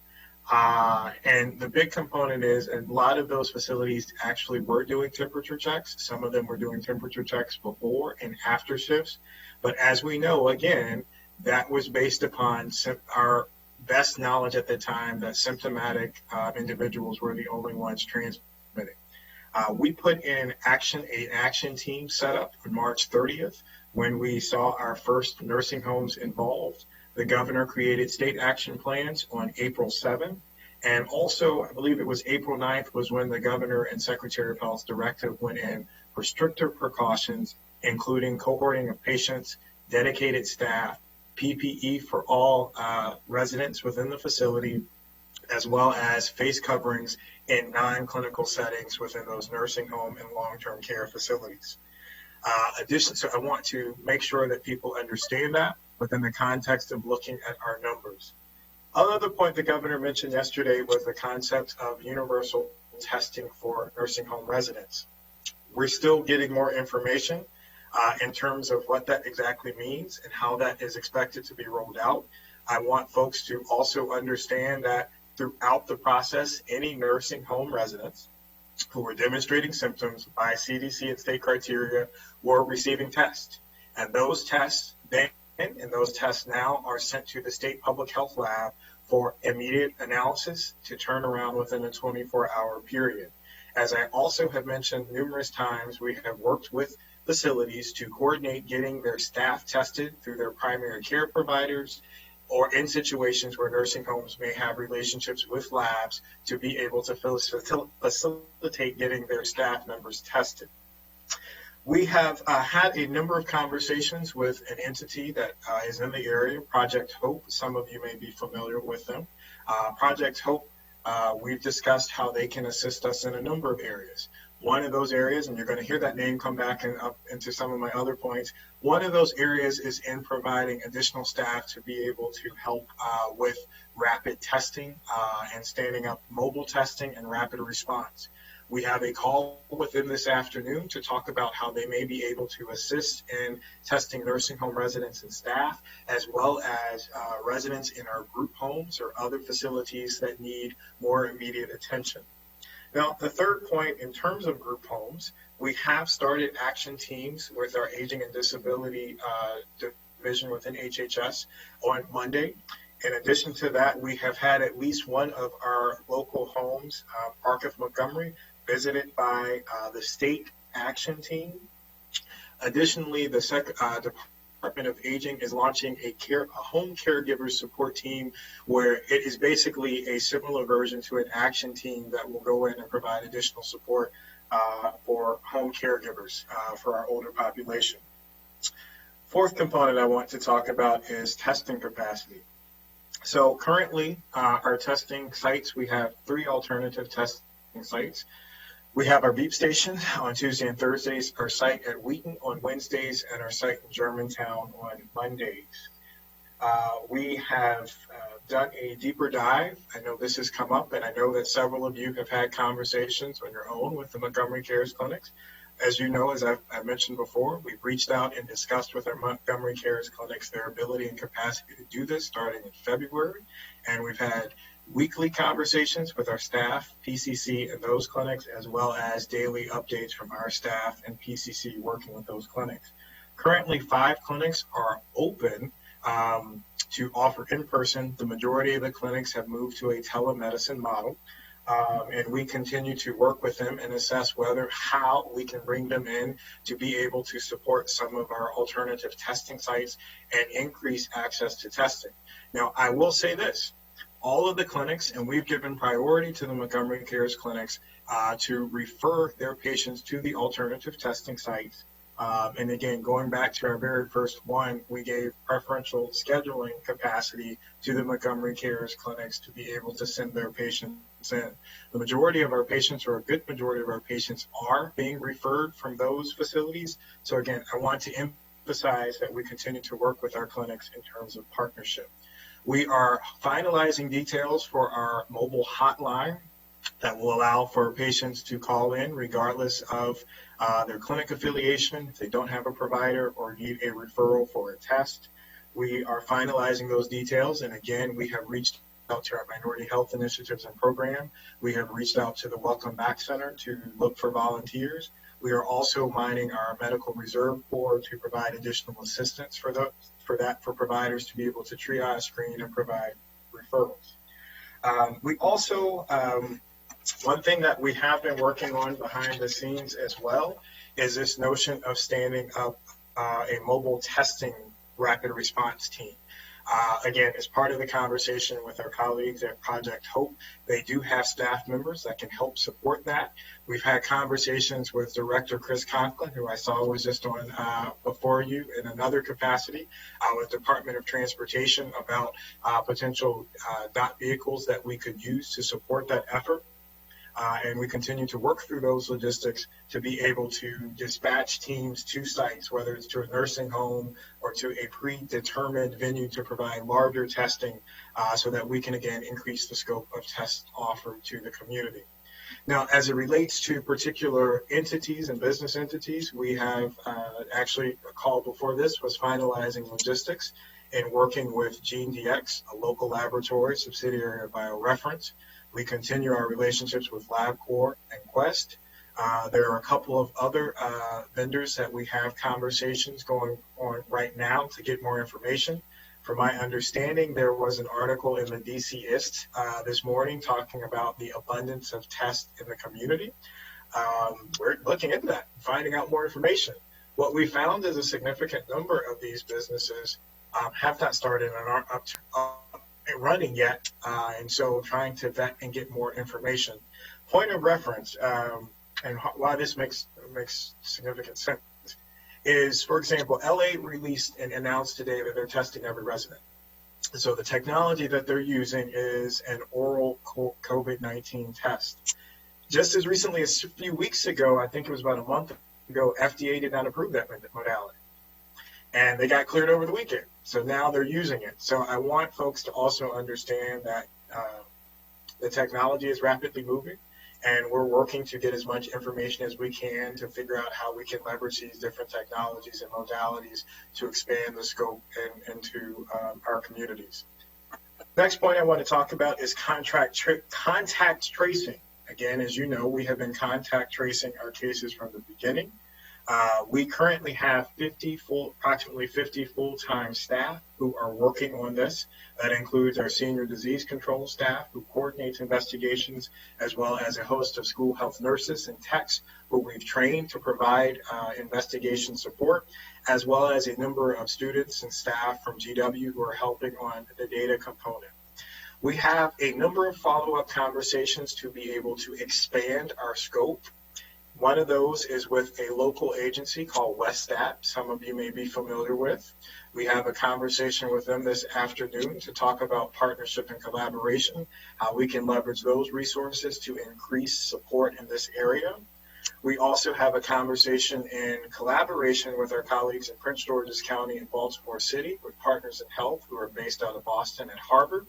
And the big component is a lot of those facilities actually were doing temperature checks. Some of them were doing temperature checks before and after shifts. But as we know, again, that was based upon our best knowledge at the time that symptomatic individuals were the only ones transmitting. We put in an action team set up on March 30th when we saw our first nursing homes involved. The governor created state action plans on April 7th. And also, I believe it was April 9th was when the governor and Secretary of Health's directive went in for stricter precautions, including cohorting of patients, dedicated staff, PPE for all residents within the facility, as well as face coverings in non-clinical settings within those nursing home and long-term care facilities. So I want to make sure that people understand that within the context of looking at our numbers. Another point the governor mentioned yesterday was the concept of universal testing for nursing home residents. We're still getting more information in terms of what that exactly means and how that is expected to be rolled out. I want folks to also understand that throughout the process, any nursing home residents who were demonstrating symptoms by CDC and state criteria were receiving tests. And those tests then and those tests now are sent to the state public health lab for immediate analysis to turn around within a 24-hour period. As I also have mentioned numerous times, we have worked with facilities to coordinate getting their staff tested through their primary care providers or in situations where nursing homes may have relationships with labs to be able to facilitate getting their staff members tested. We have had a number of conversations with an entity that is in the area, Project Hope. Some of you may be familiar with them. Project Hope, we've discussed how they can assist us in a number of areas. One of those areas, and you're going to hear that name come back and up into some of my other points, one of those areas is in providing additional staff to be able to help with rapid testing and standing up mobile testing and rapid response. We have a call with them this afternoon to talk about how they may be able to assist in testing nursing home residents and staff, as well as residents in our group homes or other facilities that need more immediate attention. Now, the third point, in terms of group homes, we have started action teams with our Aging and Disability division within HHS on Monday. In addition to that, we have had at least one of our local homes, Park of Montgomery, visited by the state action team. Additionally, the Department of Aging is launching a home caregiver support team where it is basically a similar version to an action team that will go in and provide additional support for home caregivers for our older population. Fourth component I want to talk about is testing capacity. So currently, our testing sites, we have 3 alternative testing sites. We have our beep station on Tuesday and Thursdays, our site at Wheaton on Wednesdays, and our site in Germantown on Mondays. We have done a deeper dive. I know this has come up, and I know that several of you have had conversations on your own with the Montgomery Cares Clinics. As you know, as I've mentioned before, we've reached out and discussed with our Montgomery Cares Clinics their ability and capacity to do this starting in February, and we've had weekly conversations with our staff, PCC, and those clinics, as well as daily updates from our staff and PCC working with those clinics. Currently, 5 clinics are open to offer in person. The majority of the clinics have moved to a telemedicine model, and we continue to work with them and assess how we can bring them in to be able to support some of our alternative testing sites and increase access to testing. Now, I will say this. All of the clinics, and we've given priority to the Montgomery Cares Clinics to refer their patients to the alternative testing sites. And again, going back to our very first one, we gave preferential scheduling capacity to the Montgomery Cares Clinics to be able to send their patients in. The majority of our patients, or a good majority of our patients, are being referred from those facilities. So again, I want to emphasize that we continue to work with our clinics in terms of partnership. We are finalizing details for our mobile hotline that will allow for patients to call in regardless of their clinic affiliation, if they don't have a provider or need a referral for a test. We are finalizing those details, and again, we have reached out to our minority health initiatives and program. We have reached out to the Welcome Back Center to look for volunteers. We are also mining our medical reserve board to provide additional assistance for providers to be able to triage, screen, and provide referrals. We also, one thing that we have been working on behind the scenes as well is this notion of standing up a mobile testing rapid response team. Again, as part of the conversation with our colleagues at Project Hope, they do have staff members that can help support that. We've had conversations with Director Chris Conklin, who I saw was just on before you in another capacity, with Department of Transportation about potential DOT vehicles that we could use to support that effort. And we continue to work through those logistics to be able to dispatch teams to sites, whether it's to a nursing home or to a predetermined venue to provide larger testing so that we can, again, increase the scope of tests offered to the community. Now, as it relates to particular entities and business entities, we have actually a call before this was finalizing logistics and working with GeneDx, a local laboratory subsidiary of BioReference. We continue our relationships with LabCorp and Quest. There are a couple of other vendors that we have conversations going on right now to get more information. From my understanding, there was an article in the DCist this morning talking about the abundance of tests in the community. We're looking into that, finding out more information. What we found is a significant number of these businesses have not started and aren't up running yet, and so trying to vet and get more information. Point of reference, and why this makes significant sense, is, for example, LA released and announced today that they're testing every resident. So the technology that they're using is an oral COVID-19 test. Just as recently as a few weeks ago, I think it was about a month ago, FDA did not approve that modality. And they got cleared over the weekend. So now they're using it. So I want folks to also understand that the technology is rapidly moving, and we're working to get as much information as we can to figure out how we can leverage these different technologies and modalities to expand the scope into our communities. Next point I want to talk about is contact tracing. Again, as you know, we have been contact tracing our cases from the beginning. We currently have approximately 50 full-time staff who are working on this. That includes our senior disease control staff who coordinates investigations, as well as a host of school health nurses and techs who we've trained to provide investigation support, as well as a number of students and staff from GW who are helping on the data component. We have a number of follow-up conversations to be able to expand our scope. One of those is with a local agency called WestStat, some of you may be familiar with. We have a conversation with them this afternoon to talk about partnership and collaboration, how we can leverage those resources to increase support in this area. We also have a conversation in collaboration with our colleagues in Prince George's County and Baltimore City with Partners in Health who are based out of Boston and Harvard.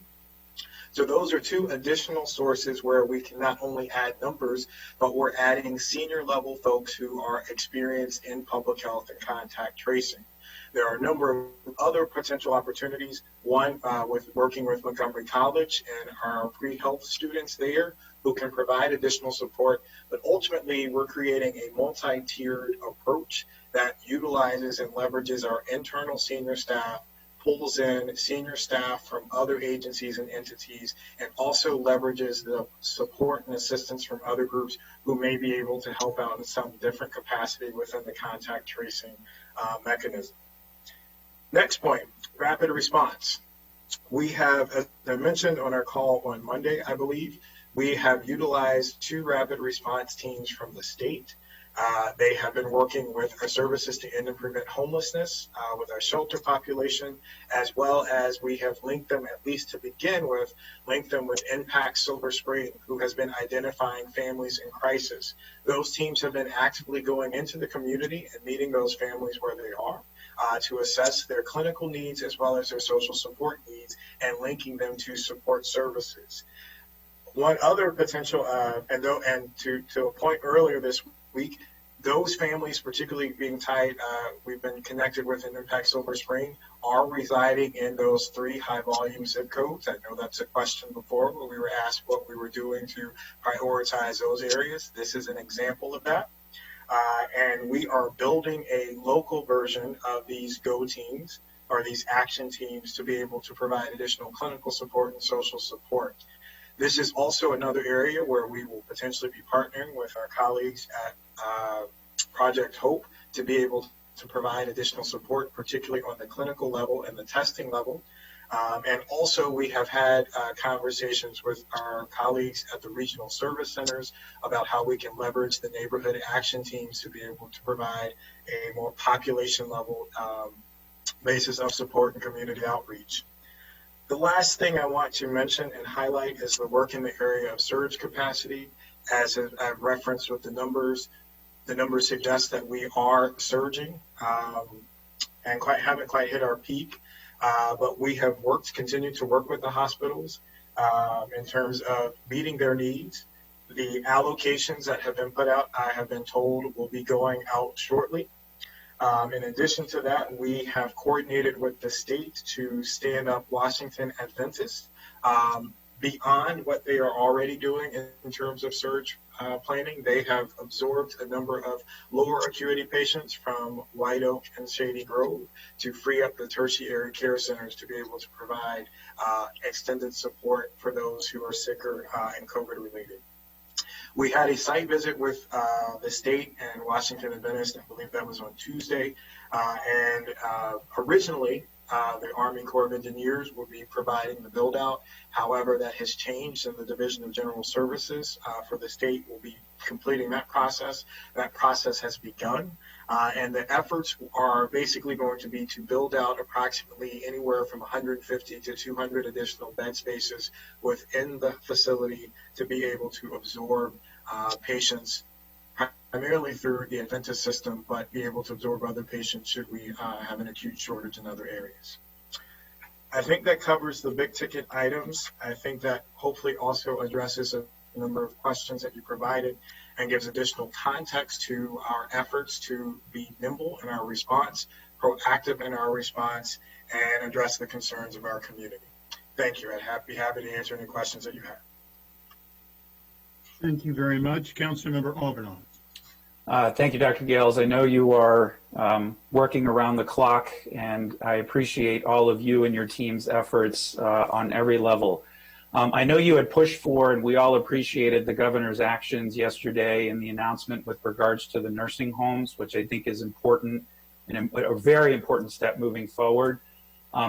So those are two additional sources where we can not only add numbers, but we're adding senior level folks who are experienced in public health and contact tracing. There are a number of other potential opportunities, one with working with Montgomery College and our pre-health students there who can provide additional support, but ultimately we're creating a multi-tiered approach that utilizes and leverages our internal senior staff, pulls in senior staff from other agencies and entities, and also leverages the support and assistance from other groups who may be able to help out in some different capacity within the contact tracing mechanism. Next point, rapid response. We have, as I mentioned on our call on Monday, I believe, we have utilized 2 rapid response teams from the state. They have been working with our services to end and prevent homelessness with our shelter population, as well as we have linked them, at least to begin with, linked them with Impact Silver Spring, who has been identifying families in crisis. Those teams have been actively going into the community and meeting those families where they are to assess their clinical needs as well as their social support needs and linking them to support services. One other potential, and to a point earlier this week, those families, particularly being tied, we've been connected with in Impact Silver Spring, are residing in those 3 high-volume zip codes. I know that's a question before when we were asked what we were doing to prioritize those areas. This is an example of that. And we are building a local version of these GO teams, or these action teams, to be able to provide additional clinical support and social support. This is also another area where we will potentially be partnering with our colleagues at Project Hope to be able to provide additional support, particularly on the clinical level and the testing level. And also we have had conversations with our colleagues at the regional service centers about how we can leverage the neighborhood action teams to be able to provide a more population level basis of support and community outreach. The last thing I want to mention and highlight is the work in the area of surge capacity. As I've referenced with the numbers suggest that we are surging and haven't quite hit our peak. But we have continued to work with the hospitals in terms of meeting their needs. The allocations that have been put out, I have been told, will be going out shortly. In addition to that, we have coordinated with the state to stand up Washington Adventist beyond what they are already doing in terms of surge planning. They have absorbed a number of lower acuity patients from White Oak and Shady Grove to free up the tertiary care centers to be able to provide extended support for those who are sicker and COVID related. We had a site visit with the state and Washington Adventist. I believe that was on Tuesday. Originally, the Army Corps of Engineers will be providing the build out. However, that has changed, and the Division of General Services for the state will be completing that process. That process has begun, and the efforts are basically going to be to build out approximately anywhere from 150 to 200 additional bed spaces within the facility to be able to absorb patients primarily through the Adventist system, but be able to absorb other patients should we have an acute shortage in other areas. I think that covers the big ticket items. I think that hopefully also addresses a number of questions that you provided and gives additional context to our efforts to be nimble in our response, proactive in our response, and address the concerns of our community. Thank you. I'd be happy to answer any questions that you have. Thank you very much. Councilmember Algernon. Thank you, Dr. Gales. I know you are working around the clock, and I appreciate all of you and your team's efforts on every level. I know you had pushed for, and we all appreciated the governor's actions yesterday and the announcement with regards to the nursing homes, which I think is important and a very important step moving forward.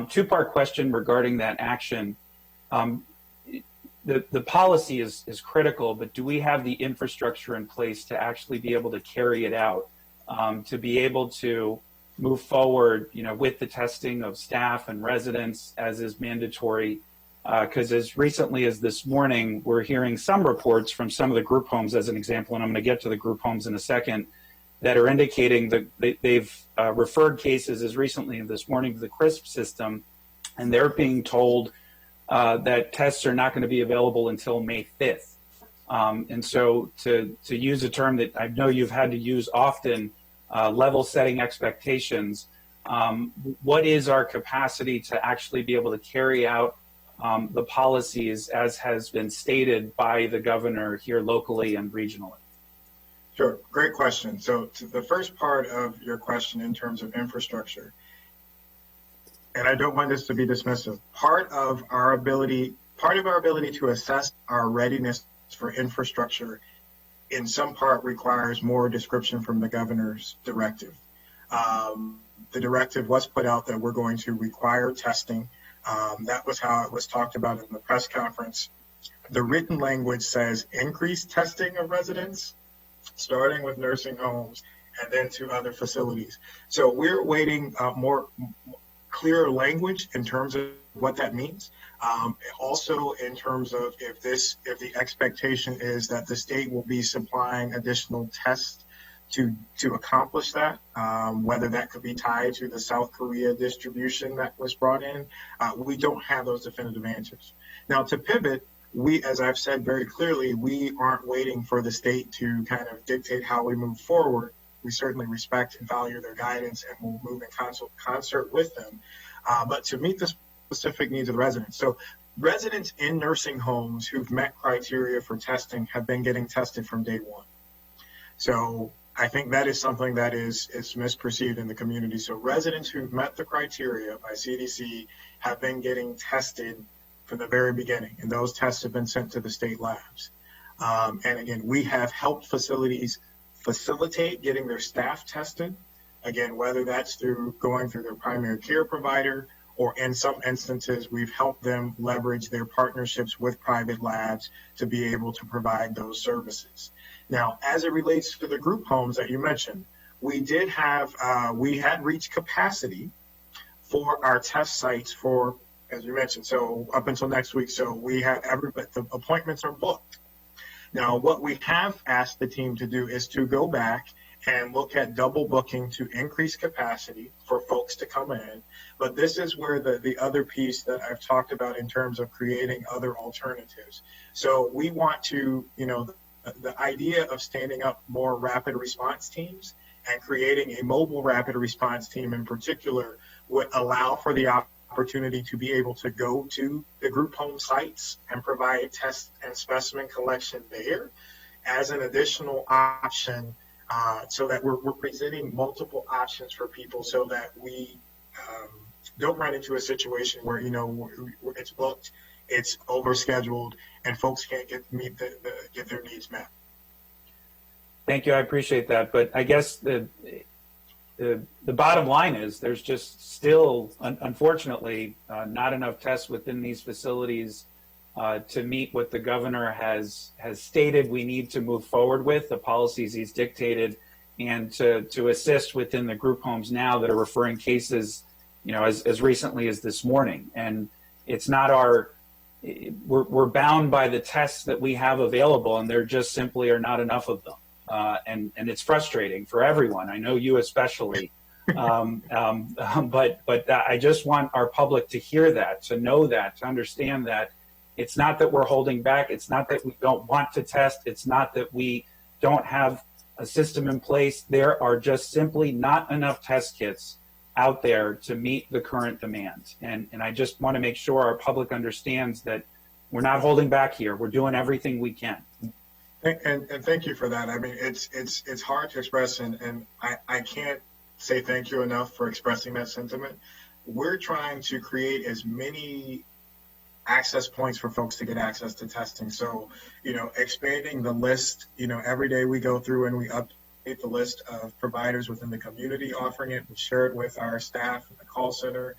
Two-part question regarding that action. The policy is critical, but do we have the infrastructure in place to actually be able to carry it out, to be able to move forward, with the testing of staff and residents as is mandatory? Because as recently as this morning, we're hearing some reports from some of the group homes, as an example, and I'm going to get to the group homes in a second, that are indicating that they've referred cases as recently as this morning to the CRISP system, and they're being told that tests are not going to be available until May 5th. And so to use a term that I know you've had to use often, level setting expectations, what is our capacity to actually be able to carry out the policies as has been stated by the governor here locally and regionally? Sure, great question. So to the first part of your question in terms of infrastructure, and I don't want this to be dismissive, part of our ability to assess our readiness for infrastructure in some part requires more description from the governor's directive. The directive was put out that we're going to require testing. That was how it was talked about in the press conference. The written language says increased testing of residents, starting with nursing homes and then to other facilities. So we're waiting more clear language in terms of what that means. Also in terms of if the expectation is that the state will be supplying additional tests to accomplish that, whether that could be tied to the South Korea distribution that was brought in, we don't have those definitive answers. Now to pivot, we, as I've said very clearly, we aren't waiting for the state to kind of dictate how we move forward. We certainly respect and value their guidance and will move in concert with them, but to meet the specific needs of the residents. So residents in nursing homes who've met criteria for testing have been getting tested from day one. So I think that is something that is misperceived in the community. So residents who've met the criteria by CDC have been getting tested from the very beginning, and those tests have been sent to the state labs. And again, we have helped facilities facilitate getting their staff tested, again, whether that's through going through their primary care provider, or in some instances, we've helped them leverage their partnerships with private labs to be able to provide those services. Now, as it relates to the group homes that you mentioned, we had reached capacity for our test sites for, as you mentioned, so up until next week. So we have the appointments are booked. Now, what we have asked the team to do is to go back and look at double booking to increase capacity for folks to come in. But this is where the other piece that I've talked about in terms of creating other alternatives. So we want to, the idea of standing up more rapid response teams and creating a mobile rapid response team in particular would allow for the opportunity to be able to go to the group home sites and provide test and specimen collection there as an additional option, so that we're presenting multiple options for people, so that we don't run into a situation where, you know, it's booked, it's overscheduled, and folks can't get their needs met. Thank you. I appreciate that. But I guess the bottom line is there's just still, unfortunately, not enough tests within these facilities to meet what the governor has stated we need to move forward with, the policies he's dictated, and to assist within the group homes now that are referring cases, you know, as recently as this morning. And it's not we're bound by the tests that we have available, and there just simply are not enough of them. And it's frustrating for everyone. I know you especially. But I just want our public to hear that, to know that, to understand that it's not that we're holding back. It's not that we don't want to test. It's not that we don't have a system in place. There are just simply not enough test kits out there to meet the current demand. And I just want to make sure our public understands that we're not holding back here. We're doing everything we can. And thank you for that. I mean, it's hard to express, and I can't say thank you enough for expressing that sentiment. We're trying to create as many access points for folks to get access to testing. So, you know, expanding the list, you know, every day we go through and we update the list of providers within the community offering it. We share it with our staff in the call center.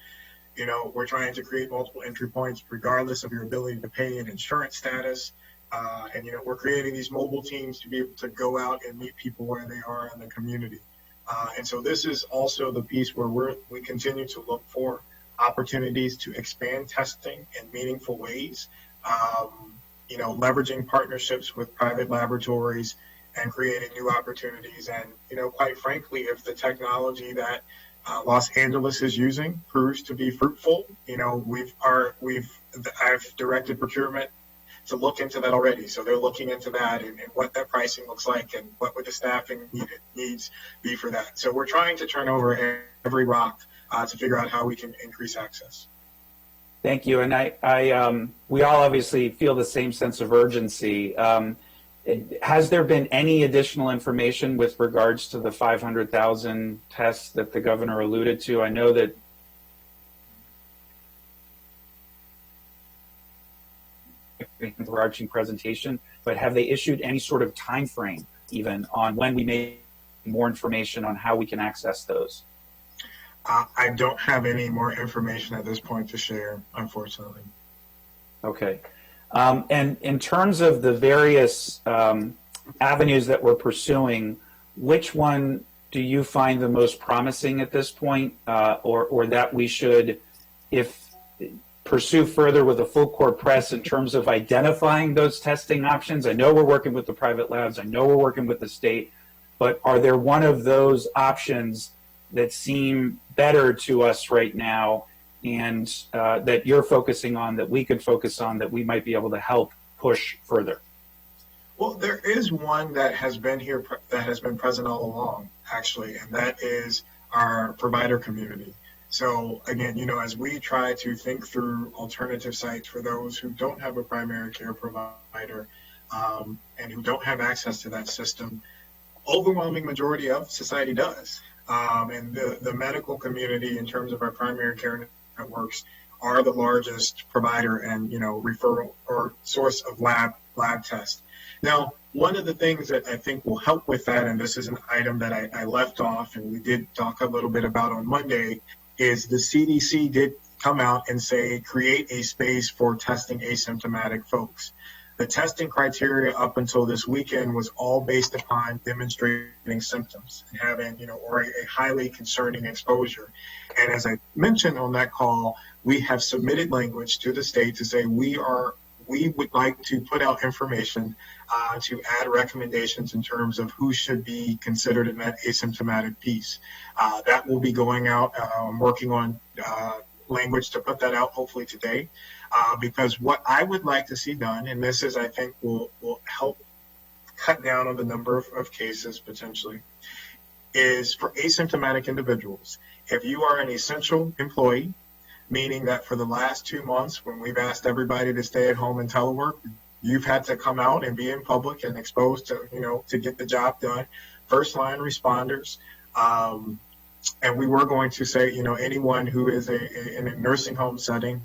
You know, we're trying to create multiple entry points regardless of your ability to pay and insurance status. And, you know, we're creating these mobile teams to be able to go out and meet people where they are in the community. And so this is also the piece where we continue to look for opportunities to expand testing in meaningful ways, you know, leveraging partnerships with private laboratories and creating new opportunities. And, you know, quite frankly, if the technology that Los Angeles is using proves to be fruitful, you know, I've directed procurement to look into that already. So they're looking into that and what that pricing looks like and what would the staffing needs be for that. So we're trying to turn over every rock to figure out how we can increase access. Thank you. And we all obviously feel the same sense of urgency. Has there been any additional information with regards to the 500,000 tests that the governor alluded to? I know that overarching presentation, but have they issued any sort of time frame even on when we may more information on how we can access those? I don't have any more information at this point to share, unfortunately. Okay. And in terms of the various avenues that we're pursuing, which one do you find the most promising at this point, or that we should, pursue further with a full court press in terms of identifying those testing options? I know we're working with the private labs. I know we're working with the state, but are there one of those options that seem better to us right now and that you're focusing on, that we could focus on, that we might be able to help push further? Well, there is one that has been here, that has been present all along, actually, and that is our provider community. So again, you know, as we try to think through alternative sites for those who don't have a primary care provider and who don't have access to that system, overwhelming majority of society does. And the medical community, in terms of our primary care networks, are the largest provider and, you know, referral or source of lab tests. Now, one of the things that I think will help with that, and this is an item that I left off and we did talk a little bit about on Monday, is the CDC did come out and say, create a space for testing asymptomatic folks. The testing criteria up until this weekend was all based upon demonstrating symptoms and having, you know, or a highly concerning exposure. And as I mentioned on that call, we have submitted language to the state to say we would like to put out information to add recommendations in terms of who should be considered in that asymptomatic piece. That will be going out. I'm working on language to put that out hopefully today, because what I would like to see done, and this is, I think, will help cut down on the number of cases potentially, is for asymptomatic individuals. If you are an essential employee, meaning that for the last 2 months, when we've asked everybody to stay at home and telework, you've had to come out and be in public and exposed to, to get the job done. First line responders. And we were going to say, anyone who is in a nursing home setting,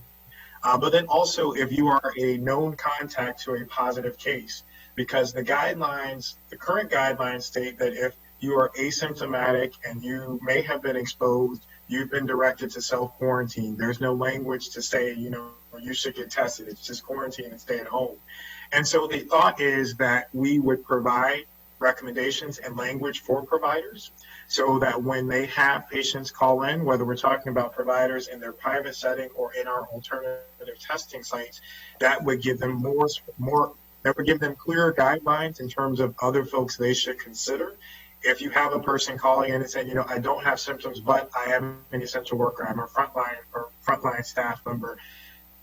but then also if you are a known contact to a positive case, because the current guidelines state that if you are asymptomatic and you may have been exposed, you've been directed to self-quarantine. There's no language to say, you should get tested. It's just quarantine and stay at home. And so the thought is that we would provide recommendations and language for providers so that when they have patients call in, whether we're talking about providers in their private setting or in our alternative testing sites, that would give them that would give them clearer guidelines in terms of other folks they should consider. If you have a person calling in and saying, I don't have symptoms, but I am an essential worker, I'm a frontline staff member,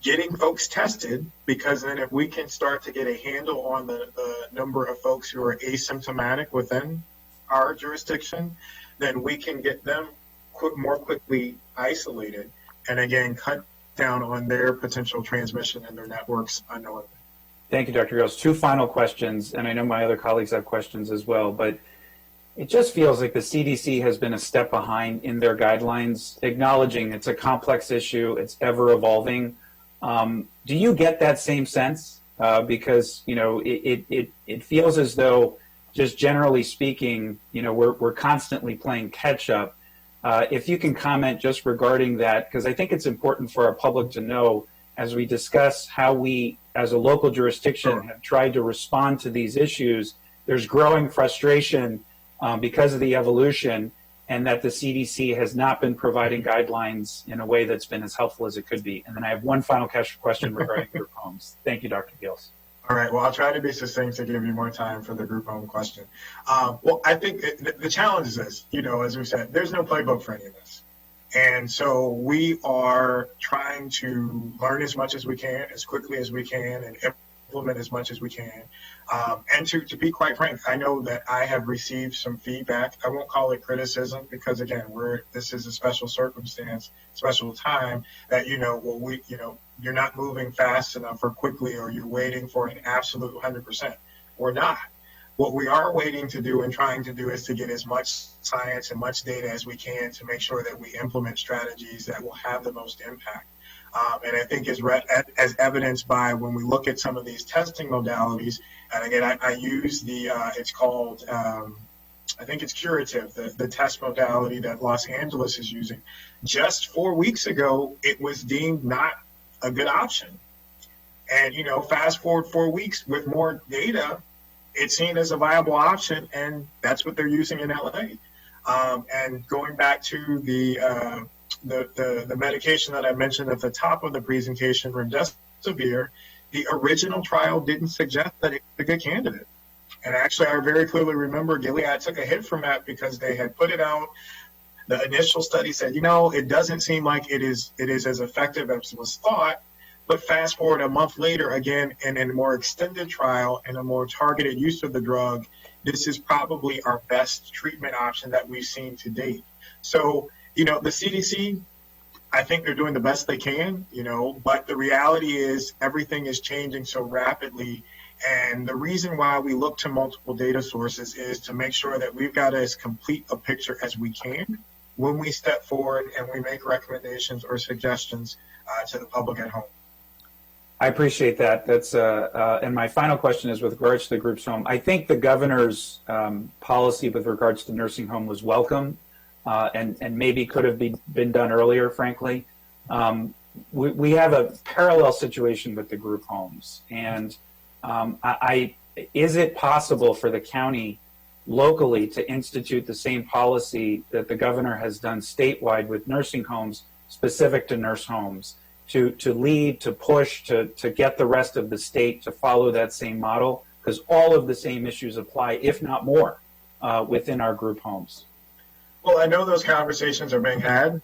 getting folks tested, because then if we can start to get a handle on the number of folks who are asymptomatic within our jurisdiction, then we can get them more quickly isolated and again cut down on their potential transmission in their networks unknowingly. Thank you, Dr. Gills. 2 final questions, and I know my other colleagues have questions as well, but it just feels like the CDC has been a step behind in their guidelines, acknowledging it's a complex issue, it's ever evolving. Do you get that same sense? Because, it feels as though, just generally speaking, we're constantly playing catch up. If you can comment just regarding that, because I think it's important for our public to know as we discuss how we, as a local jurisdiction, have tried to respond to these issues. There's growing frustration because of the evolution, and that the CDC has not been providing guidelines in a way that's been as helpful as it could be. And then I have one final question regarding group homes. Thank you, Dr. Gills. All right. Well, I'll try to be succinct to give you more time for the group home question. Well, I think the challenge is this, as we said, there's no playbook for any of this. And so we are trying to learn as much as we can, as quickly as we can, and implement as much as we can. And to be quite frank, I know that I have received some feedback. I won't call it criticism because, again, this is a special circumstance, special time that, you're not moving fast enough or quickly, or you're waiting for an absolute 100%. We're not. What we are waiting to do and trying to do is to get as much science and much data as we can to make sure that we implement strategies that will have the most impact. And I think as evidenced by when we look at some of these testing modalities, and again, I use it's called, I think it's curative, the test modality that Los Angeles is using. Just 4 weeks ago, it was deemed not a good option. And, fast forward 4 weeks with more data, it's seen as a viable option, and that's what they're using in LA. And going back to the medication that I mentioned at the top of the presentation, remdesivir, the original trial didn't suggest that it was a good candidate. And actually, I very clearly remember Gilead took a hit from that because they had put it out. The initial study said, it doesn't seem like it is as effective as was thought. But fast forward a month later, again, in a more extended trial and a more targeted use of the drug, this is probably our best treatment option that we've seen to date. So, the CDC, I think they're doing the best they can, but the reality is everything is changing so rapidly. And the reason why we look to multiple data sources is to make sure that we've got as complete a picture as we can when we step forward and we make recommendations or suggestions to the public at home. I appreciate that. That's and my final question is with regards to the groups home. I think the governor's policy with regards to nursing home was welcome, and maybe could have been done earlier, frankly. We have a parallel situation with the group homes, and is it possible for the county locally to institute the same policy that the governor has done statewide with nursing homes, specific to nurse homes? To lead, to push, to get the rest of the state to follow that same model, because all of the same issues apply, if not more, within our group homes. Well, I know those conversations are being had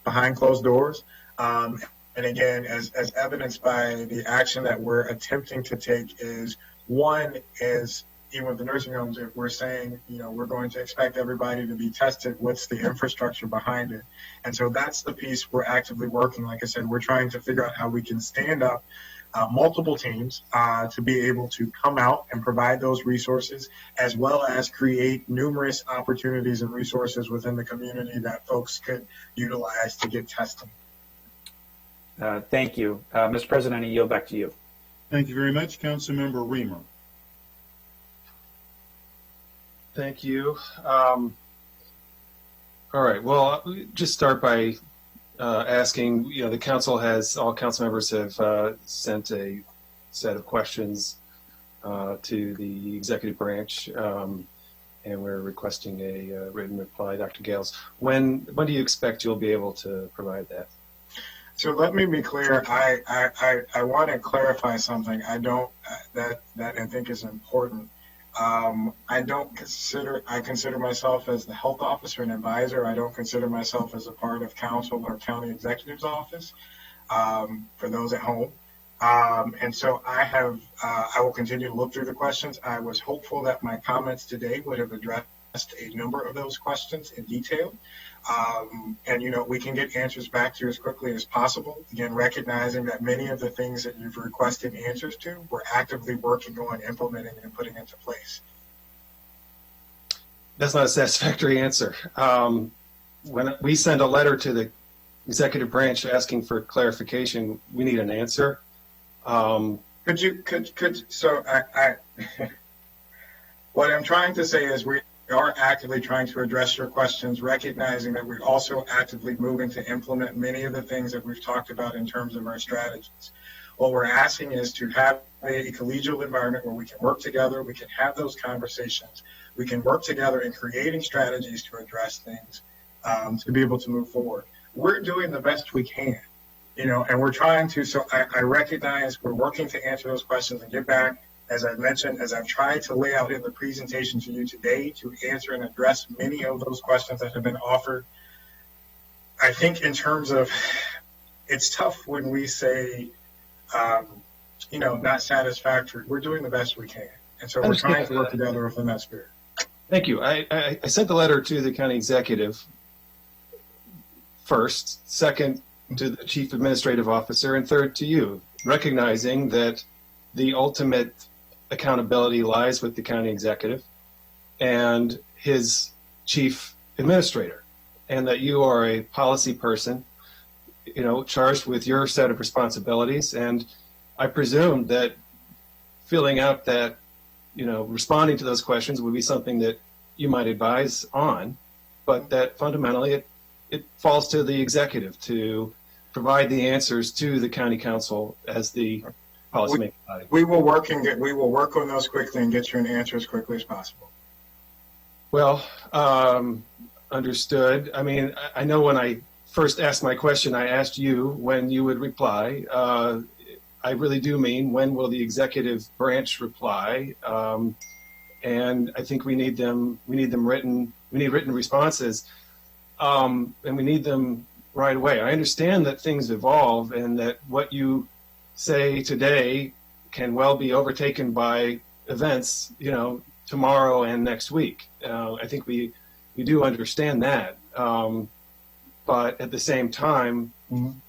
behind closed doors. And again, as evidenced by the action that we're attempting to take is, one is even with the nursing homes, if we're saying, we're going to expect everybody to be tested, what's the infrastructure behind it? And so that's the piece we're actively working. Like I said, we're trying to figure out how we can stand up multiple teams to be able to come out and provide those resources, as well as create numerous opportunities and resources within the community that folks could utilize to get testing. Thank you. Mr. President, I yield back to you. Thank you very much. Councilmember Reamer. Thank you. All right. Well, I'll just start by asking, the council all council members have sent a set of questions to the executive branch, and we're requesting a written reply. Dr. Gales, when do you expect you'll be able to provide that? So let me be clear. I want to clarify something. That I think is important. I consider myself as the health officer and advisor. I don't consider myself as a part of council or county executive's office, for those at home. And so I will continue to look through the questions. I was hopeful that my comments today would have addressed a number of those questions in detail. And, we can get answers back to you as quickly as possible. Again, recognizing that many of the things that you've requested answers to, we're actively working on implementing and putting into place. That's not a satisfactory answer. When we send a letter to the executive branch asking for clarification, we need an answer. So what I'm trying to say is we are actively trying to address your questions, recognizing that we're also actively moving to implement many of the things that we've talked about in terms of our strategies. What we're asking is to have a collegial environment where we can work together, we can have those conversations, we can work together in creating strategies to address things, to be able to move forward. We're doing the best we can, and we're trying to, so I recognize we're working to answer those questions and get back. As I mentioned, as I've tried to lay out in the presentation to you today to answer and address many of those questions that have been offered, I think in terms of, it's tough when we say, not satisfactory. We're doing the best we can. And so we're trying to work together within that spirit. Thank you. I sent the letter to the county executive first, second to the chief administrative officer, and third to you, recognizing that the ultimate accountability lies with the county executive and his chief administrator, and that you are a policy person, charged with your set of responsibilities. And I presume that filling out that, responding to those questions would be something that you might advise on, but that fundamentally it falls to the executive to provide the answers to the county council as the policymaking body. We will work on those quickly and get you an answer as quickly as possible. Well, understood. I mean, I know when I first asked my question, I asked you when you would reply. I really do mean, when will the executive branch reply? And I think we need them written. We need written responses, and we need them right away. I understand that things evolve and that what you say today can well be overtaken by events, tomorrow and next week. I think we do understand that. But at the same time, we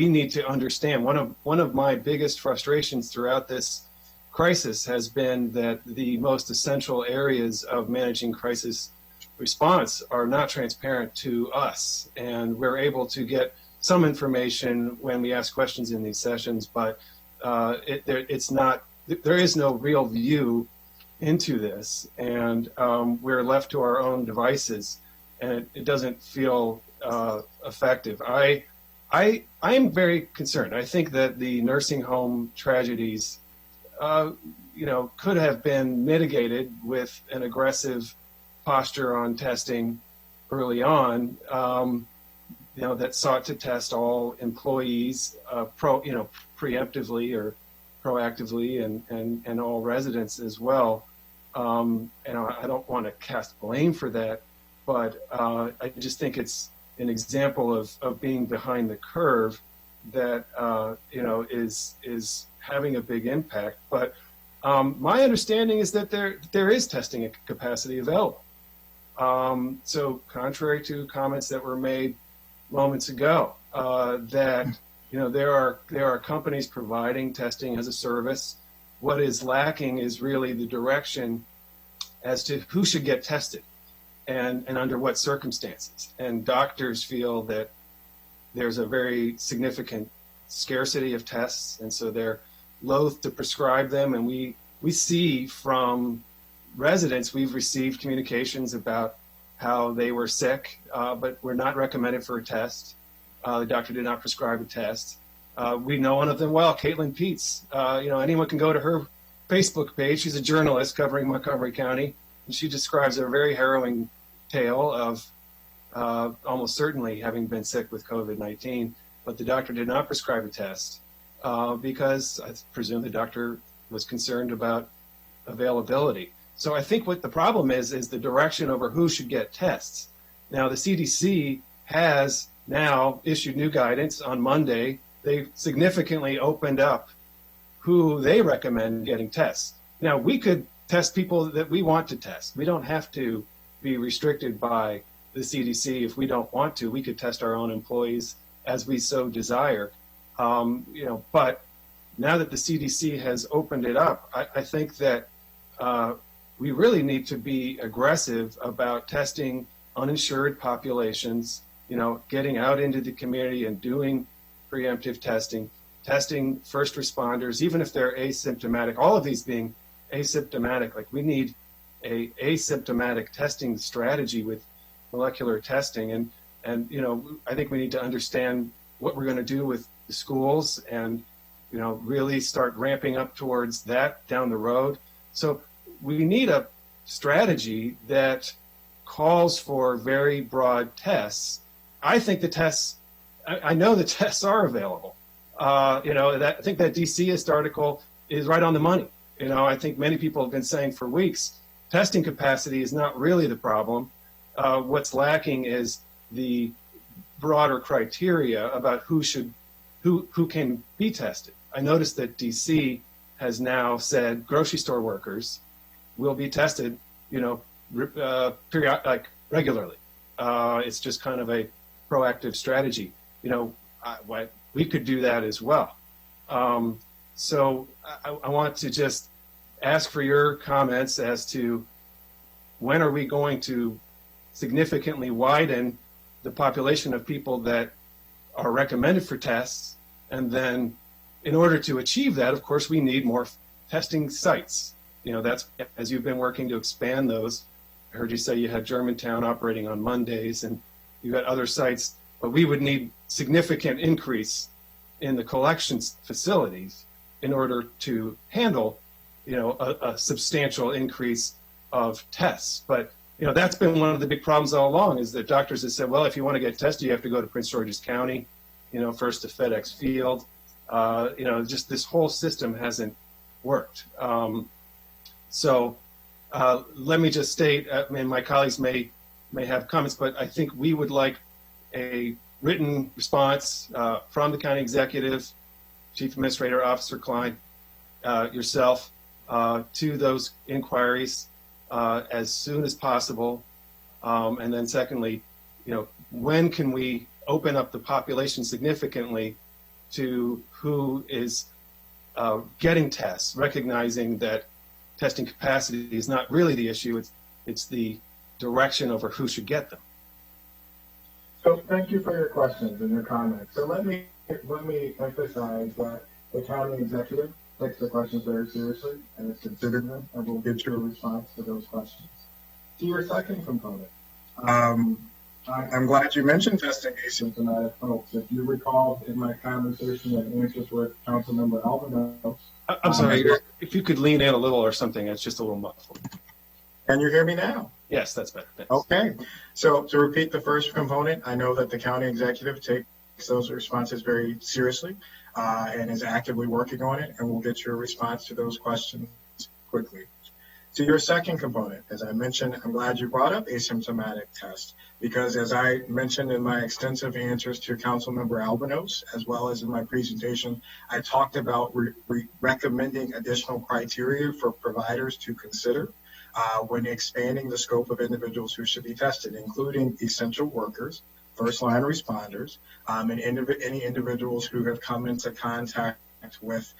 need to understand, one of my biggest frustrations throughout this crisis has been that the most essential areas of managing crisis response are not transparent to us, and we're able to get some information when we ask questions in these sessions, but there is no real view into this, and we're left to our own devices, and it doesn't feel effective. I am very concerned. I think that the nursing home tragedies, could have been mitigated with an aggressive posture on testing early on. That sought to test all employees preemptively or proactively, and all residents as well. And I don't want to cast blame for that, but I just think it's an example of being behind the curve that is having a big impact. But My understanding is that there is testing capacity available. So contrary to comments that were made moments ago, that there are companies providing testing as a service. What is lacking is really the direction as to who should get tested and under what circumstances. And doctors feel that there's a very significant scarcity of tests, and so they're loath to prescribe them. And we see from residents, we've received communications about how they were sick, but were not recommended for a test. The doctor did not prescribe a test. We know one of them well, Caitlin Peets. Anyone can go to her Facebook page. She's a journalist covering Montgomery County, and she describes a very harrowing tale of almost certainly having been sick with COVID-19, but the doctor did not prescribe a test because I presume the doctor was concerned about availability. So I think what the problem is the direction over who should get tests. Now, the CDC has now issued new guidance on Monday. They've significantly opened up who they recommend getting tests. Now, we could test people that we want to test. We don't have to be restricted by the CDC if we don't want to. We could test our own employees as we so desire. But now that the CDC has opened it up, I think that we really need to be aggressive about testing uninsured populations, getting out into the community and doing preemptive testing first responders, even if they're asymptomatic, all of these being asymptomatic. Like, we need a asymptomatic testing strategy with molecular testing. And I think we need to understand what we're going to do with the schools and, really start ramping up towards that down the road. So we need a strategy that calls for very broad tests. I think the tests, I know the tests are available. I think that DCist article is right on the money. I think many people have been saying for weeks, testing capacity is not really the problem. What's lacking is the broader criteria about who can be tested. I noticed that DC has now said grocery store workers will be tested, regularly. It's just kind of a proactive strategy. We could do that as well. So I want to just ask for your comments as to when are we going to significantly widen the population of people that are recommended for tests. And then in order to achieve that, of course, we need more testing sites. That's as you've been working to expand those. I heard you say you had Germantown operating on Mondays and you got other sites, but we would need significant increase in the collections facilities in order to handle, a substantial increase of tests. But, that's been one of the big problems all along, is that doctors have said, well, if you want to get tested, you have to go to Prince George's County, first to FedEx Field. Just this whole system hasn't worked. So let me just state, and my colleagues may have comments, but I think we would like a written response from the county executive, Chief Administrator Officer Klein, yourself, to those inquiries as soon as possible. And then secondly, when can we open up the population significantly to who is getting tests, recognizing that testing capacity is not really the issue, it's the direction over who should get them. So thank you for your questions and your comments. So let me emphasize that the county executive takes the questions very seriously and has considered them, and will get you a response to those questions. To your second component, I'm glad you mentioned testing asymptomatic folks. If you recall in my conversation and answers with Councilmember Albino, I'm sorry, if you could lean in a little or something, it's just a little muffled. Can you hear me now? Yes, that's better. Thanks. Okay. So to repeat the first component, I know that the county executive takes those responses very seriously and is actively working on it, and we'll get you a response to those questions quickly. To your second component, as I mentioned, I'm glad you brought up asymptomatic tests, because as I mentioned in my extensive answers to Councilmember Albanos, as well as in my presentation, I talked about recommending additional criteria for providers to consider when expanding the scope of individuals who should be tested, including essential workers, first line responders, and any individuals who have come into contact with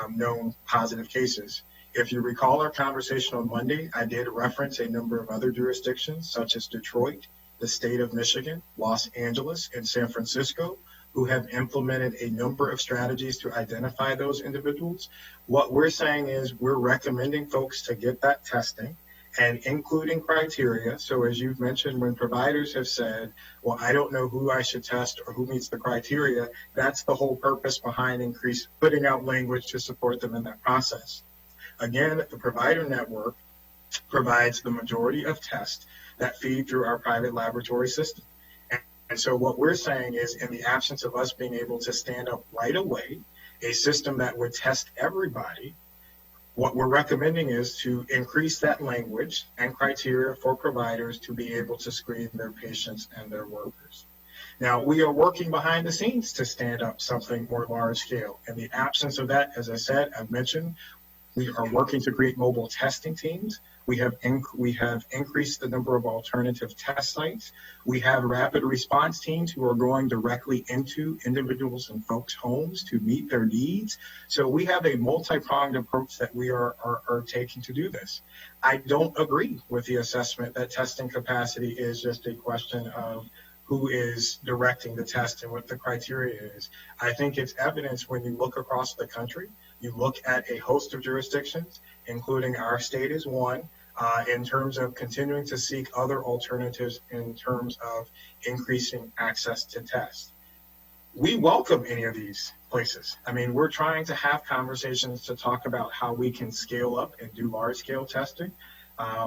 known positive cases. If you recall our conversation on Monday, I did reference a number of other jurisdictions, such as Detroit, the state of Michigan, Los Angeles, and San Francisco, who have implemented a number of strategies to identify those individuals. What we're saying is we're recommending folks to get that testing and including criteria. So as you've mentioned, when providers have said, well, I don't know who I should test or who meets the criteria, that's the whole purpose behind putting out language to support them in that process. Again, the provider network provides the majority of tests that feed through our private laboratory system. And so what we're saying is, in the absence of us being able to stand up right away a system that would test everybody, what we're recommending is to increase that language and criteria for providers to be able to screen their patients and their workers. Now, we are working behind the scenes to stand up something more large scale. In the absence of that, as I said, I've mentioned, we are working to create mobile testing teams. We have increased the number of alternative test sites. We have rapid response teams who are going directly into individuals and folks' homes to meet their needs. So we have a multi-pronged approach that we are taking to do this. I don't agree with the assessment that testing capacity is just a question of who is directing the test and what the criteria is. I think it's evidence when you look across the country. You look at a host of jurisdictions, including our state is one, in terms of continuing to seek other alternatives in terms of increasing access to tests. We welcome any of these places. I mean, we're trying to have conversations to talk about how we can scale up and do large-scale testing.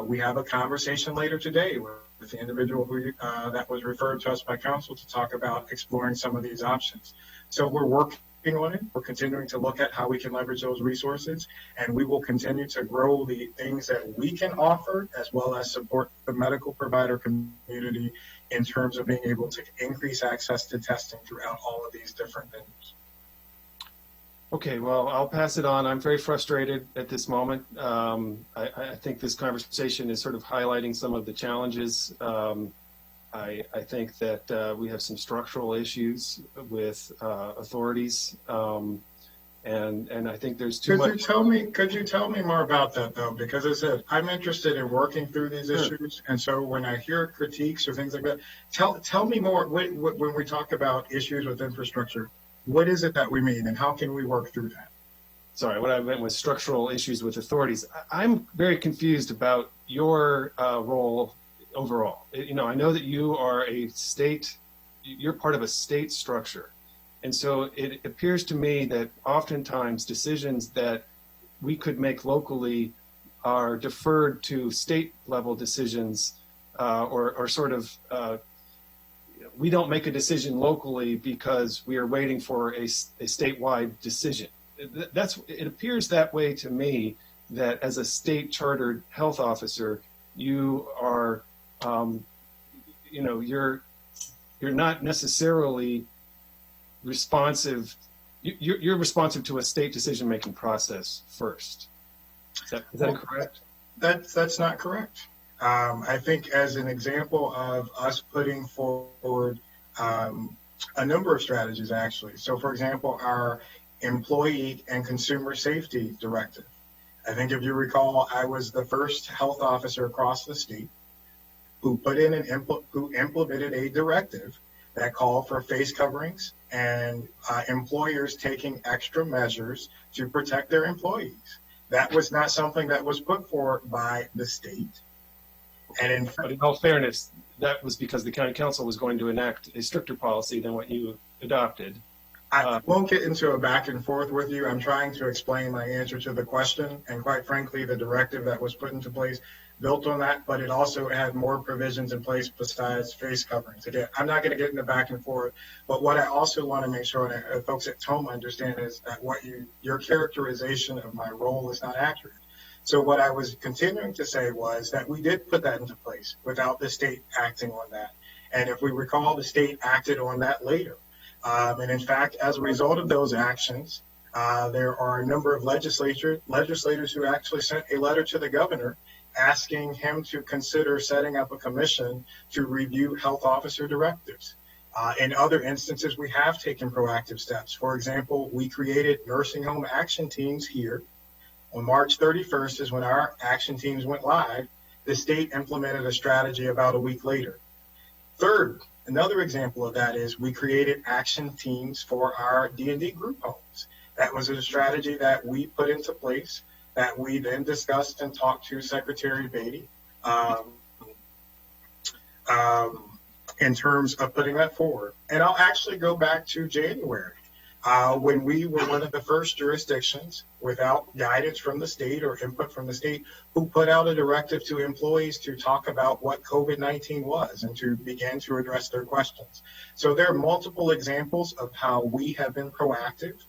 We have a conversation later today with the individual who that was referred to us by council to talk about exploring some of these options. So we're working on it. We're continuing to look at how we can leverage those resources, and we will continue to grow the things that we can offer, as well as support the medical provider community in terms of being able to increase access to testing throughout all of these different venues. Okay, well, I'll pass it on. I'm very frustrated at this moment. I think this conversation is sort of highlighting some of the challenges. I think that we have some structural issues with authorities, and I think there's too much. Could you tell me more about that, though? Because as I said, I'm interested in working through these issues, and so when I hear critiques or things like that, tell me more. When we talk about issues with infrastructure, what is it that we mean, and how can we work through that? Sorry, what I meant was structural issues with authorities. I'm very confused about your role overall. You know, I know that you are you're part of a state structure. And so it appears to me that oftentimes decisions that we could make locally are deferred to state level decisions or sort of, we don't make a decision locally because we are waiting for a statewide decision. It appears that way to me, that as a state chartered health officer, you are you're not necessarily responsive. You're responsive to a state decision-making process first. Is that correct? That's not correct. I think as an example of us putting forward a number of strategies, actually. So, for example, our Employee and Consumer Safety Directive. I think if you recall, I was the first health officer across the state who who implemented a directive that called for face coverings and employers taking extra measures to protect their employees. That was not something that was put forward by the state. And but in all fairness, that was because the county council was going to enact a stricter policy than what you adopted. I won't get into a back and forth with you. I'm trying to explain my answer to the question, and quite frankly, the directive that was put into place built on that, but it also had more provisions in place besides face coverings. Again, I'm not going to get into back and forth, but what I also want to make sure that folks at home understand is that your characterization of my role is not accurate. So what I was continuing to say was that we did put that into place without the state acting on that. And if we recall, the state acted on that later. And in fact, as a result of those actions, there are a number of legislators who actually sent a letter to the governor asking him to consider setting up a commission to review health officer directives. In other instances, we have taken proactive steps. For example, we created nursing home action teams here. On March 31st is when our action teams went live. The state implemented a strategy about a week later. Third, another example of that is we created action teams for our D&D group homes. That was a strategy that we put into place that we then discussed and talked to Secretary Beatty in terms of putting that forward. And I'll actually go back to January when we were one of the first jurisdictions without guidance from the state or input from the state who put out a directive to employees to talk about what COVID-19 was and to begin to address their questions. So there are multiple examples of how we have been proactive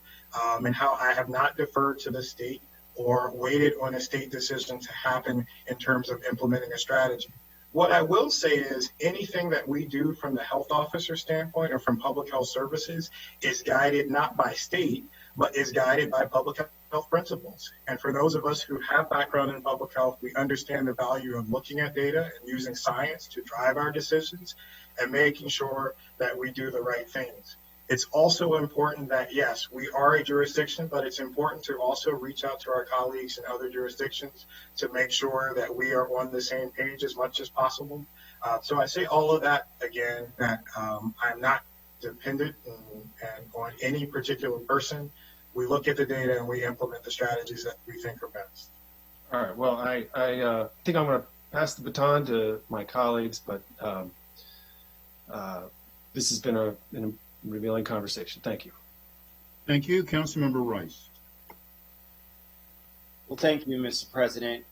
and how I have not deferred to the state or waited on a state decision to happen in terms of implementing a strategy. What I will say is anything that we do from the health officer standpoint or from public health services is guided not by state, but is guided by public health principles. And for those of us who have background in public health, we understand the value of looking at data and using science to drive our decisions and making sure that we do the right things. It's also important that, yes, we are a jurisdiction, but it's important to also reach out to our colleagues in other jurisdictions to make sure that we are on the same page as much as possible. So I say all of that, again, that I'm not dependent on any particular person. We look at the data and we implement the strategies that we think are best. All right. Well, I think I'm going to pass the baton to my colleagues, but this has been an revealing conversation. Thank you. Thank you. Councilmember Rice. Well, thank you, Mr. President.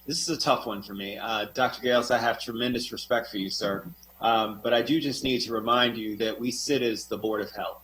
This is a tough one for me. Dr. Gales, I have tremendous respect for you, sir. But I do just need to remind you that we sit as the Board of Health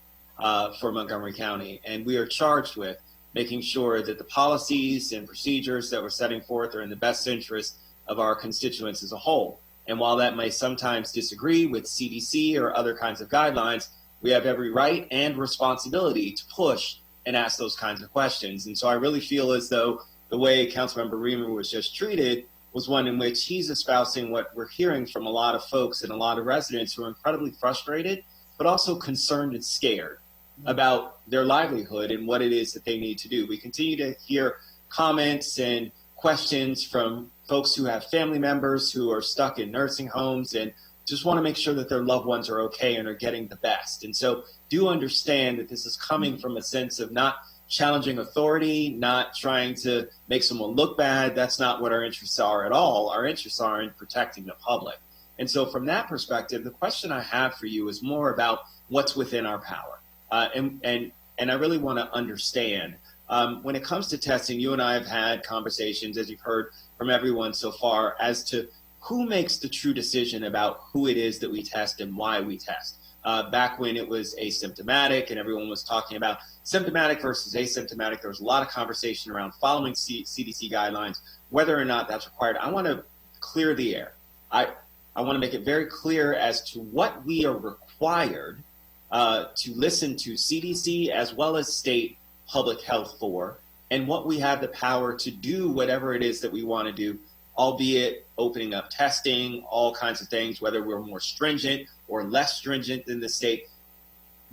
for Montgomery County, and we are charged with making sure that the policies and procedures that we're setting forth are in the best interest of our constituents as a whole. And while that may sometimes disagree with CDC or other kinds of guidelines, we have every right and responsibility to push and ask those kinds of questions. And so I really feel as though the way Councilmember Reamer was just treated was one in which he's espousing what we're hearing from a lot of folks and a lot of residents who are incredibly frustrated, but also concerned and scared about their livelihood and what it is that they need to do. We continue to hear comments and questions from folks who have family members who are stuck in nursing homes and just want to make sure that their loved ones are okay and are getting the best. And so do understand that this is coming from a sense of not challenging authority, not trying to make someone look bad. That's not what our interests are at all. Our interests are in protecting the public. And so from that perspective, the question I have for you is more about what's within our power. And I really want to understand when it comes to testing, you and I have had conversations, as you've heard from everyone so far, as to who makes the true decision about who it is that we test and why we test. Back when it was asymptomatic and everyone was talking about symptomatic versus asymptomatic, there was a lot of conversation around following CDC guidelines, whether or not that's required. I want to clear the air. I want to make it very clear as to what we are required to listen to CDC as well as state public health for, and what we have the power to do whatever it is that we want to do, albeit opening up testing, all kinds of things, whether we're more stringent or less stringent than the state.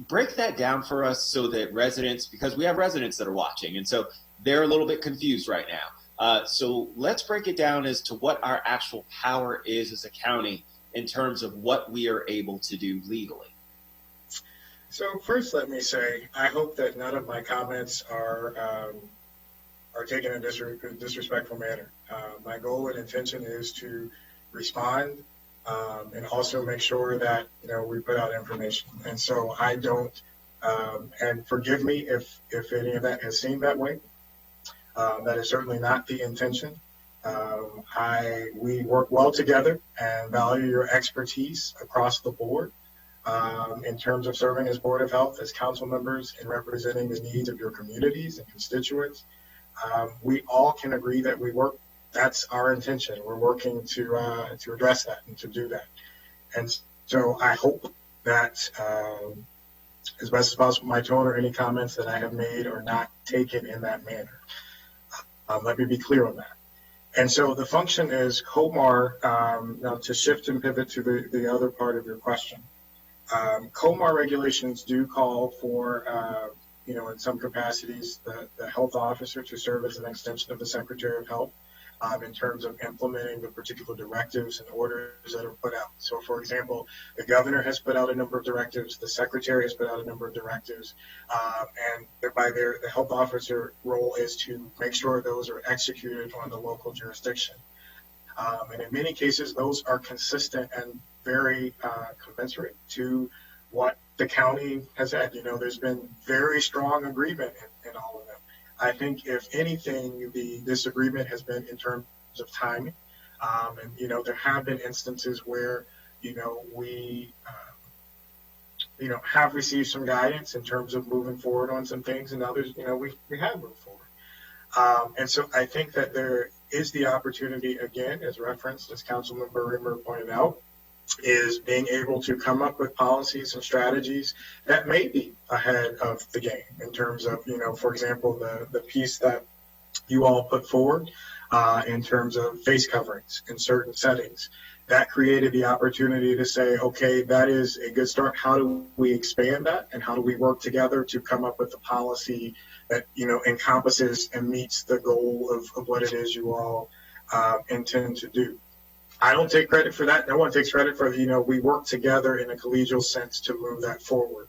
Break that down for us so that residents, because we have residents that are watching, and so they're a little bit confused right now. So let's break it down as to what our actual power is as a county in terms of what we are able to do legally. So first, let me say, I hope that none of my comments are taken in a disrespectful manner. My goal and intention is to respond and also make sure that we put out information. And so I don't, and forgive me if any of that has seemed that way. That is certainly not the intention. We work well together and value your expertise across the board. In terms of serving as Board of Health, as council members, and representing the needs of your communities and constituents. We all can agree that that's our intention. We're working to address that and to do that. And so I hope that as best as possible, my tone or any comments that I have made are not taken in that manner. Let me be clear on that. And so the function is COMAR, now to shift and pivot to the other part of your question. COMAR regulations do call for, in some capacities, the health officer to serve as an extension of the Secretary of Health in terms of implementing the particular directives and orders that are put out. So, for example, the governor has put out a number of directives, the secretary has put out a number of directives, and the health officer role is to make sure those are executed on the local jurisdiction. And in many cases, those are consistent and very commensurate to what the county has had. There's been very strong agreement in all of them. I think, if anything, the disagreement has been in terms of timing. And, there have been instances where, we, have received some guidance in terms of moving forward on some things, and others, we have moved forward. And so I think that there is the opportunity, again, as referenced, as Councilmember Rimmer pointed out, is being able to come up with policies and strategies that may be ahead of the game in terms of, for example, the piece that you all put forward in terms of face coverings in certain settings. That created the opportunity to say, okay, that is a good start. How do we expand that? And how do we work together to come up with a policy that, encompasses and meets the goal of what it is you all intend to do? I don't take credit for that. No one takes credit for, we work together in a collegial sense to move that forward.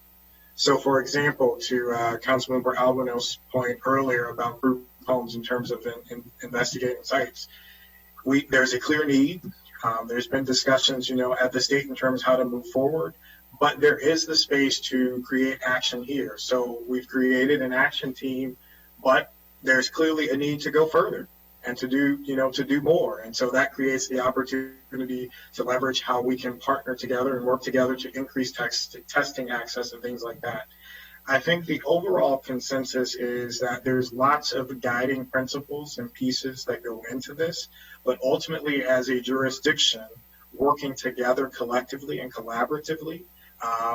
So, for example, to Councilmember Albano's point earlier about group homes in terms of investigating sites, there's a clear need. There's been discussions, at the state in terms of how to move forward, but there is the space to create action here. So we've created an action team, but there's clearly a need to go further and to do more. And so that creates the opportunity to leverage how we can partner together and work together to increase testing access and things like that. I think the overall consensus is that there's lots of guiding principles and pieces that go into this, but ultimately as a jurisdiction, working together collectively and collaboratively,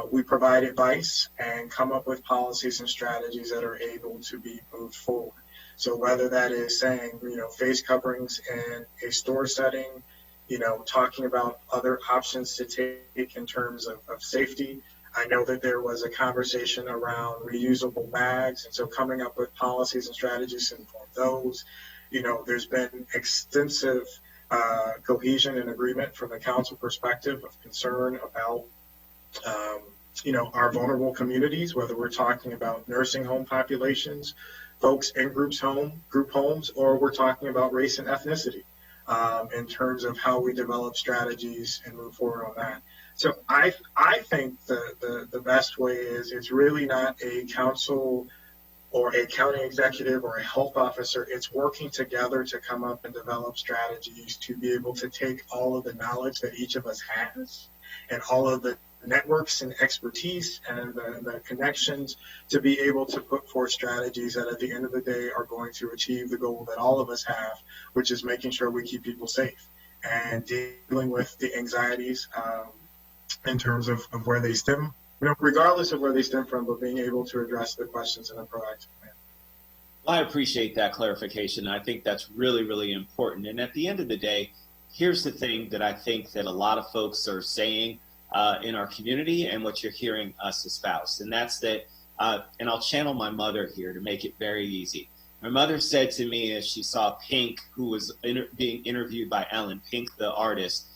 we provide advice and come up with policies and strategies that are able to be moved forward. So whether that is saying, face coverings in a store setting, talking about other options to take in terms of safety. I know that there was a conversation around reusable bags, and so coming up with policies and strategies to inform those. There's been extensive cohesion and agreement from the council perspective of concern about, our vulnerable communities, whether we're talking about nursing home populations, folks in group homes, or we're talking about race and ethnicity in terms of how we develop strategies and move forward on that. So I think the best way is it's really not a council or a county executive or a health officer. It's working together to come up and develop strategies to be able to take all of the knowledge that each of us has and all of the networks and expertise and the connections to be able to put forth strategies that at the end of the day are going to achieve the goal that all of us have, which is making sure we keep people safe and dealing with the anxieties in terms of where they stem, regardless of where they stem from, but being able to address the questions in a proactive manner. Well, I appreciate that clarification. I think that's really, really important. And at the end of the day, here's the thing that I think that a lot of folks are saying in our community and what you're hearing us espouse. And that's that, and I'll channel my mother here to make it very easy. My mother said to me as she saw Pink, who was being interviewed by Ellen, Pink, the artist,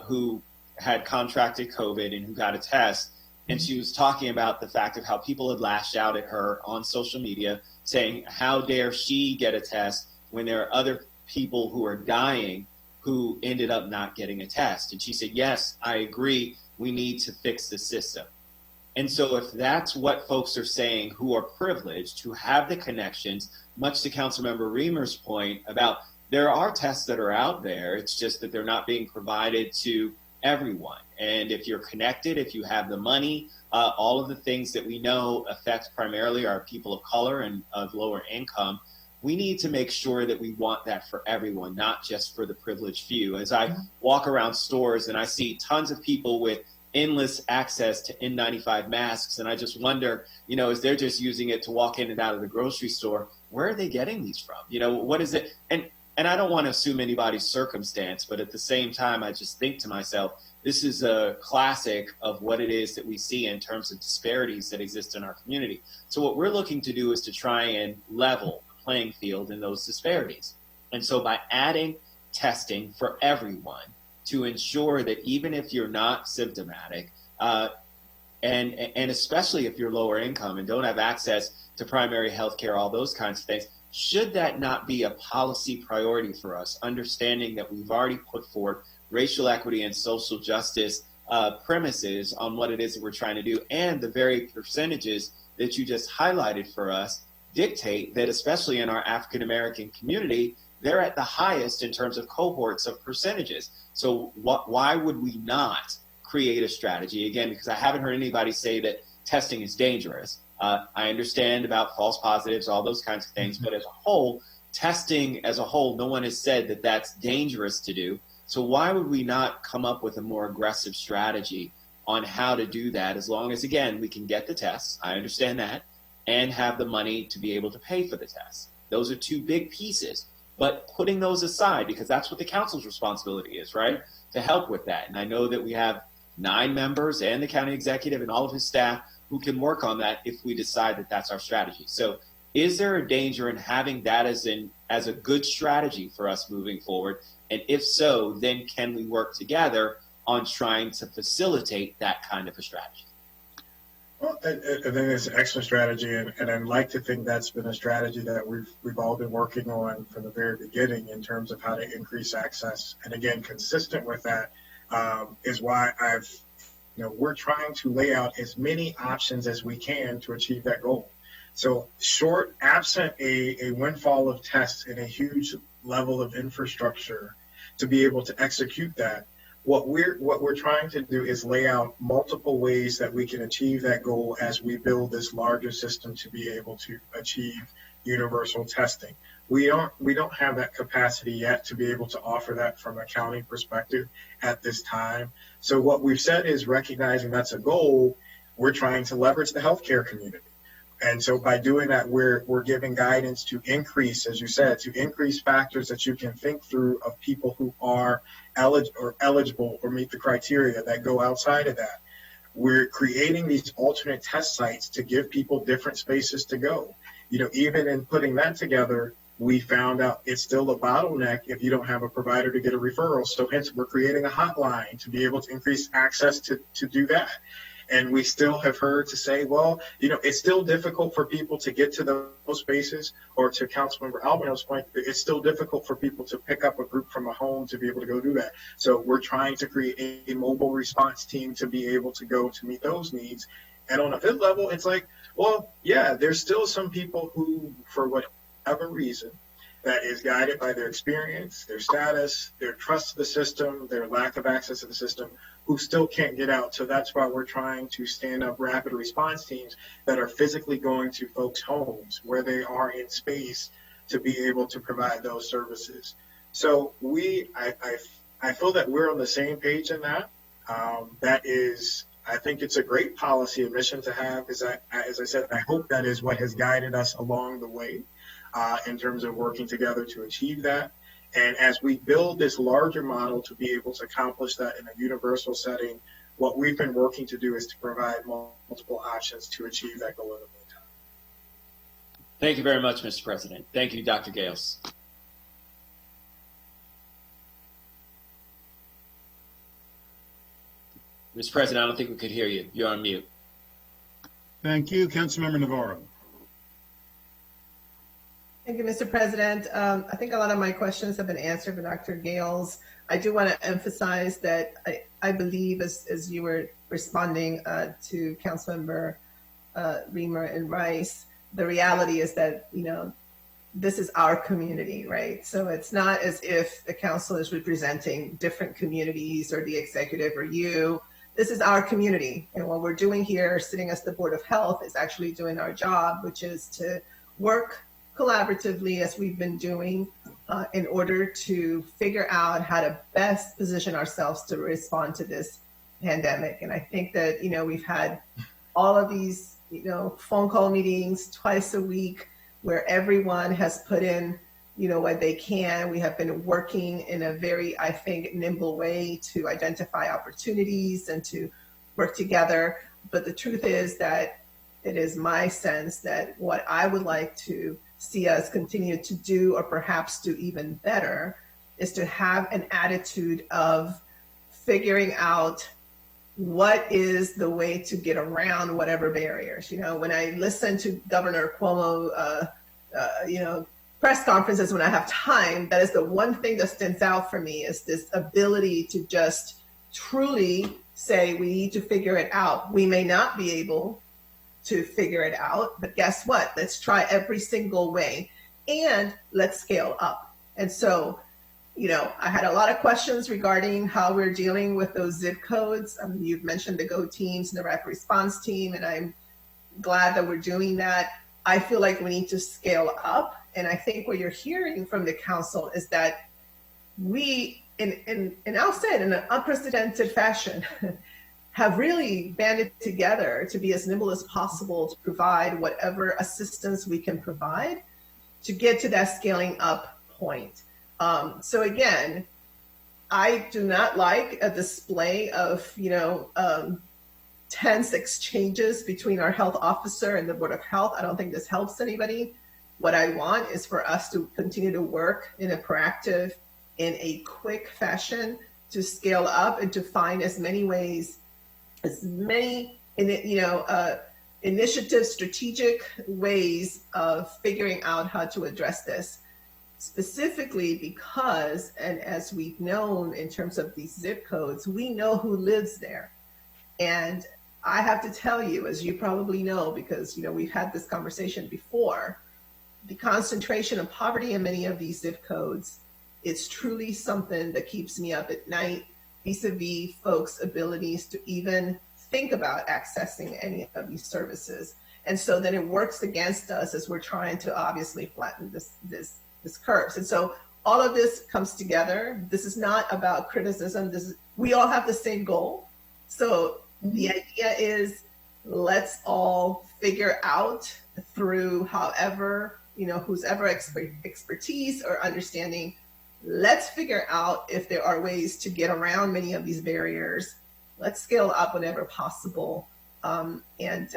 who had contracted COVID and who got a test. And she was talking about the fact of how people had lashed out at her on social media saying, how dare she get a test when there are other people who are dying who ended up not getting a test. And she said, yes, I agree. We need to fix the system. And so if that's what folks are saying who are privileged, who have the connections, much to Councilmember Reamer's point about there are tests that are out there, it's just that they're not being provided to everyone. And if you're connected, if you have the money, all of the things that we know affect primarily our people of color and of lower income, we need to make sure that we want that for everyone, not just for the privileged few. As I walk around stores and I see tons of people with endless access to N95 masks, and I just wonder, as they're just using it to walk in and out of the grocery store, where are they getting these from? What is it? And I don't want to assume anybody's circumstance, but at the same time, I just think to myself, this is a classic of what it is that we see in terms of disparities that exist in our community. So what we're looking to do is to try and level the playing field in those disparities. And so by adding testing for everyone to ensure that even if you're not symptomatic, and especially if you're lower income and don't have access to primary health care, all those kinds of things, should that not be a policy priority for us, understanding that we've already put forward racial equity and social justice premises on what it is that we're trying to do, and the very percentages that you just highlighted for us dictate that, especially in our African American community, they're at the highest in terms of cohorts of percentages. So why would we not create a strategy? Again, because I haven't heard anybody say that testing is dangerous. I understand about false positives, all those kinds of things, but as a whole, testing as a whole, no one has said that that's dangerous to do. So why would we not come up with a more aggressive strategy on how to do that, as long as, again, we can get the tests, I understand that, and have the money to be able to pay for the tests. Those are two big pieces. But putting those aside, because that's what the council's responsibility is, right, to help with that. And I know that we have 9 members and the county executive and all of his staff who can work on that if we decide that that's our strategy. So is there a danger in having that as a good strategy for us moving forward? And if so, then can we work together on trying to facilitate that kind of a strategy? Well, I think it's an excellent strategy, and I'd like to think that's been a strategy that we've all been working on from the very beginning in terms of how to increase access. And again, consistent with that is why we're trying to lay out as many options as we can to achieve that goal. So absent a windfall of tests and a huge level of infrastructure to be able to execute that, what we're trying to do is lay out multiple ways that we can achieve that goal as we build this larger system to be able to achieve universal testing. We don't have that capacity yet to be able to offer that from a county perspective at this time. So what we've said is, recognizing that's a goal, we're trying to leverage the healthcare community. And so by doing that, we're giving guidance to increase, as you said, to increase factors that you can think through of people who are eligible or meet the criteria that go outside of that. We're creating these alternate test sites to give people different spaces to go. Even in putting that together, we found out it's still a bottleneck if you don't have a provider to get a referral. So hence we're creating a hotline to be able to increase access to do that. And we still have heard to say, well, it's still difficult for people to get to those spaces, or to Councilmember Albano's point, it's still difficult for people to pick up a group from a home to be able to go do that. So we're trying to create a mobile response team to be able to go to meet those needs. And on a fifth level, it's like, well, yeah, there's still some people who, for whatever reason, that is guided by their experience, their status, their trust of the system, their lack of access to the system, who still can't get out. So that's why we're trying to stand up rapid response teams that are physically going to folks' homes where they are in space to be able to provide those services. So I feel that we're on the same page in that. I think it's a great policy and mission to have. As I said, I hope that is what has guided us along the way in terms of working together to achieve that. And as we build this larger model to be able to accomplish that in a universal setting, what we've been working to do is to provide multiple options to achieve that goal in the meantime. Thank you very much, Mr. President. Thank you, Dr. Gales. Mr. President, I don't think we could hear you. You're on mute. Thank you. Councilmember Navarro. Thank you, Mr. President. I think a lot of my questions have been answered by Dr. Gales. I do want to emphasize that I believe, as you were responding to Councilmember Reamer and Rice, the reality is that, this is our community, right? So it's not as if the council is representing different communities or the executive or you. This is our community. And what we're doing here, sitting as the Board of Health, is actually doing our job, which is to work collaboratively as we've been doing in order to figure out how to best position ourselves to respond to this pandemic. And I think that, we've had all of these, phone call meetings twice a week where everyone has put in, what they can. We have been working in a very, I think, nimble way to identify opportunities and to work together. But the truth is that it is my sense that what I would like to see us continue to do, or perhaps do even better, is to have an attitude of figuring out what is the way to get around whatever barriers. When I listen to Governor Cuomo, press conferences when I have time, that is the one thing that stands out for me, is this ability to just truly say we need to figure it out. We may not be able to figure it out, but guess what? Let's try every single way and let's scale up. And so, I had a lot of questions regarding how we're dealing with those zip codes. You've mentioned the GO teams and the rapid response team, and I'm glad that we're doing that. I feel like we need to scale up. And I think what you're hearing from the council is that we, and I'll say it in an unprecedented fashion, have really banded together to be as nimble as possible to provide whatever assistance we can provide to get to that scaling up point. So again, I do not like a display of, tense exchanges between our health officer and the Board of Health. I don't think this helps anybody. What I want is for us to continue to work in a proactive, in a quick fashion to scale up and to find as many ways, as many, initiatives, strategic ways of figuring out how to address this. Specifically because, and as we've known in terms of these zip codes, we know who lives there. And I have to tell you, as you probably know, because, we've had this conversation before, the concentration of poverty in many of these zip codes is truly something that keeps me up at night vis-a-vis folks' abilities to even think about accessing any of these services. And so then it works against us as we're trying to obviously flatten this curve. And so all of this comes together. This is not about criticism. We all have the same goal. So the idea is, let's all figure out through however, whose ever expertise or understanding, let's figure out if there are ways to get around many of these barriers. Let's scale up whenever possible. And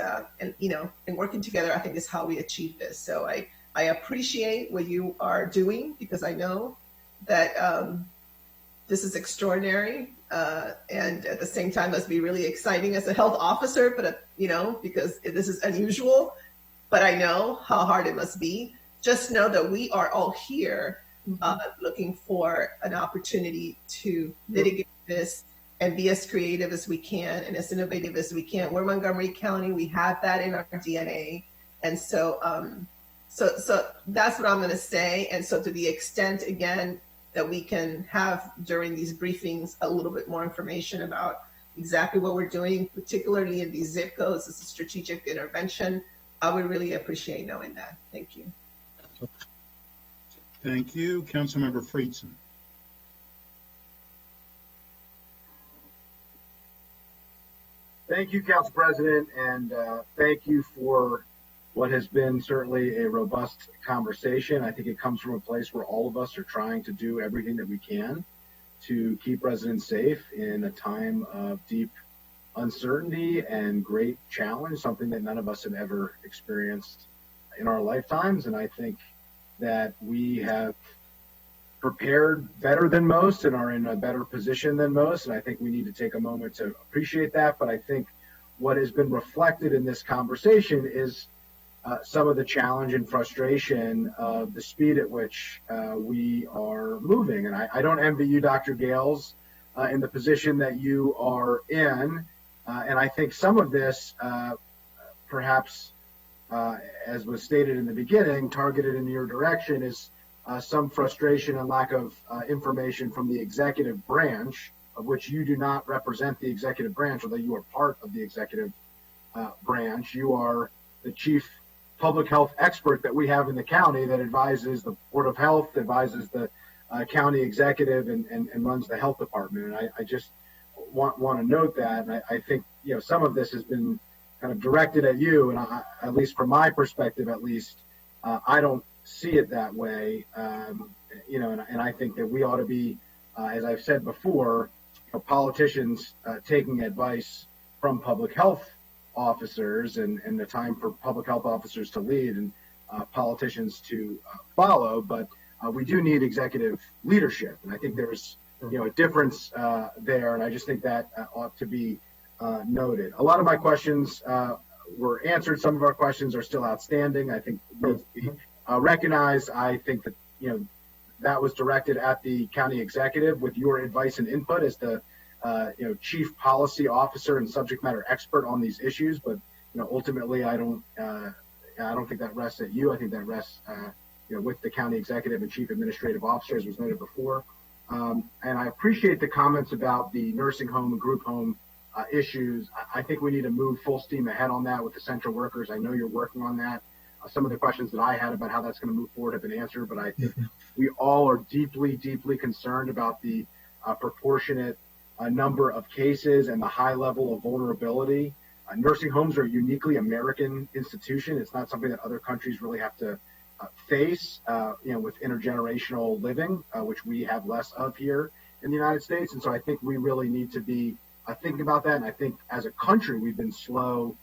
working together, I think, is how we achieve this. So I appreciate what you are doing, because I know that this is extraordinary. And at the same time, must be really exciting as a health officer, but, because this is unusual, but I know how hard it must be. Just know that we are all here looking for an opportunity to mitigate this and be as creative as we can and as innovative as we can. We're Montgomery County. We have that in our DNA. And so, so that's what I'm going to say. And so to the extent, again, that we can have during these briefings a little bit more information about exactly what we're doing, particularly in these zip codes as a strategic intervention, I would really appreciate knowing that. Thank you. Thank you. Councilmember Friedson. Thank you, Council President, and thank you for what has been certainly a robust conversation. I think it comes from a place where all of us are trying to do everything that we can to keep residents safe in a time of deep uncertainty and great challenge, something that none of us have ever experienced in our lifetimes. And I think that we have prepared better than most and are in a better position than most. And I think we need to take a moment to appreciate that. But I think what has been reflected in this conversation is some of the challenge and frustration of the speed at which we are moving. And I don't envy you, Dr. Gales, in the position that you are in. And I think some of this, perhaps, as was stated in the beginning, targeted in your direction, is some frustration and lack of information from the executive branch, of which you do not represent the executive branch, although you are part of the executive branch. You are the chief public health expert that we have in the county that advises the Board of Health, advises the county executive, and runs the health department. And I just want to note that. And I think, some of this has been kind of directed at you, and at least from my perspective, at least, I don't see it that way. And I think that we ought to be, as I've said before, politicians taking advice from public health officers, and the time for public health officers to lead and politicians to follow. But we do need executive leadership, and I think there's a difference there, and I just think that ought to be noted. A lot of my questions were answered. Some of our questions are still outstanding. I think needs to be recognized. I think that that was directed at the county executive with your advice and input as the chief policy officer and subject matter expert on these issues. But ultimately, I don't think that rests at you. I think that rests with the county executive and chief administrative officer, as was noted before. And I appreciate the comments about the nursing home and group home issues. I think we need to move full steam ahead on that with essential workers. I know you're working on that. Some of the questions that I had about how that's going to move forward have been answered, but I think we all are deeply, deeply concerned about the proportionate number of cases and the high level of vulnerability. Nursing homes are a uniquely American institution. It's not something that other countries really have to face, with intergenerational living, which we have less of here in the United States. And so I think we really need to be thinking about that. And I think as a country, we've been slow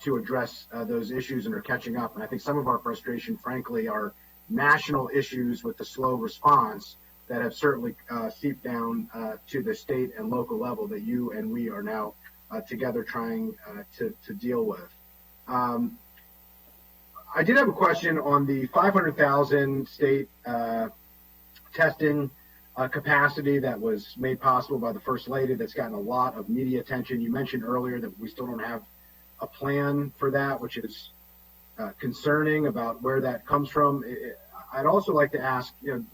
to address those issues and are catching up. And I think some of our frustration, frankly, are national issues with the slow response that have certainly seeped down to the state and local level that you and we are now together trying to deal with. I did have a question on the 500,000 state testing capacity that was made possible by the First Lady that's gotten a lot of media attention. You mentioned earlier that we still don't have a plan for that, which is concerning about where that comes from. I'd also like to ask,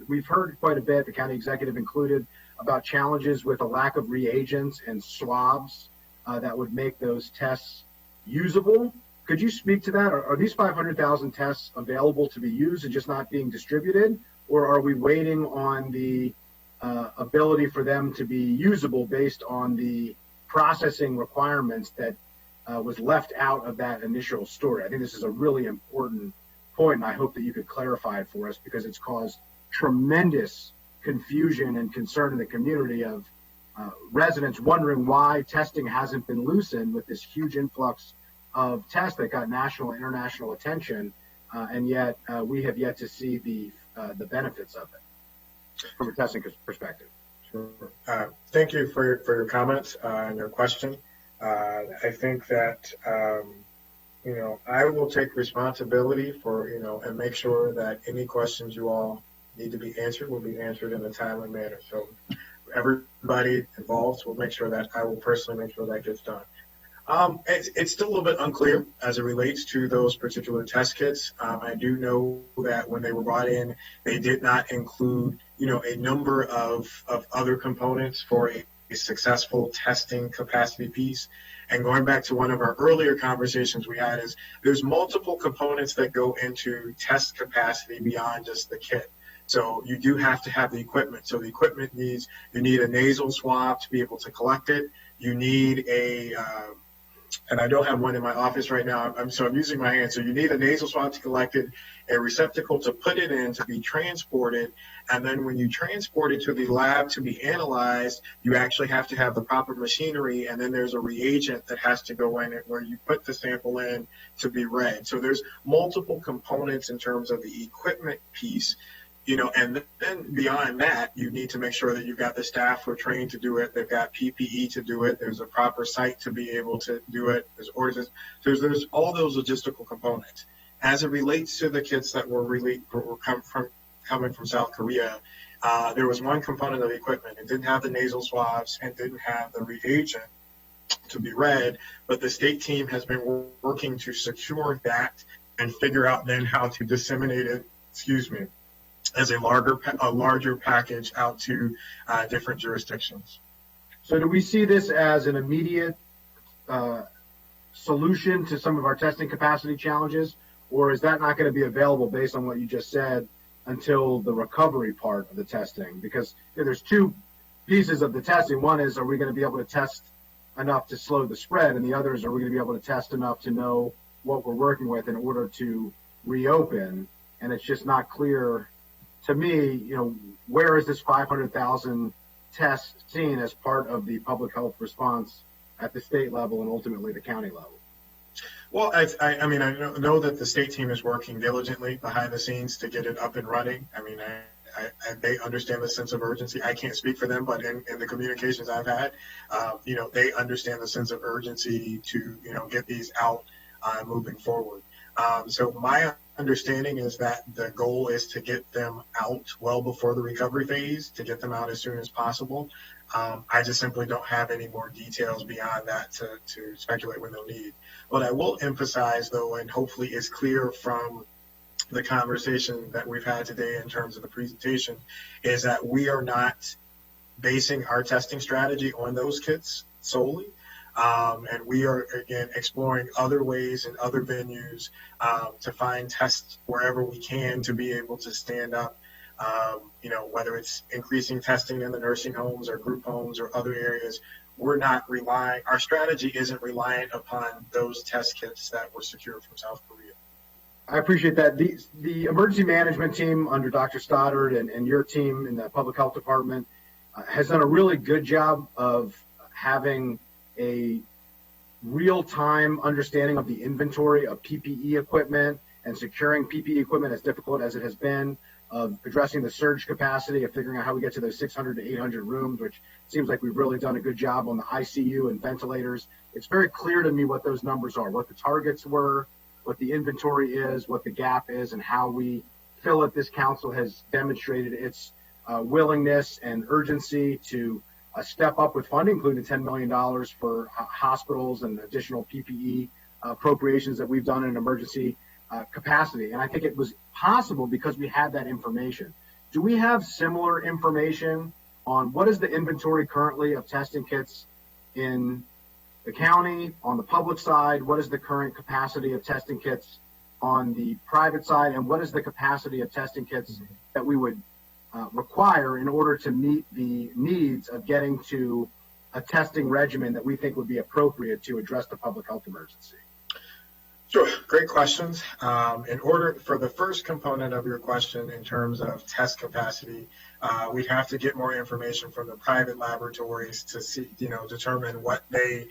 we've heard quite a bit, the county executive included, about challenges with a lack of reagents and swabs that would make those tests usable. Could you speak to that? Are these 500,000 tests available to be used and just not being distributed? Or are we waiting on the ability for them to be usable based on the processing requirements that was left out of that initial story? I think this is a really important point, and I hope that you could clarify it for us, because it's caused tremendous confusion and concern in the community of residents wondering why testing hasn't been loosened with this huge influx of tests that got national and international attention, and yet we have yet to see the benefits of it from a testing perspective. Sure. Thank you for your comments and your question. I think that I will take responsibility for and make sure that any questions you all need to be answered will be answered in a timely manner. So everybody involved will make sure that I will personally make sure that gets done. It's still a little bit unclear as it relates to those particular test kits. I do know that when they were brought in, they did not include, a number of other components for a successful testing capacity piece. And going back to one of our earlier conversations we had, is there's multiple components that go into test capacity beyond just the kit. So you do have to have the equipment. So the equipment you need a nasal swab to be able to collect it. You need and I don't have one in my office right now, so I'm using my hand. So you need a nasal swab to collect it, a receptacle to put it in to be transported, and then when you transport it to the lab to be analyzed, you actually have to have the proper machinery, and then there's a reagent that has to go in it where you put the sample in to be read. So there's multiple components in terms of the equipment piece. And then beyond that, you need to make sure that you've got the staff who are trained to do it. They've got PPE to do it. There's a proper site to be able to do it. There's orders. There's all those logistical components. As it relates to the kits that were coming from South Korea, there was one component of the equipment. It didn't have the nasal swabs and didn't have the reagent to be read, but the state team has been working to secure that and figure out then how to disseminate it, as a larger package out to different jurisdictions. So do we see this as an immediate solution to some of our testing capacity challenges, or is that not going to be available based on what you just said until the recovery part of the testing? Because there's two pieces of the testing. One is, are we going to be able to test enough to slow the spread? And the other is, are we going to be able to test enough to know what we're working with in order to reopen? And it's just not clear to me, where is this 500,000 tests seen as part of the public health response at the state level and ultimately the county level? Well, I mean, I know that the state team is working diligently behind the scenes to get it up and running. I mean, they understand the sense of urgency. I can't speak for them, but in the communications I've had, they understand the sense of urgency to, get these out moving forward. So my understanding is that the goal is to get them out well before the recovery phase, to get them out as soon as possible. I just simply don't have any more details beyond that to speculate when they'll need. What I will emphasize, though, and hopefully is clear from the conversation that we've had today in terms of the presentation, is that we are not basing our testing strategy on those kits solely. And we are, again, exploring other ways and other venues to find tests wherever we can to be able to stand up, whether it's increasing testing in the nursing homes or group homes or other areas. We're not relying, our strategy isn't reliant upon those test kits that were secured from South Korea. I appreciate that. The emergency management team under Dr. Stoddard and your team in the public health department has done a really good job of having a real-time understanding of the inventory of PPE equipment and securing PPE equipment, as difficult as it has been, of addressing the surge capacity, of figuring out how we get to those 600 to 800 rooms, which seems like we've really done a good job on the ICU and ventilators. It's very clear to me what those numbers are, what the targets were, what the inventory is, what the gap is, and how we fill it. This council has demonstrated its willingness and urgency to step up with funding, including $10 million for hospitals and additional PPE appropriations that we've done in emergency capacity. And I think it was possible because we had that information. Do we have similar information on what is the inventory currently of testing kits in the county, on the public side? What is the current capacity of testing kits on the private side? And what is the capacity of testing kits that we would require in order to meet the needs of getting to a testing regimen that we think would be appropriate to address the public health emergency? Sure, great questions. In order for the first component of your question in terms of test capacity, we'd have to get more information from the private laboratories to see, determine what they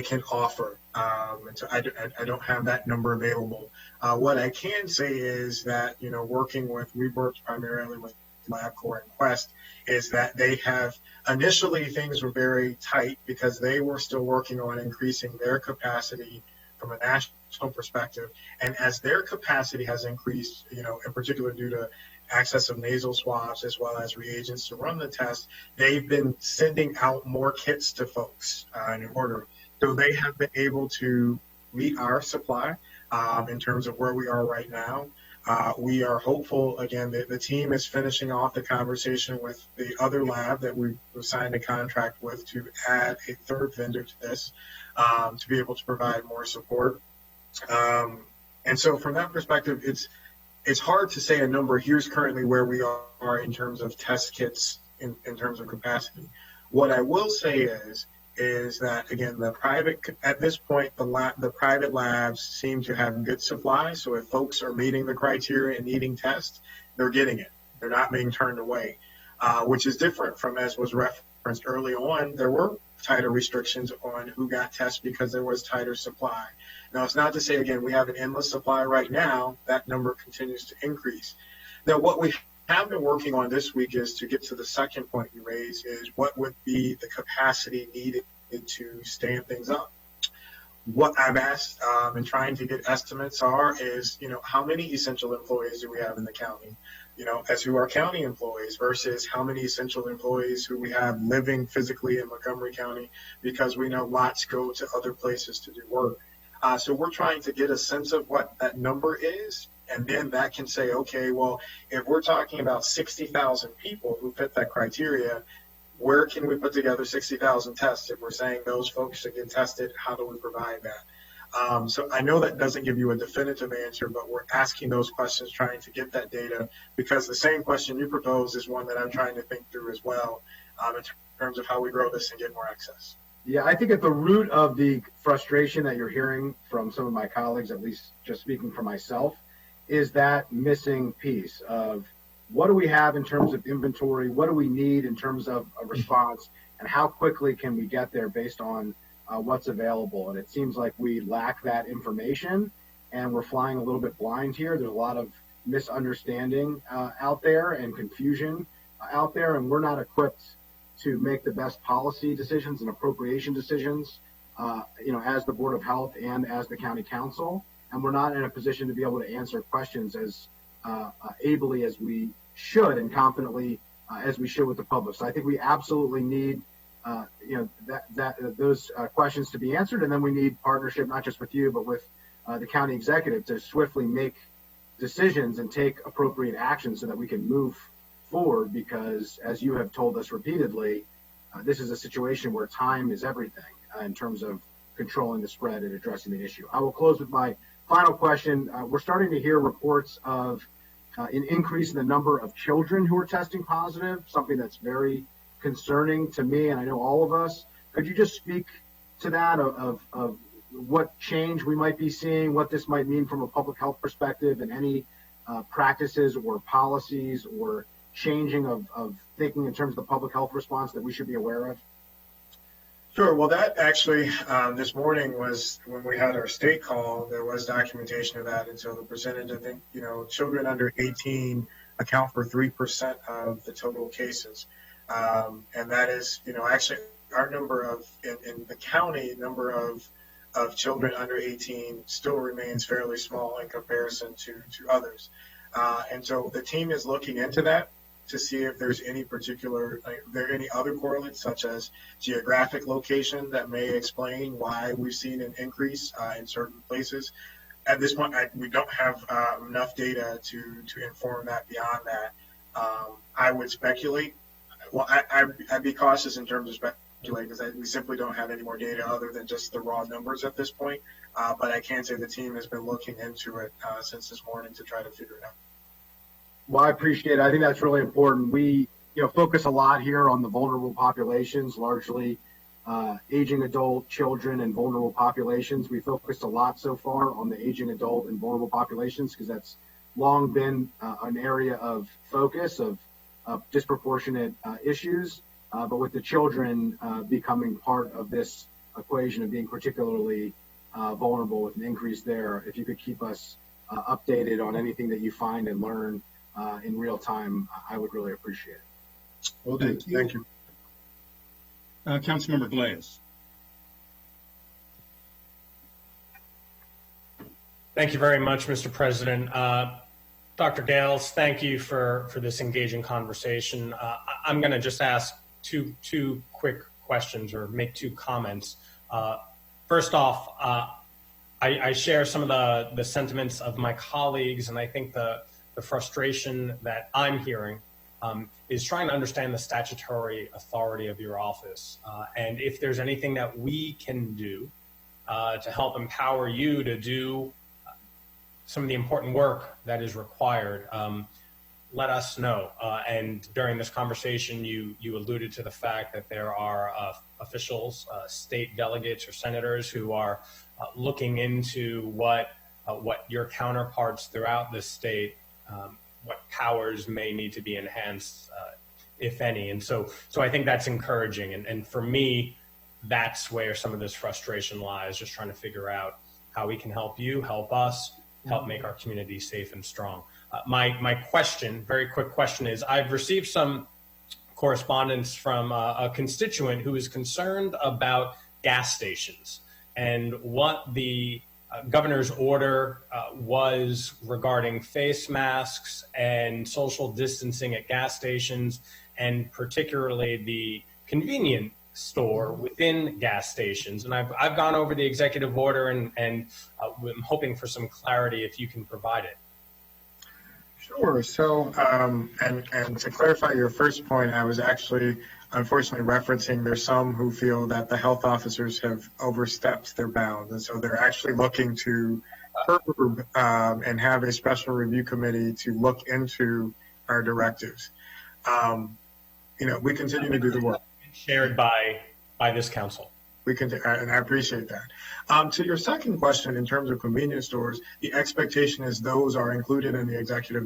can offer. And so I don't have that number available. What I can say is that, we've worked primarily with LabCorp and Quest, is that they have, initially things were very tight because they were still working on increasing their capacity from a national perspective. And as their capacity has increased, in particular due to access of nasal swabs as well as reagents to run the test, they've been sending out more kits to folks in order. So they have been able to meet our supply in terms of where we are right now. We are hopeful, again, that the team is finishing off the conversation with the other lab that we've signed a contract with to add a third vendor to this to be able to provide more support. And so from that perspective, it's hard to say a number. Here's currently where we are in terms of test kits in terms of capacity. What I will say is that, again, at this point, the private labs seem to have good supply. So if folks are meeting the criteria and needing tests, they're getting it. They're not being turned away, which is different from, as was referenced early on, there were tighter restrictions on who got tests because there was tighter supply. Now, it's not to say, again, we have an endless supply right now. That number continues to increase. Now, what we have been working on this week is to get to the second point you raised, is what would be the capacity needed to stand things up. What I've asked and trying to get estimates is, how many essential employees do we have in the county, as who are county employees versus how many essential employees who we have living physically in Montgomery County, because we know lots go to other places to do work. So we're trying to get a sense of what that number is. And then that can say, okay, well, if we're talking about 60,000 people who fit that criteria, where can we put together 60,000 tests? If we're saying those folks should get tested, how do we provide that? So I know that doesn't give you a definitive answer, but we're asking those questions, trying to get that data, because the same question you propose is one that I'm trying to think through as well, in terms of how we grow this and get more access. Yeah, I think at the root of the frustration that you're hearing from some of my colleagues, at least just speaking for myself, is that missing piece of what do we have in terms of inventory, what do we need in terms of a response, and how quickly can we get there based on what's available. And it seems like we lack that information, and we're flying a little bit blind here. There's a lot of misunderstanding out there and confusion out there, and we're not equipped to make the best policy decisions and appropriation decisions, as the Board of Health and as the County Council. And we're not in a position to be able to answer questions as ably as we should and confidently as we should with the public. So I think we absolutely need, those questions to be answered. And then we need partnership, not just with you, but with the county executive to swiftly make decisions and take appropriate action so that we can move forward, because as you have told us repeatedly, this is a situation where time is everything in terms of controlling the spread and addressing the issue. I will close with my final question. We're starting to hear reports of an increase in the number of children who are testing positive, something that's very concerning to me and I know all of us. Could you just speak to that of what change we might be seeing, what this might mean from a public health perspective, and any practices or policies or changing of thinking in terms of the public health response that we should be aware of? Sure. Well, that actually, this morning was when we had our state call, there was documentation of that. And so the percentage, I think, children under 18 account for 3% of the total cases. And that is, actually our number of, in the county, number of children under 18 still remains fairly small in comparison to others. And so the team is looking into that to see if there's any particular, there are any other correlates, such as geographic location, that may explain why we've seen an increase in certain places. At this point, we don't have enough data to inform that beyond that. I would speculate. Well, I'd be cautious in terms of speculating, because we simply don't have any more data other than just the raw numbers at this point. But I can say the team has been looking into it since this morning to try to figure it out. Well, I appreciate it. I think that's really important. We, focus a lot here on the vulnerable populations, largely aging adult, children, and vulnerable populations. We focused a lot so far on the aging adult and vulnerable populations because that's long been an area of focus of disproportionate issues. But with the children becoming part of this equation and being particularly vulnerable with an increase there, if you could keep us updated on anything that you find and learn in real time, I would really appreciate it. Well, thank you. Thank you. Councilmember Glaze. Thank you very much, Mr. President. Dr. Gales, thank you for this engaging conversation. I'm going to just ask two quick questions or make two comments. First off, I share some of the sentiments of my colleagues, and I think the frustration that I'm hearing is trying to understand the statutory authority of your office. And if there's anything that we can do to help empower you to do some of the important work that is required, let us know. And during this conversation, you alluded to the fact that there are officials, state delegates or senators who are looking into what your counterparts throughout the state, what powers may need to be enhanced, if any. And so I think that's encouraging. And for me, that's where some of this frustration lies, just trying to figure out how we can help you, help us, help make our community safe and strong. My question, very quick question, is I've received some correspondence from a constituent who is concerned about gas stations and what the governor's order was regarding face masks and social distancing at gas stations, and particularly the convenience store within gas stations. And I've gone over the executive order and I'm hoping for some clarity if you can provide it. Sure. So, and to clarify your first point, I was actually unfortunately referencing there's some who feel that the health officers have overstepped their bounds, and so they're actually looking to curb and have a special review committee to look into our directives. We continue to do the work. Shared by this council. We can, and I appreciate that. To your second question, in terms of convenience stores, the expectation is those are included in the executive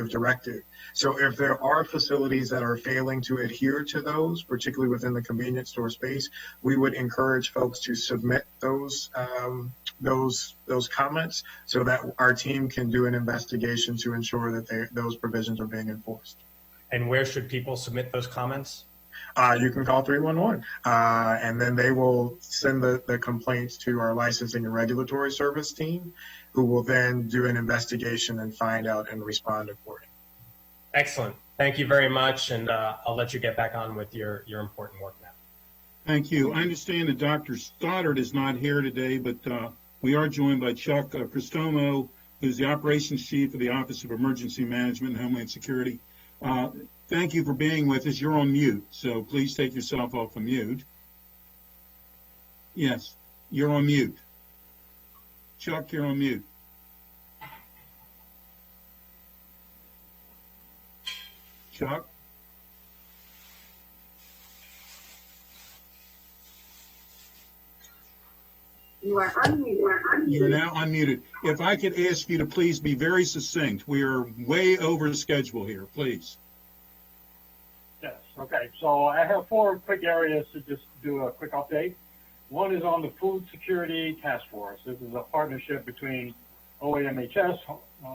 directive. So if there are facilities that are failing to adhere to those, particularly within the convenience store space, we would encourage folks to submit those comments so that our team can do an investigation to ensure that those provisions are being enforced. And where should people submit those comments? You can call 311, and then they will send the complaints to our licensing and regulatory service team, who will then do an investigation and find out and respond accordingly. Excellent. Thank you very much, and I'll let you get back on with your important work now. Thank you. I understand that Dr. Stoddard is not here today, but we are joined by Chuck Cristomo, who's the Operations Chief of the Office of Emergency Management and Homeland Security. Thank you for being with us. You're on mute, so please take yourself off of mute. Yes, you're on mute. Chuck, you're on mute. Chuck? You are unmuted. You're now unmuted. If I could ask you to please be very succinct. We are way over schedule here, please. Yes, okay. So I have 4 quick areas to just do a quick update. One is on the Food Security Task Force. This is a partnership between OAMHS,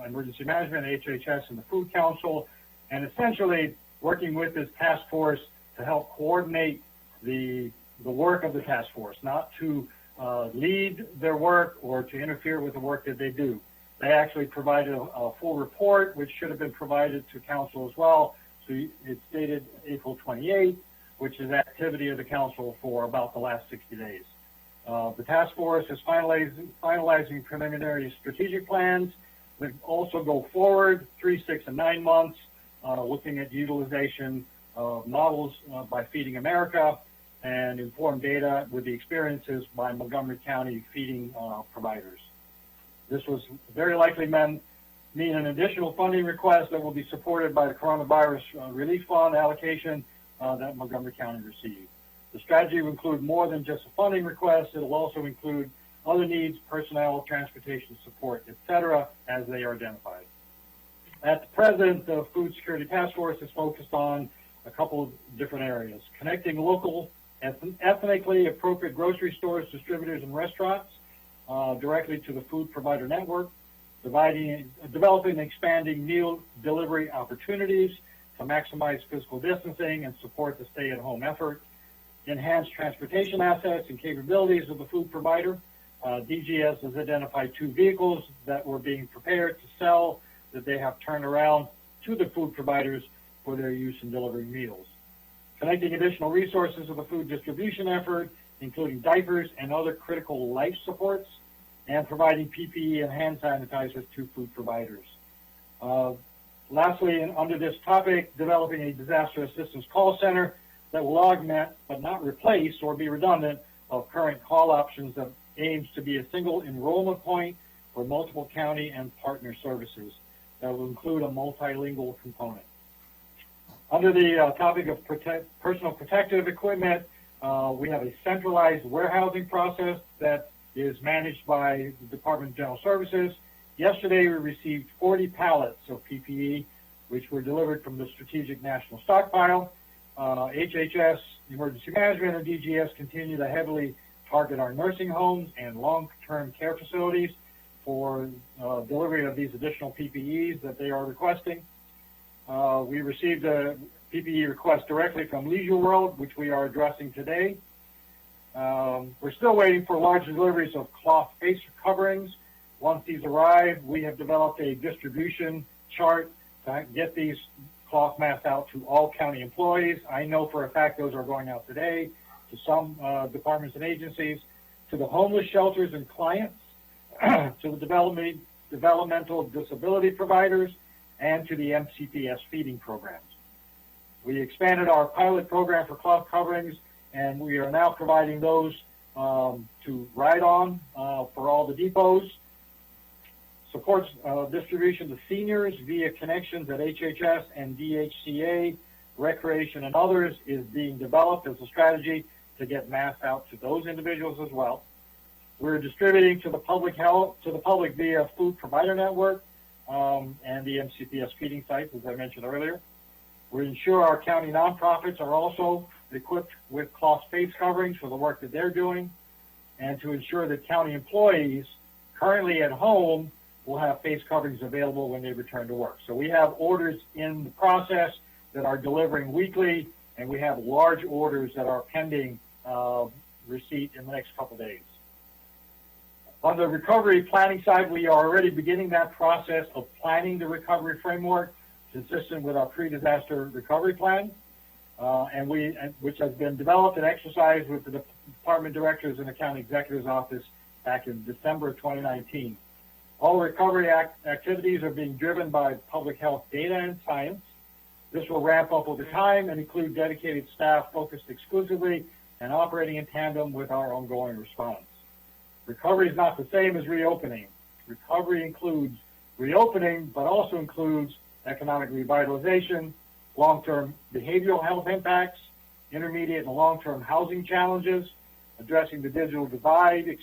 Emergency Management, HHS, and the Food Council, and essentially working with this task force to help coordinate the work of the task force, not to lead their work or to interfere with the work that they do. They actually provided a full report, which should have been provided to council as well. So it's dated April 28th, which is activity of the council for about the last 60 days. The task force is finalizing preliminary strategic plans that also go forward 3, 6, and 9 months, looking at utilization of models by Feeding America and informed data with the experiences by Montgomery County feeding providers. This was very likely mean an additional funding request that will be supported by the Coronavirus Relief Fund allocation that Montgomery County received. The strategy will include more than just a funding request. It will also include other needs, personnel, transportation support, etc., as they are identified. At present, the Food Security Task Force is focused on a couple of different areas: connecting local, ethnically appropriate grocery stores, distributors, and restaurants directly to the food provider network, developing and expanding meal delivery opportunities to maximize physical distancing and support the stay-at-home effort, enhance transportation assets and capabilities of the food provider. DGS has identified 2 vehicles that were being prepared to sell that they have turned around to the food providers for their use in delivering meals. Connecting additional resources of the food distribution effort, including diapers and other critical life supports, and providing PPE and hand sanitizers to food providers. Lastly, and under this topic, developing a disaster assistance call center that will augment but not replace or be redundant of current call options that aims to be a single enrollment point for multiple county and partner services that will include a multilingual component. Under the topic of personal protective equipment, we have a centralized warehousing process that is managed by the Department of General Services. Yesterday, we received 40 pallets of PPE, which were delivered from the Strategic National Stockpile. HHS, Emergency Management, and DGS continue to heavily target our nursing homes and long-term care facilities for delivery of these additional PPEs that they are requesting. We received a PPE request directly from Leisure World, which we are addressing today. We're still waiting for large deliveries of cloth face coverings. Once these arrive, we have developed a distribution chart to get these cloth masks out to all county employees. I know for a fact those are going out today to some departments and agencies, to the homeless shelters and clients, to the developmental disability providers, and to the MCPS feeding programs. We expanded our pilot program for cloth coverings, and we are now providing those to Ride On for all the depots. Supports distribution to seniors via connections at HHS and DHCA, Recreation, and others is being developed as a strategy to get masks out to those individuals as well. We're distributing to the public via Food Provider Network and the MCPS feeding sites, as I mentioned earlier. We ensure our county nonprofits are also equipped with cloth face coverings for the work that they're doing, and to ensure that county employees currently at home will have face coverings available when they return to work. So we have orders in the process that are delivering weekly, and we have large orders that are pending receipt in the next couple of days. On the recovery planning side, we are already beginning that process of planning the recovery framework consistent with our pre-disaster recovery plan, which has been developed and exercised with the department directors and the county executive's office back in December of 2019. All recovery activities are being driven by public health data and science. This will ramp up over time and include dedicated staff focused exclusively and operating in tandem with our ongoing response. Recovery is not the same as reopening. Recovery includes reopening, but also includes economic revitalization, long-term behavioral health impacts, intermediate and long-term housing challenges, addressing the digital divide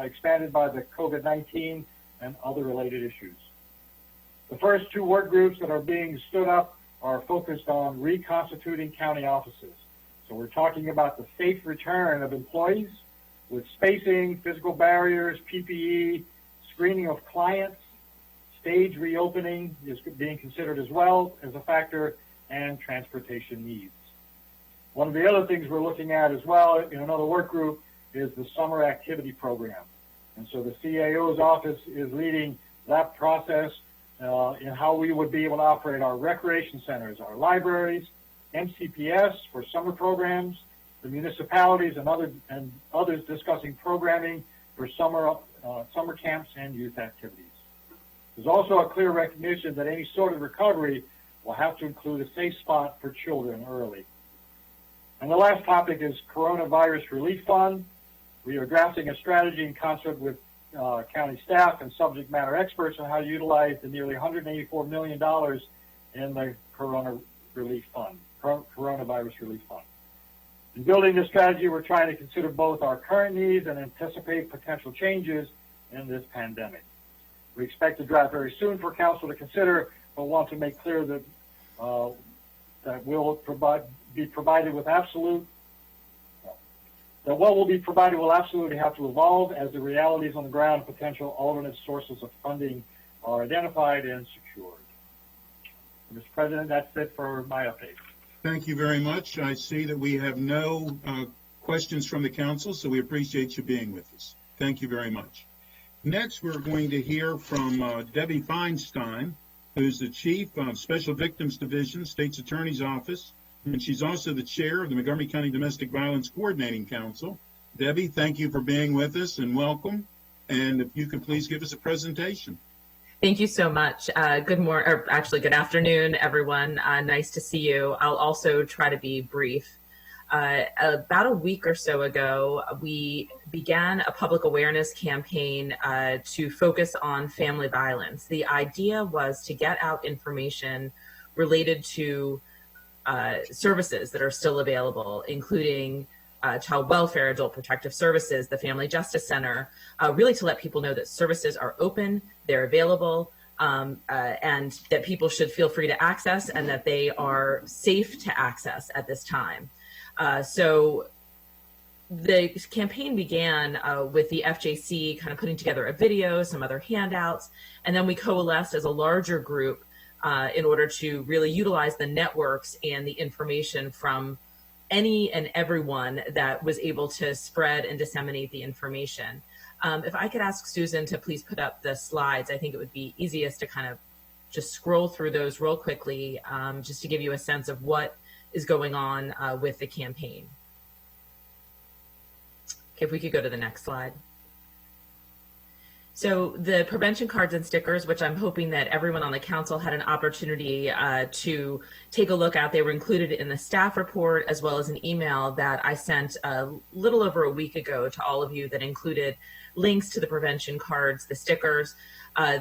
expanded by the COVID-19 and other related issues. The first two work groups that are being stood up are focused on reconstituting county offices. So we're talking about the safe return of employees with spacing, physical barriers, PPE, screening of clients. Stage reopening is being considered as well as a factor, and transportation needs. One of the other things we're looking at as well in another work group is the summer activity program. And so the CAO's office is leading that process in how we would be able to operate our recreation centers, our libraries, MCPS for summer programs, the municipalities and others discussing programming for summer camps and youth activities. There's also a clear recognition that any sort of recovery will have to include a safe spot for children early. And the last topic is Coronavirus Relief Fund. We are drafting a strategy in concert with county staff and subject matter experts on how to utilize the nearly $184 million in the Coronavirus Relief Fund. In building this strategy, we're trying to consider both our current needs and anticipate potential changes in this pandemic. We expect to draft very soon for council to consider, but want to make clear that what will be provided will absolutely have to evolve as the realities on the ground and potential alternate sources of funding are identified and secured. Mr. President, that's it for my update. Thank you very much. I see that we have no questions from the council, so we appreciate you being with us. Thank you very much. Next, we're going to hear from Debbie Feinstein, who's the Chief of Special Victims Division, State's Attorney's Office, and she's also the Chair of the Montgomery County Domestic Violence Coordinating Council. Debbie, thank you for being with us and welcome. And if you could please give us a presentation. Thank you so much. Good morning, or actually good afternoon, everyone. Nice to see you. I'll also try to be brief. About a week or so ago, we began a public awareness campaign to focus on family violence. The idea was to get out information related to services that are still available, including child welfare, adult protective services, the Family Justice Center, really to let people know that services are open, they're available, and that people should feel free to access and that they are safe to access at this time. So the campaign began with the FJC kind of putting together a video, some other handouts, and then we coalesced as a larger group in order to really utilize the networks and the information from any and everyone that was able to spread and disseminate the information. If I could ask Susan to please put up the slides, I think it would be easiest to kind of just scroll through those real quickly, just to give you a sense of what is going on with the campaign. Okay, if we could go to the next slide. So the prevention cards and stickers, which I'm hoping that everyone on the council had an opportunity to take a look at, they were included in the staff report as well as an email that I sent a little over a week ago to all of you that included links to the prevention cards, the stickers.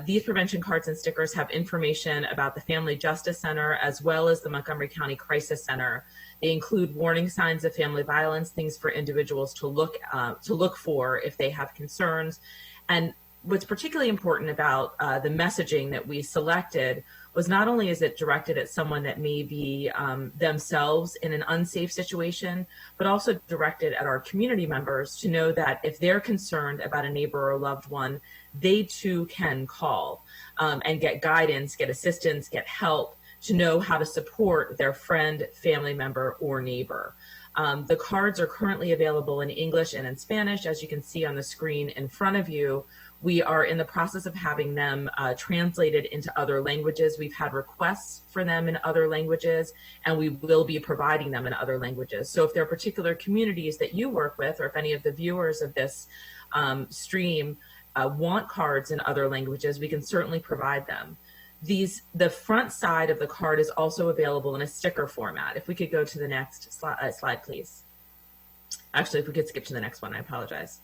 These prevention cards and stickers have information about the Family Justice Center as well as the Montgomery County Crisis Center. They include warning signs of family violence, things for individuals to look for if they have concerns. And what's particularly important about the messaging that we selected was not only is it directed at someone that may be themselves in an unsafe situation, but also directed at our community members to know that if they're concerned about a neighbor or a loved one, they too can call and get guidance, get assistance, get help to know how to support their friend, family member, or neighbor. The cards are currently available in English and in Spanish, as you can see on the screen in front of you. We are in the process of having them translated into other languages. We've had requests for them in other languages, and we will be providing them in other languages. So if there are particular communities that you work with, or if any of the viewers of this stream want cards in other languages, we can certainly provide them. The front side of the card is also available in a sticker format. If we could go to the next slide, please. Actually, if we could skip to the next one, I apologize.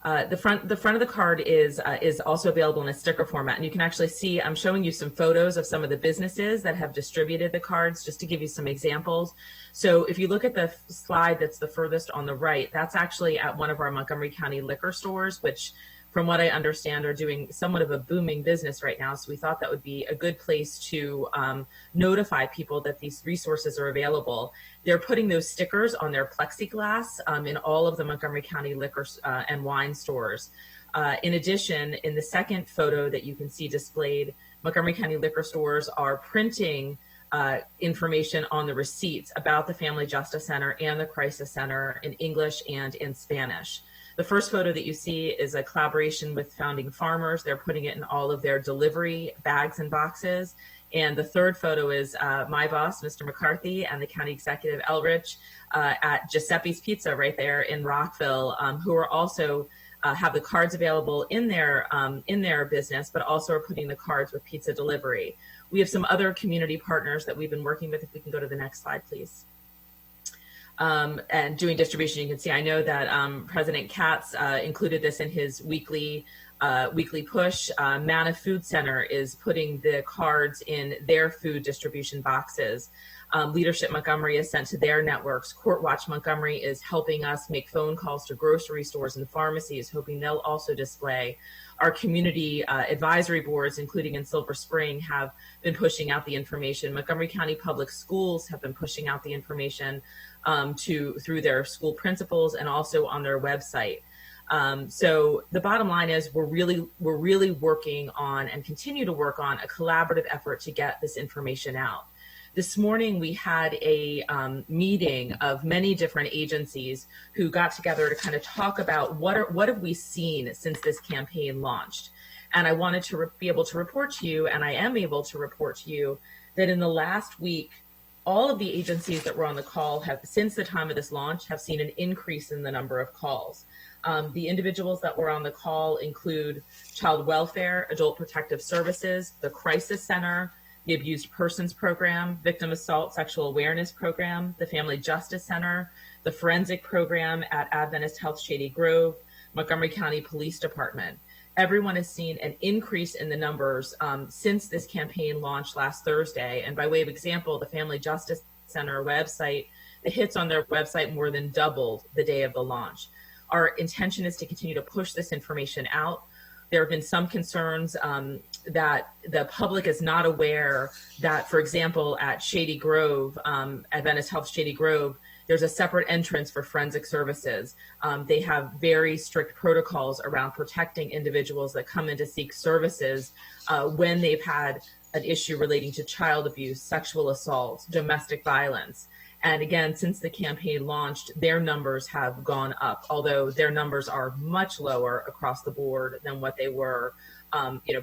The front of the card is also available in a sticker format, and you can actually see, I'm showing you some photos of some of the businesses that have distributed the cards, just to give you some examples. So if you look at the slide that's the furthest on the right, that's actually at one of our Montgomery County liquor stores, which from what I understand are doing somewhat of a booming business right now. So we thought that would be a good place to notify people that these resources are available. They're putting those stickers on their plexiglass in all of the Montgomery County liquor and wine stores. In addition, in the second photo that you can see displayed, Montgomery County liquor stores are printing information on the receipts about the Family Justice Center and the Crisis Center in English and in Spanish. The first photo that you see is a collaboration with Founding Farmers. They're putting it in all of their delivery bags and boxes. And the third photo is my boss, Mr. McCarthy, and the county executive, Elrich, at Giuseppe's Pizza right there in Rockville, who are also have the cards available in their business, but also are putting the cards with pizza delivery. We have some other community partners that we've been working with. If we can go to the next slide, please. And doing distribution, you can see, I know that President Katz included this in his weekly push. Manna Food Center is putting the cards in their food distribution boxes. Leadership Montgomery is sent to their networks. Court Watch Montgomery is helping us make phone calls to grocery stores and pharmacies, hoping they'll also display. Our community advisory boards, including in Silver Spring, have been pushing out the information. Montgomery County Public Schools have been pushing out the information through their school principals and also on their website. So the bottom line is we're really working on and continue to work on a collaborative effort to get this information out. This morning we had a meeting of many different agencies who got together to kind of talk about what have we seen since this campaign launched. And I wanted to be able to report to you, and I am able to report to you, that in the last week, all of the agencies that were on the call have, since the time of this launch, have seen an increase in the number of calls. The individuals that were on the call include Child Welfare, Adult Protective Services, the Crisis Center, the Abused Persons Program, Victim Assault Sexual Awareness Program, the Family Justice Center, the Forensic Program at Adventist Health Shady Grove, Montgomery County Police Department. Everyone has seen an increase in the numbers since this campaign launched last Thursday. And by way of example, the Family Justice Center website, the hits on their website more than doubled the day of the launch. Our intention is to continue to push this information out. There have been some concerns that the public is not aware that, for example, at Shady Grove, Adventist Health Shady Grove, there's a separate entrance for forensic services. They have very strict protocols around protecting individuals that come in to seek services when they've had an issue relating to child abuse, sexual assault, domestic violence. And again, since the campaign launched, their numbers have gone up, although their numbers are much lower across the board than what they were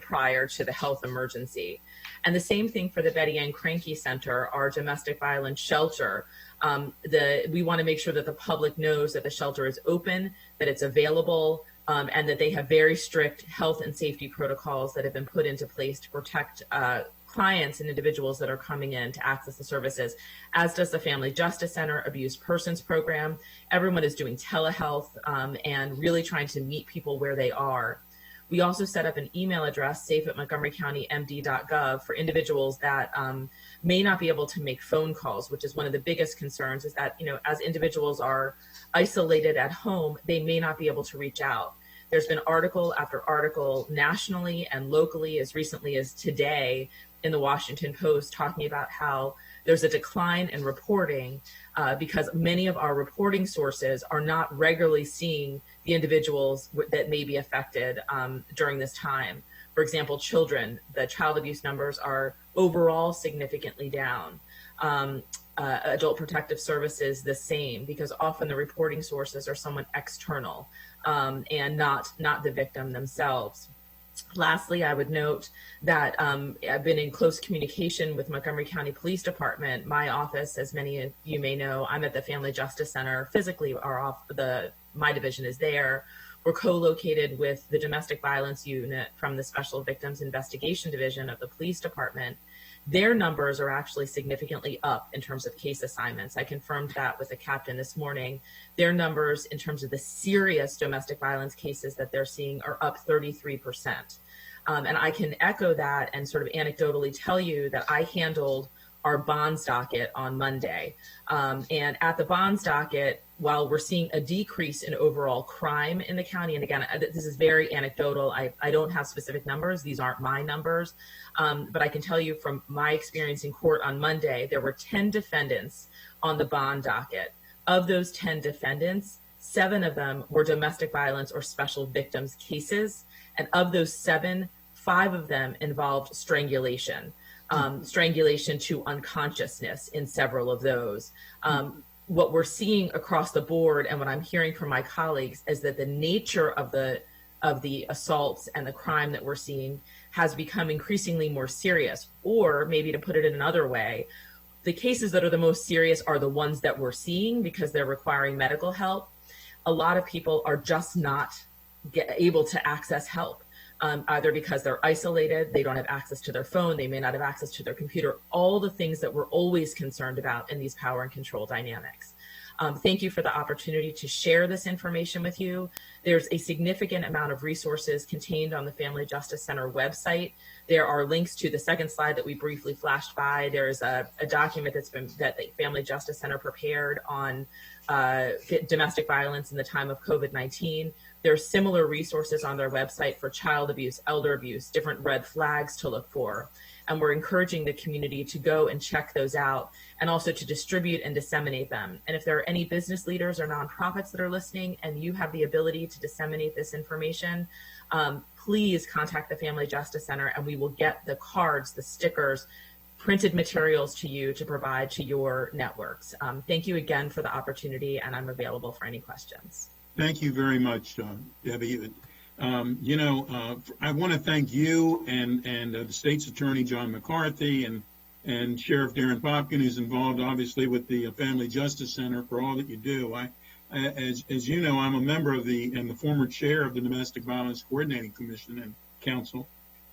prior to the health emergency. And the same thing for the Betty Ann Cranky Center, our domestic violence shelter. We want to make sure that the public knows that the shelter is open, that it's available, and that they have very strict health and safety protocols that have been put into place to protect clients and individuals that are coming in to access the services, as does the Family Justice Center Abused Persons Program. Everyone is doing telehealth and really trying to meet people where they are. We also set up an email address, safe@montgomerycountymd.gov, for individuals that may not be able to make phone calls, which is one of the biggest concerns, is that, as individuals are isolated at home, they may not be able to reach out. There's been article after article nationally and locally, as recently as today in the Washington Post, talking about how there's a decline in reporting because many of our reporting sources are not regularly seeing the individuals that may be affected during this time. For example, children, the child abuse numbers are overall significantly down. Adult Protective Services, the same, because often the reporting sources are someone external and not the victim themselves. Lastly, I would note that I've been in close communication with Montgomery County Police Department. My office, as many of you may know, I'm at the Family Justice Center. Physically, my division is there. We're co-located with the Domestic Violence Unit from the Special Victims Investigation Division of the Police Department. Their numbers are actually significantly up in terms of case assignments. I confirmed that with the captain this morning. Their numbers in terms of the serious domestic violence cases that they're seeing are up 33%. And I can echo that and sort of anecdotally tell you that I handled our bonds docket on Monday. And at the bonds docket, while we're seeing a decrease in overall crime in the county, and again, this is very anecdotal, I don't have specific numbers, these aren't my numbers, but I can tell you from my experience in court on Monday, there were 10 defendants on the bond docket. Of those 10 defendants, 7 of them were domestic violence or special victims cases, and of those 7, 5 of them involved strangulation. Strangulation to unconsciousness in several of those. What we're seeing across the board and what I'm hearing from my colleagues is that the nature of the assaults and the crime that we're seeing has become increasingly more serious. Or maybe to put it in another way, the cases that are the most serious are the ones that we're seeing because they're requiring medical help. A lot of people are just not able to access help. Either because they're isolated, they don't have access to their phone, they may not have access to their computer, all the things that we're always concerned about in these power and control dynamics. Thank you for the opportunity to share this information with you. There's a significant amount of resources contained on the Family Justice Center website. There are links to the second slide that we briefly flashed by. There's a document that the Family Justice Center prepared on domestic violence in the time of COVID-19. There's similar resources on their website for child abuse, elder abuse, different red flags to look for. And we're encouraging the community to go and check those out and also to distribute and disseminate them. And if there are any business leaders or nonprofits that are listening and you have the ability to disseminate this information, please contact the Family Justice Center and we will get the cards, the stickers, printed materials to you to provide to your networks. Thank you again for the opportunity, and I'm available for any questions. Thank you very much, Debbie. I want to thank you and the state's attorney, John McCarthy, and Sheriff Darren Popkin, who's involved, obviously, with the Family Justice Center for all that you do. As you know, I'm a member of and the former chair of the Domestic Violence Coordinating Commission and Council.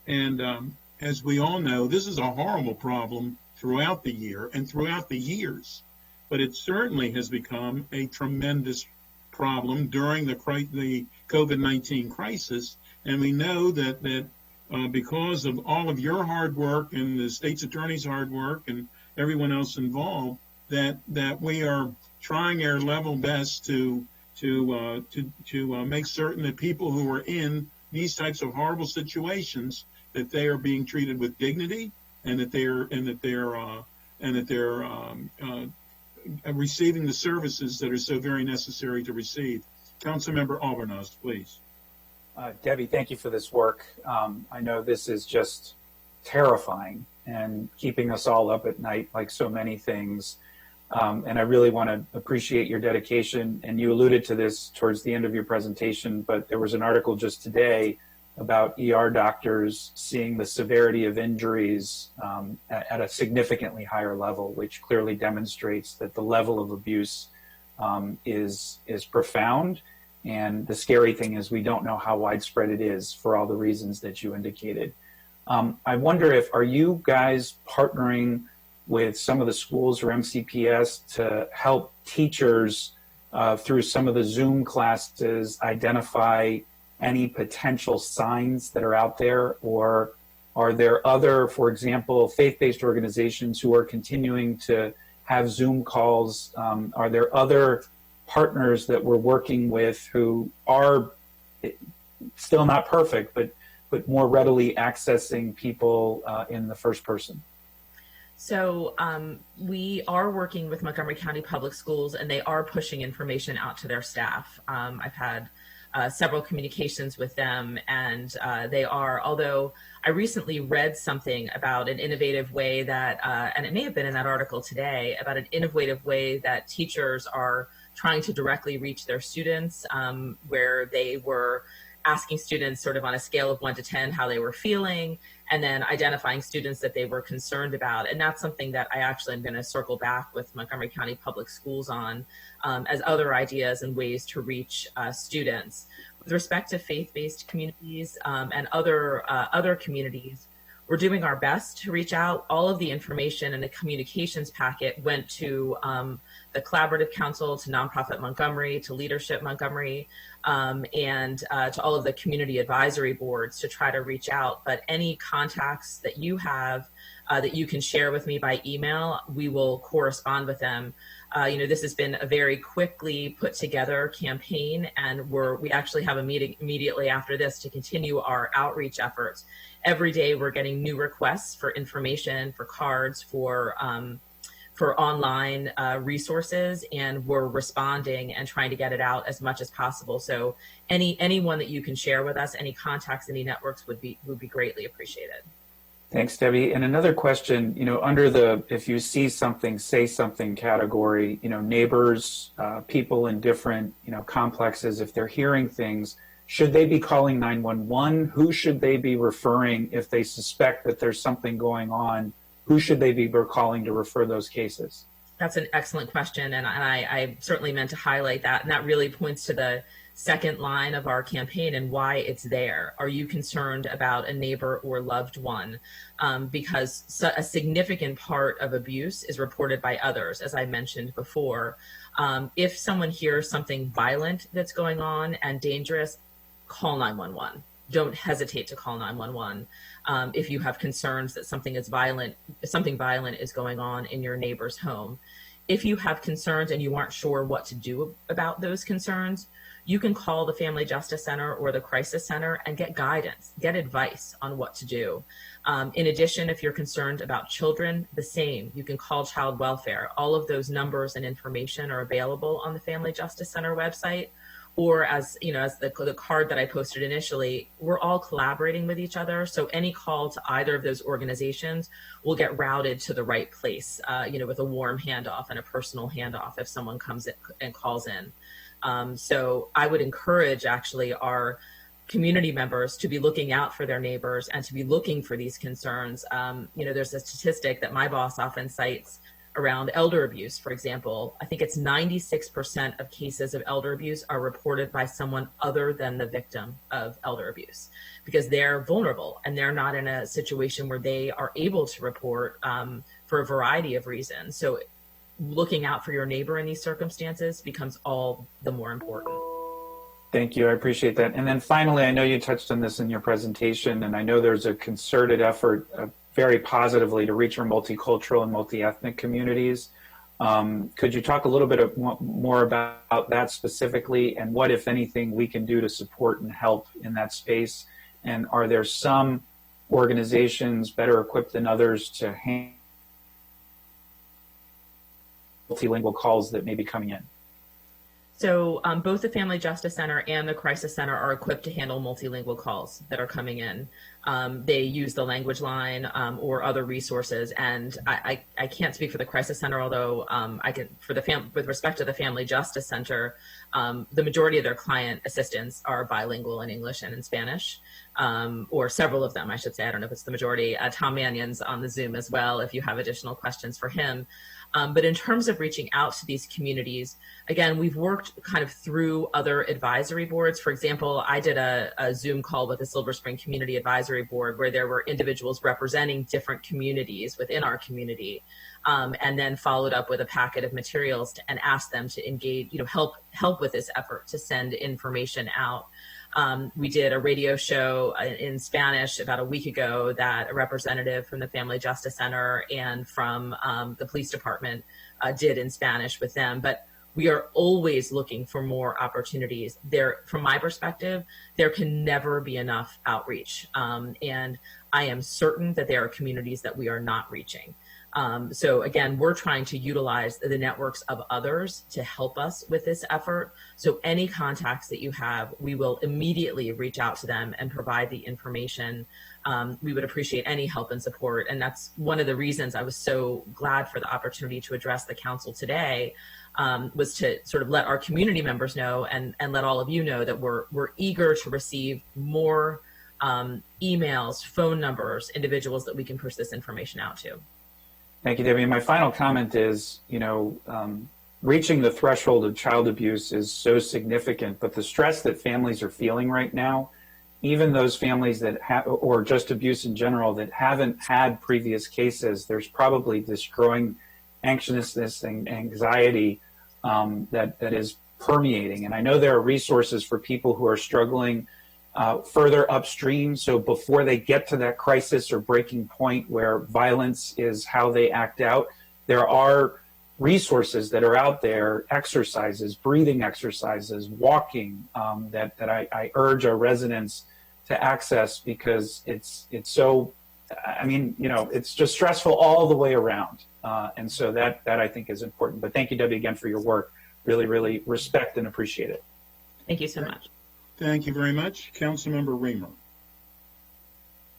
And as we all know, this is a horrible problem throughout the year and throughout the years. But it certainly has become a tremendous problem during the COVID-19 crisis, and we know that because of all of your hard work and the state's attorney's hard work and everyone else involved, that we are trying our level best to make certain that people who are in these types of horrible situations, that they are being treated with dignity and that they're receiving the services that are so very necessary to receive. Councilmember Albornoz, please. Debbie, thank you for this work. I know this is just terrifying and keeping us all up at night like so many things. And I really want to appreciate your dedication. And you alluded to this towards the end of your presentation, but there was an article just today about ER doctors seeing the severity of injuries at a significantly higher level, which clearly demonstrates that the level of abuse is profound And the scary thing is we don't know how widespread it is for all the reasons that you indicated. I wonder are you guys partnering with some of the schools or MCPS to help teachers through some of the Zoom classes identify any potential signs that are out there? Or are there other, for example, faith-based organizations who are continuing to have Zoom calls? Are there other partners that we're working with who are still not perfect, but more readily accessing people in the first person? So we are working with Montgomery County Public Schools, and they are pushing information out to their staff. I've had several communications with them, and they are, although I recently read something about an innovative way that, and it may have been in that article today, about an innovative way that teachers are trying to directly reach their students, where they were asking students sort of on a scale of 1 to 10 how they were feeling, and then identifying students that they were concerned about. And that's something that I actually am going to circle back with Montgomery County Public Schools on as other ideas and ways to reach students. With respect to faith-based communities and other communities, we're doing our best to reach out. All of the information in the communications packet went to the Collaborative Council, to Nonprofit Montgomery, to Leadership Montgomery, and to all of the community advisory boards to try to reach out. But any contacts that you have that you can share with me by email, we will correspond with them. This has been a very quickly put together campaign, and we actually have a meeting immediately after this to continue our outreach efforts. Every day we're getting new requests for information, for cards, for online resources, and we're responding and trying to get it out as much as possible. So anyone that you can share with us, any contacts, any networks would be greatly appreciated. Thanks, Debbie. And another question, under the if you see something, say something category, neighbors, people in different, complexes, if they're hearing things, should they be calling 911? Who should they be referring if they suspect that there's something going on? Who should they be calling to refer those cases? That's an excellent question, and I certainly meant to highlight that. And that really points to the second line of our campaign and why it's there. Are you concerned about a neighbor or loved one? Because a significant part of abuse is reported by others, as I mentioned before. If someone hears something violent that's going on and dangerous, call 911. Don't hesitate to call 911 if you have concerns that something violent is going on in your neighbor's home. If you have concerns and you aren't sure what to do about those concerns, you can call the Family Justice Center or the Crisis Center and get guidance, get advice on what to do. In addition, if you're concerned about children, the same. You can call Child Welfare. All of those numbers and information are available on the Family Justice Center website. Or as the card that I posted initially, we're all collaborating with each other. So any call to either of those organizations will get routed to the right place, with a warm handoff and a personal handoff if someone comes in and calls in. So I would encourage actually our community members to be looking out for their neighbors and to be looking for these concerns. There's a statistic that my boss often cites around elder abuse, for example. I think it's 96% of cases of elder abuse are reported by someone other than the victim of elder abuse because they're vulnerable and they're not in a situation where they are able to report for a variety of reasons. So looking out for your neighbor in these circumstances becomes all the more important. Thank you. I appreciate that. And then finally, I know you touched on this in your presentation, and I know there's a concerted effort very positively to reach our multicultural and multi-ethnic communities. Could you talk a little bit more about that specifically and what, if anything, we can do to support and help in that space? And are there some organizations better equipped than others to handle multilingual calls that may be coming in? So both the Family Justice Center and the Crisis Center are equipped to handle multilingual calls that are coming in. They use the language line or other resources. And I can't speak for the Crisis Center, although I can, with respect to the Family Justice Center, the majority of their client assistants are bilingual in English and in Spanish, or several of them, I should say. I don't know if it's the majority. Tom Mannion's on the Zoom as well, if you have additional questions for him. But in terms of reaching out to these communities, again, we've worked kind of through other advisory boards. For example, I did a Zoom call with the Silver Spring Community Advisory Board where there were individuals representing different communities within our community, and then followed up with a packet of materials and asked them to engage, help with this effort to send information out. We did a radio show in Spanish about a week ago that a representative from the Family Justice Center and from the police department did in Spanish with them. But we are always looking for more opportunities. From my perspective, there can never be enough outreach. And I am certain that there are communities that we are not reaching. So again, we're trying to utilize the networks of others to help us with this effort. So any contacts that you have, we will immediately reach out to them and provide the information. We would appreciate any help and support. And that's one of the reasons I was so glad for the opportunity to address the council today, was to sort of let our community members know and let all of you know that we're eager to receive more emails, phone numbers, individuals that we can push this information out to. Thank you, Debbie. And my final comment is, reaching the threshold of child abuse is so significant, but the stress that families are feeling right now, even those families that have, or just abuse in general, that haven't had previous cases, there's probably this growing anxiousness and anxiety that is permeating. And I know there are resources for people who are struggling further upstream. So before they get to that crisis or breaking point where violence is how they act out, there are resources that are out there, exercises, breathing exercises, walking, that I urge our residents to access, because it's so, it's just stressful all the way around. And so that I think is important. But thank you, Debbie, again for your work. Really, really respect and appreciate it. Thank you so much. Thank you very much. Councilmember Reamer.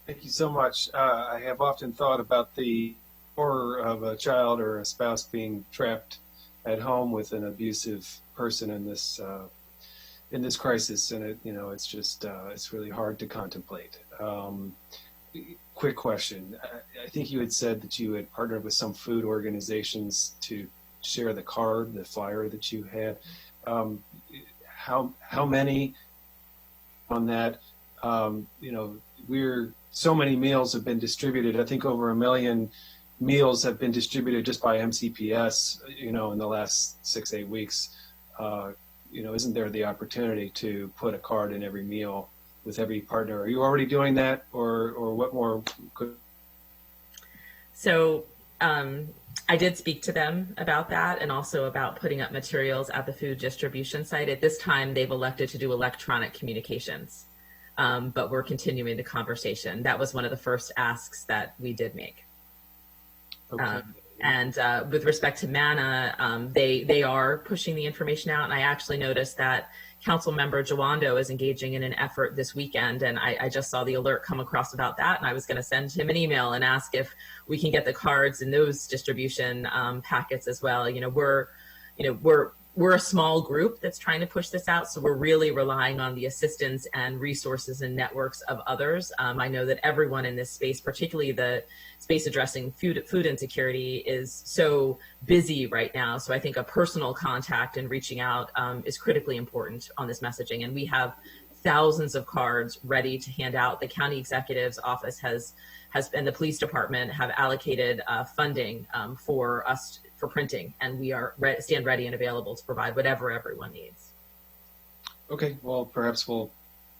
Thank you so much. I have often thought about the horror of a child or a spouse being trapped at home with an abusive person in this crisis, and it's just it's really hard to contemplate. Quick question: I think you had said that you had partnered with some food organizations to share the flyer that you had. How many? On that, so many meals have been distributed. I think over 1 million meals have been distributed just by MCPS, in the last 6-8 weeks. Isn't there the opportunity to put a card in every meal with every partner? Are you already doing that, or what more could? So I did speak to them about that, and also about putting up materials at the food distribution site. At this time, they've elected to do electronic communications, but we're continuing the conversation. That was one of the first asks that we did make. Okay. And with respect to MANA, they are pushing the information out, and I actually noticed that Council Member Jawando is engaging in an effort this weekend, and I just saw the alert come across about that, and I was going to send him an email and ask if we can get the cards in those distribution packets as well. We're a small group that's trying to push this out, so we're really relying on the assistance and resources and networks of others. I know that everyone in this space, particularly the space addressing food insecurity, is so busy right now. So I think a personal contact and reaching out is critically important on this messaging. And we have thousands of cards ready to hand out. The county executive's office has and the police department have allocated funding for us for printing, and we are stand ready and available to provide whatever everyone needs. Okay, well, perhaps we'll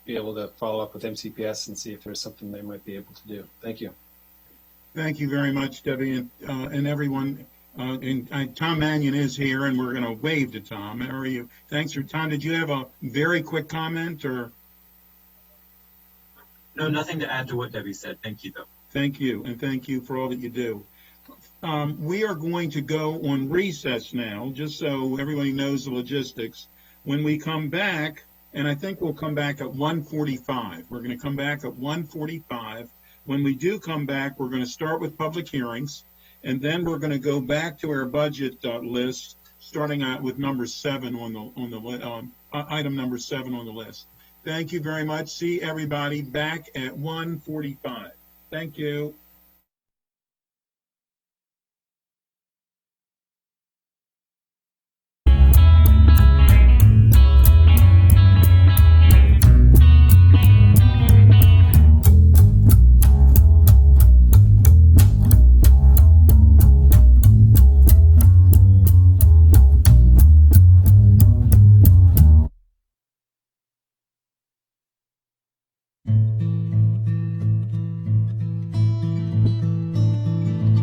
be able to follow up with MCPS and see if there's something they might be able to do. Thank you. Thank you very much, Debbie, and everyone. Tom Mannion is here, and we're going to wave to Tom. How are you? Thanks for Tom. Did you have a very quick comment, or? No, nothing to add to what Debbie said. Thank you, though. Thank you, and thank you for all that you do. We are going to go on recess now, just so everybody knows the logistics. When we come back, and I think we'll come back at 1:45. We're going to come back at 1:45. When we do come back, we're going to start with public hearings, and then we're going to go back to our budget list, starting out with number 7 item number 7 on the list. Thank you very much. See everybody back at 1:45. Thank you.